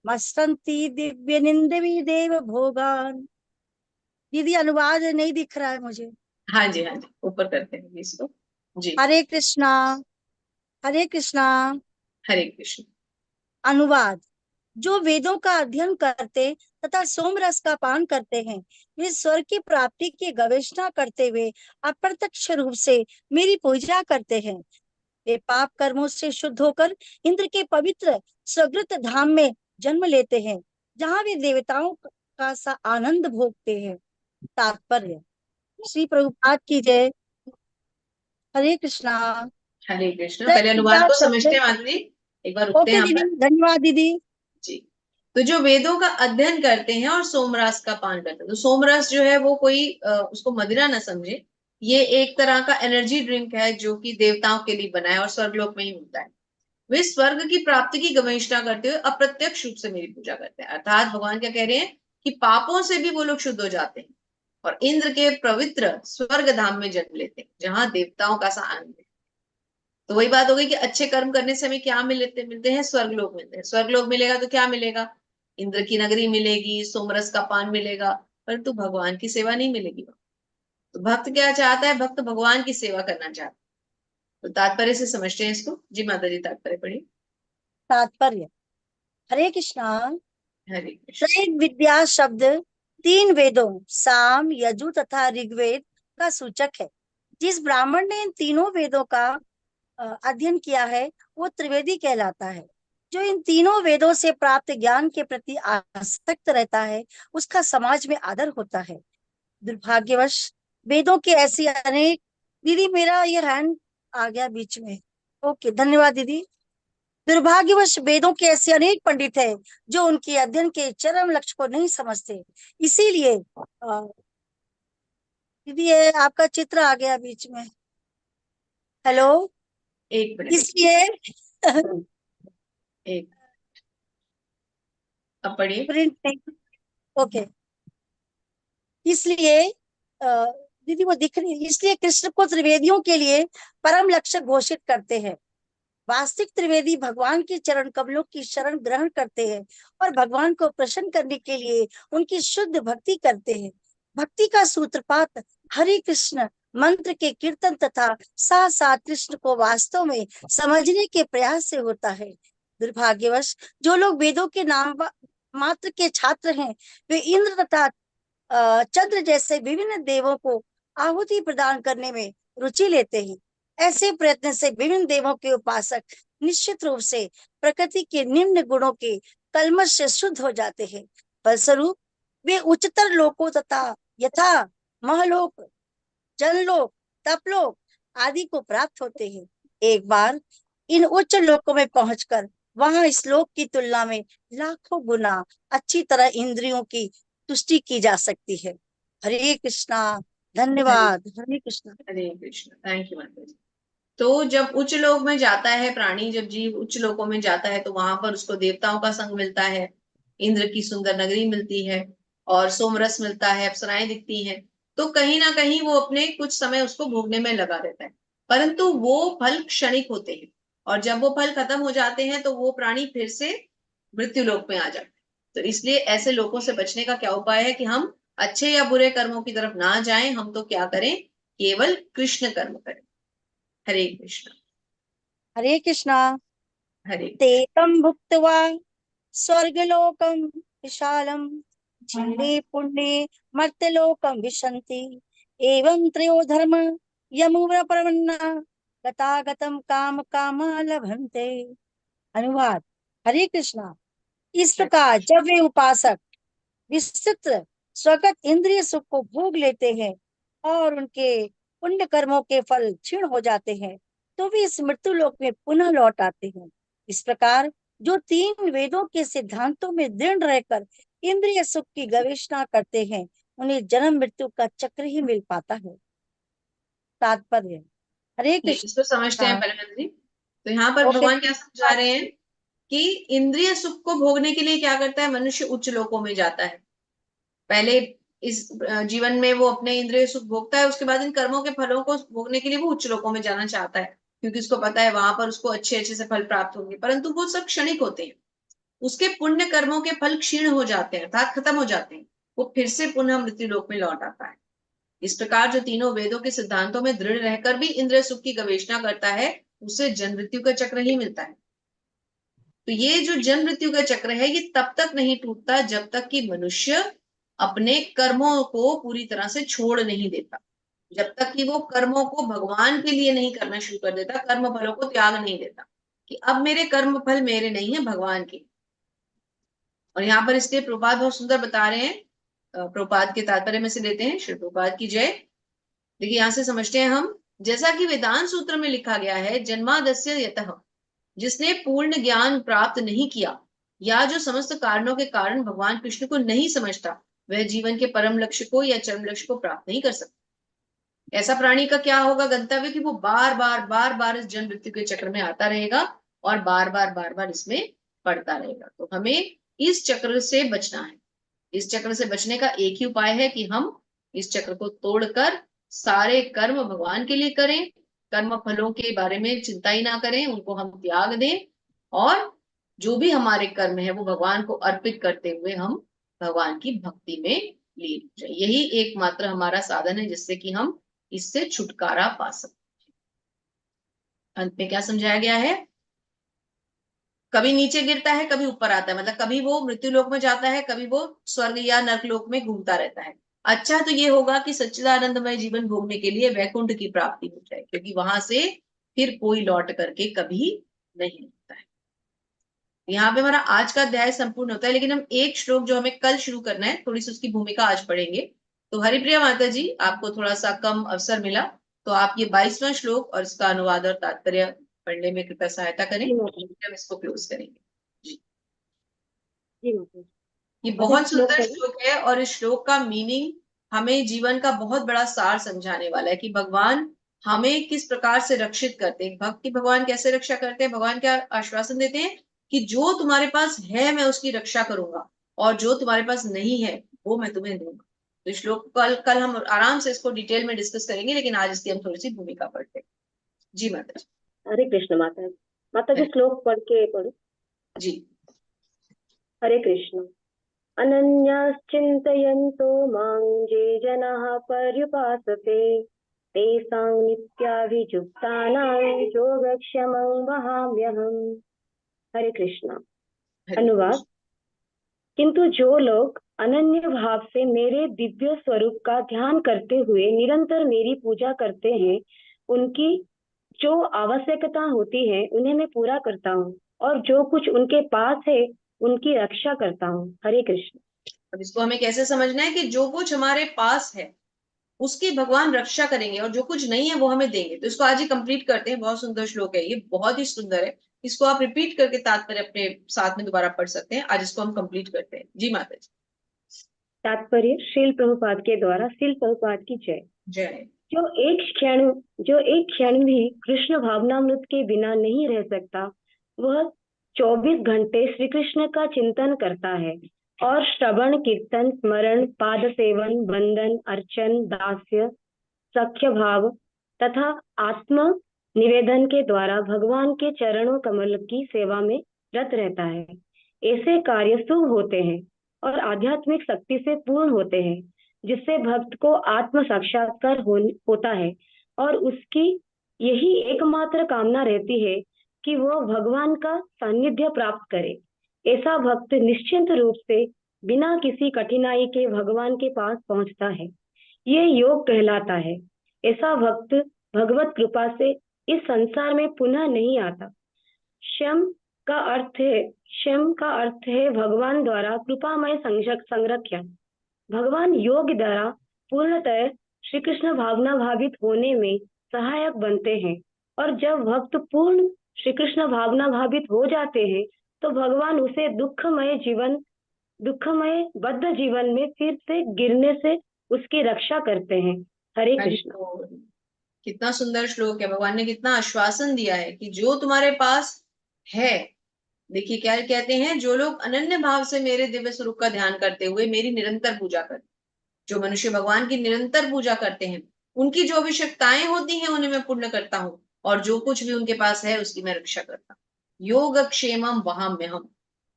मस्तंति दिव्य निंदवी देव भोगान। दीदी अनुवाद नहीं दिख रहा है मुझे। हाँ जी ऊपर करते हैं इसको। जी हरे कृष्णा। हरे कृष्णा। हरे कृष्ण। अनुवाद। जो वेदों का अध्ययन करते तथा सोम रस का पान करते हैं, वे स्वर्ग की प्राप्ति की गवेषणा करते हुए अप्रत्यक्ष रूप से मेरी पूजा करते हैं। वे पाप कर्मों से शुद्ध होकर इंद्र के पवित्र स्वगृत धाम में जन्म लेते हैं, जहाँ वे देवताओं का सा आनंद भोगते हैं। तात्पर्य। श्री प्रभुपाद की जय। हरे कृष्णा। हरे कृष्ण। जय पहले अनुवाद को समझते हैं श्री माता जी, एक बार रुकते हैं ओके यहाँ दीदी, पर। धन्यवाद दीदी। जी तो जो वेदों का अध्ययन करते हैं और सोमरस का पान करते हैं, तो सोमरस जो है वो कोई उसको मदिरा न समझे, ये एक तरह का एनर्जी ड्रिंक है जो कि देवताओं के लिए बना है और स्वर्गलोक में ही मिलता है। वे स्वर्ग की प्राप्ति की गवेषणा करते हुए अप्रत्यक्ष रूप से मेरी पूजा करते हैं। अर्थात भगवान क्या कह रहे हैं कि पापों से भी वो लोग शुद्ध हो जाते हैं और इंद्र के पवित्र स्वर्ग धाम में जन्म लेते हैं, जहां देवताओं का सा आनंद है। तो वही बात हो गई कि अच्छे कर्म करने से हमें क्या मिलते हैं, स्वर्गलोक मिलते हैं। स्वर्गलोक मिलेगा तो क्या मिलेगा, इंद्र की नगरी मिलेगी, सोमरस का पान मिलेगा, परंतु भगवान की सेवा नहीं मिलेगी। तो भक्त क्या चाहता है, भक्त भगवान की सेवा करना चाहता है। तो तात्पर्य से समझते हैं इसको। जी माता जी, तात्पर्य पढ़िए। तात्पर्य। हरे कृष्णा। हरे कृष्ण। त्रैविद विद्या शब्द 3 वेदों साम, यजु तथा ऋग्वेद का सूचक है। जिस ब्राह्मण ने इन तीनों वेदों का अध्ययन किया है वो त्रिवेदी कहलाता है। जो इन तीनों वेदों से प्राप्त ज्ञान के प्रति आसक्त रहता है उसका समाज में आदर होता है। दुर्भाग्यवश वेदों के ऐसी अनेक, दीदी मेरा ये हैंड आ गया बीच में, ओके धन्यवाद दीदी। दुर्भाग्यवश वेदों के ऐसे अनेक पंडित हैं जो उनके अध्ययन के चरम लक्ष्य को नहीं समझते। इसीलिए दीदी ये आपका चित्र आ गया बीच में, हेलो, एक मिनट, इसलिए एक, अब पढ़िए। प्रिंट नहीं, ओके। इसलिए दीदी वो दिख रही है, इसलिए कृष्ण को त्रिवेदियों के लिए परम लक्ष्य घोषित करते हैं। वास्तविक त्रिवेदी भगवान के चरण कमलों की शरण ग्रहण करते हैं और भगवान को प्रसन्न करने के लिए उनकी शुद्ध भक्ति करते हैं। भक्ति का सूत्रपात हरे कृष्ण मंत्र के कीर्तन तथा साथ साथ कृष्ण को वास्तव में समझने के प्रयास से होता है। दुर्भाग्यवश जो लोग वेदों के नाम मात्र के छात्र हैं वे इंद्र तथा चंद्र जैसे विभिन्न देवों को आहुति प्रदान करने में रुचि लेते हैं। ऐसे प्रयत्न से विभिन्न देवों के उपासक निश्चित रूप से प्रकृति के निम्न गुणों के कलमश से शुद्ध हो जाते हैं। फलस्वरूप वे उच्चतर लोकों तथा यथा महलोक, जनलोक, तपलोक आदि को प्राप्त होते हैं। एक बार इन उच्च लोकों में पहुंचकर वहां इस लोक की तुलना में लाखों गुना अच्छी तरह इंद्रियों की तुष्टि की जा सकती है। हरे कृष्णा, धन्यवाद। हरे कृष्णा। हरे कृष्ण, थैंक यू माता जी। तो जब उच्च लोक में जाता है प्राणी, जब जीव उच्च लोकों में जाता है तो वहां पर उसको देवताओं का संग मिलता है, इंद्र की सुंदर नगरी मिलती है और सोमरस मिलता है, अप्सराएं दिखती हैं। तो कहीं ना कहीं वो अपने कुछ समय उसको भोगने में लगा रहता है, परंतु वो फल क्षणिक होते हैं और जब वो फल खत्म हो जाते हैं तो वो प्राणी फिर से मृत्यु लोक में आ जाते हैं। तो इसलिए ऐसे लोगों से बचने का क्या उपाय है कि हम अच्छे या बुरे कर्मों की तरफ ना जाएं, हम तो क्या करें, केवल कृष्ण कर्म करें। हरे कृष्ण। हरे कृष्णा। हरे तेकं भुक्त्वा स्वर्गलोकं विशालम क्षीणे पुण्ये मर्त्यलोकं विशन्ति एवं त्रयो धर्म यमुप्रपन्ना गतागतं काम कामा लभन्ते। अनुवाद। हरे कृष्णा। इस प्रकार जब वे उपासक विस्तृत स्वगत इंद्रिय सुख को भोग लेते हैं और उनके पुण्य कर्मों के फल क्षीण हो जाते हैं तो वे इस मृत्यु लोक में पुनः लौट आते हैं। इस प्रकार जो 3 वेदों के सिद्धांतों में दृढ़ रहकर इंद्रिय सुख की गवेषणा करते हैं उन्हें जन्म मृत्यु का चक्र ही मिल पाता है। तात्पर्य। हरे कृष्ण। इसको समझते हैं पहले जी। तो यहाँ पर ओके। भगवान क्या समझा रहे हैं कि इंद्रिय सुख को भोगने के लिए क्या करता है, मनुष्य उच्च लोकों में जाता है। पहले इस जीवन में वो अपने इंद्रिय सुख भोगता है, उसके बाद इन कर्मों के फलों को भोगने के लिए वो उच्च लोकों में जाना चाहता है, क्योंकि उसको पता है वहां पर उसको अच्छे अच्छे से फल प्राप्त होंगे, परंतु वो सब क्षणिक होते हैं। उसके पुण्य कर्मों के फल क्षीण हो जाते हैं अर्थात खत्म हो जाते हैं, वो फिर से पुनः मृत्यु लोक में लौट आता है। इस प्रकार जो तीनों वेदों के सिद्धांतों में दृढ़ रहकर भी इंद्रिय सुख की गवेषणा करता है उसे जन्म मृत्यु का चक्र ही मिलता है। तो ये जो जन्म मृत्यु का चक्र है ये तब तक नहीं टूटता जब तक कि मनुष्य अपने कर्मों को पूरी तरह से छोड़ नहीं देता, जब तक कि वो कर्मों को भगवान के लिए नहीं करना शुरू कर देता, कर्म फलों को त्याग नहीं देता कि अब मेरे कर्म फल मेरे नहीं है, भगवान के। और यहाँ पर इसलिए प्रभुपाद बहुत सुंदर बता रहे हैं, प्रभुपाद के तात्पर्य में से लेते हैं, श्री प्रभुपाद की जय। देखिए यहाँ से समझते हैं हम, जैसा कि वेदांत सूत्र में लिखा गया है, जन्मादस्य यतः, जिसने पूर्ण ज्ञान प्राप्त नहीं किया या जो समस्त कारणों के कारण भगवान कृष्ण को नहीं समझता, वह जीवन के परम लक्ष्य को या चरम लक्ष्य को प्राप्त नहीं कर सकता। ऐसा प्राणी का क्या होगा गंतव्य कि वो बार बार इस जन्म मृत्यु के चक्र में आता रहेगा और बार बार इसमें पड़ता रहेगा। तो हमें इस चक्र से बचना है। इस चक्र से बचने का एक ही उपाय है कि हम इस चक्र को तोड़कर सारे कर्म भगवान के लिए करें कर्म फलों के बारे में चिंता ही ना करें, उनको हम त्याग दें और जो भी हमारे कर्म है वो भगवान को अर्पित करते हुए हम भगवान की भक्ति में लीन हो जाए। यही एकमात्र हमारा साधन है जिससे कि हम इससे छुटकारा पा सकते हैं। अंत में क्या समझाया गया है? कभी नीचे गिरता है, कभी ऊपर आता है, मतलब कभी वो मृत्यु लोक में जाता है, कभी वो स्वर्ग या नरक लोक में घूमता रहता है। अच्छा तो ये होगा कि सच्चिदानंदमय जीवन भोगने के लिए वैकुंठ की प्राप्ति हो जाए, क्योंकि वहां से फिर कोई लौट करके कभी नहीं होता है। यहाँ पे हमारा आज का अध्याय संपूर्ण होता है, लेकिन हम एक श्लोक जो हमें कल शुरू करना है, थोड़ी सी उसकी भूमिका आज पढ़ेंगे। तो हरिप्रिया माता जी, आपको थोड़ा सा कम अवसर मिला, तो आप ये 22वां श्लोक और इसका अनुवाद और तात्पर्य पढ़ने में कृपया सहायता करें, जी माता जी। हम इसको क्लोज करेंगे। जी माता जी। ये अच्छा, बहुत श्लोक सुंदर पढ़ो। श्लोक है और इस श्लोक का मीनिंग हमें जीवन का बहुत बड़ा सार समझाने वाला है कि भगवान हमें किस प्रकार से रक्षित करते हैं। भक्त की भगवान कैसे रक्षा करते हैं? भगवान क्या आश्वासन देते हैं कि जो तुम्हारे पास है मैं उसकी रक्षा करूंगा और जो तुम्हारे पास नहीं है वो मैं तुम्हें दूंगा। तो इस श्लोक कल हम आराम से इसको डिटेल में डिस्कस करेंगे, लेकिन आज इसकी हम थोड़ी सी भूमिका पढ़ते हैं। जी माता जी। हरे कृष्ण माता जी। माता जी, श्लोक पढ़ के पढ़ो। जी। हरे कृष्ण। अनन्याश्चिन्तयन्तो मां ये जनाः पर्युपासते तेषां नित्याभियुक्तानां योगक्षेमं वहाम्यहम्। हरे कृष्णा। अनुवाद। किंतु जो लोग अनन्य भाव से मेरे दिव्य स्वरूप का ध्यान करते हुए निरंतर मेरी पूजा करते हैं, उनकी जो आवश्यकता होती है उन्हें मैं पूरा करता हूँ और जो कुछ उनके पास है उनकी रक्षा करता हूँ। हरे कृष्ण। अब इसको हमें कैसे समझना है कि जो कुछ हमारे पास है उसकी भगवान रक्षा करेंगे और जो कुछ नहीं है वो हमें देंगे। तो इसको आज ही कंप्लीट करते हैं। बहुत सुंदर श्लोक है, ये बहुत ही सुंदर है। इसको आप रिपीट करके तात्पर्य अपने साथ में दोबारा पढ़ सकते हैं। आज इसको हम कंप्लीट करते हैं। जी माता जी। तात्पर्य श्रील प्रभुपाद के द्वारा। श्रील प्रभुपाद की जय। जय। जो एक क्षण भी कृष्ण भावनामृत के बिना नहीं रह सकता, वह 24 घंटे श्री कृष्ण का चिंतन करता है और श्रवण, कीर्तन, स्मरण, पाद सेवन, वंदन, अर्चन, दास्य, सख्य भाव तथा आत्म निवेदन के द्वारा भगवान के चरणों कमल की सेवा में रत रहता है। ऐसे कार्य शुभ होते हैं और आध्यात्मिक शक्ति से पूर्ण होते हैं, जिससे भक्त को आत्म साक्षात्कार होता है और उसकी यही एकमात्र कामना रहती है कि वह भगवान का सानिध्य प्राप्त करे। ऐसा भक्त निश्चिंत रूप से बिना किसी कठिनाई के भगवान के पास पहुंचता है। ये योग कहलाता है। ऐसा भक्त भगवत कृपा से इस संसार में पुनः नहीं आता। क्षम का अर्थ है भगवान द्वारा कृपामय संरक्षण। भगवान योग द्वारा पूर्णतः श्री कृष्ण भावना भावित होने में सहायक बनते हैं और जब भक्त पूर्ण श्री कृष्ण भावना भावित हो जाते हैं तो भगवान उसे दुखमय बद्ध जीवन में फिर से गिरने से उसकी रक्षा करते हैं। हरे कृष्ण। कितना सुंदर श्लोक है। भगवान ने कितना आश्वासन दिया है कि जो तुम्हारे पास है, देखिए क्या कहते हैं, जो लोग अनन्य भाव से मेरे दिव्य स्वरूप का ध्यान करते हुए मेरी निरंतर पूजा करते, जो मनुष्य भगवान की निरंतर पूजा करते हैं, उनकी जो आवश्यकताएं होती हैं उन्हें मैं पूर्ण करता हूँ और जो कुछ भी उनके पास है उसकी मैं रक्षा करता हूँ। योगक्षेमम वहाम्यहम्।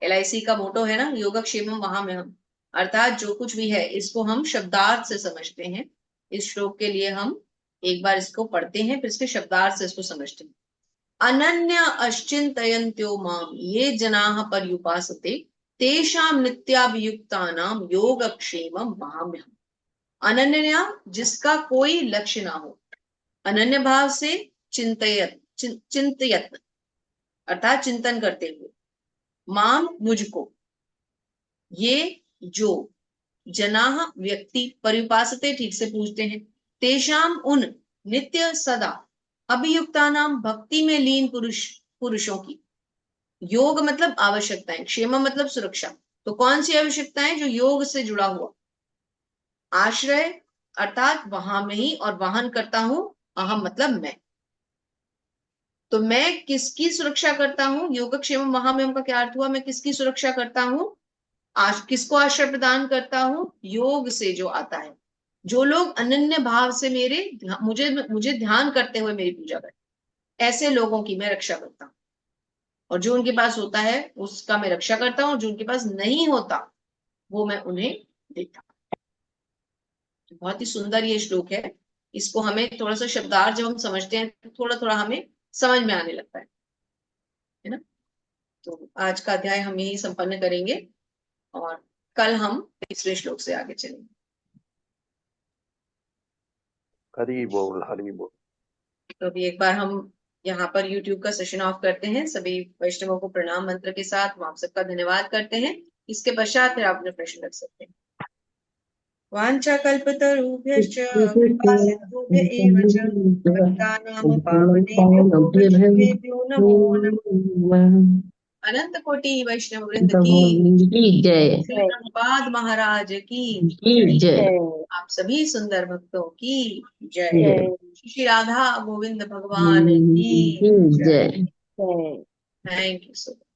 LIC का मोटो है ना, योगक्षेमम वहाम्यहम्, अर्थात जो कुछ भी है इसको हम शब्दार्थ से समझते हैं। इस श्लोक के लिए हम एक बार इसको पढ़ते हैं, फिर इसके शब्दार्थ से इसको समझते हैं। अनन्य अश्चिन्तयन्त्यो माम ये जनाः पर्युपासते तेषां नित्याभियुक्तानां योगक्षेमं वहाम्यहम्। अनन्य जिसका कोई लक्ष्य ना हो, अनन्य भाव से चिंतयत अर्थात चिंतन करते हुए, माम मुझको, ये जो जनाः व्यक्ति पर्युपासते ठीक से पूजते हैं, तेषाम उन नित्य सदा अभियुक्तानाम भक्ति में लीन पुरुषों की, योग मतलब आवश्यकताएं, क्षेम मतलब सुरक्षा, तो कौन सी आवश्यकताएं? जो योग से जुड़ा हुआ, आश्रय अर्थात वहां में ही, और वाहन करता हूं, अहम मतलब मैं, तो मैं किसकी सुरक्षा करता हूं? योगक्षेम महामयम का क्या अर्थ हुआ? मैं किसकी सुरक्षा करता हूं? किसको आश्रय प्रदान करता हूं? योग से जो आता है। जो लोग अनन्य भाव से मुझे ध्यान करते हुए मेरी पूजा करते, ऐसे लोगों की मैं रक्षा करता हूँ। और जो उनके पास होता है उसका मैं रक्षा करता हूँ, जो उनके पास नहीं होता वो मैं उन्हें देता हूँ। बहुत ही सुंदर ये श्लोक है। इसको हमें थोड़ा सा शब्दार्थ जब हम समझते हैं तो थोड़ा थोड़ा हमें समझ में आने लगता है ना। तो आज का अध्याय हम यही संपन्न करेंगे और कल हम तीसरे श्लोक से आगे चलेंगे। हरि बोल, हरि बोल। तो अभी एक बार हम यहाँ पर YouTube का सेशन ऑफ करते हैं। सभी वैष्णवों को प्रणाम मंत्र के साथ हम आप सबका धन्यवाद करते हैं। इसके पश्चात फिर आप अपने प्रश्न रख सकते हैं। वाञ्छाकल्पतरुभ्यश्च कृपा सिन्धुभ्य एव च पतितानां पावनेभ्यो नमो नमः। अनंत कोटि वैष्णव वृंद की जय श्री प्रभुपाद महाराज की जय। आप सभी सुंदर भक्तों की जय। श्री राधा गोविंद भगवान की जय। जय। Thank you so much.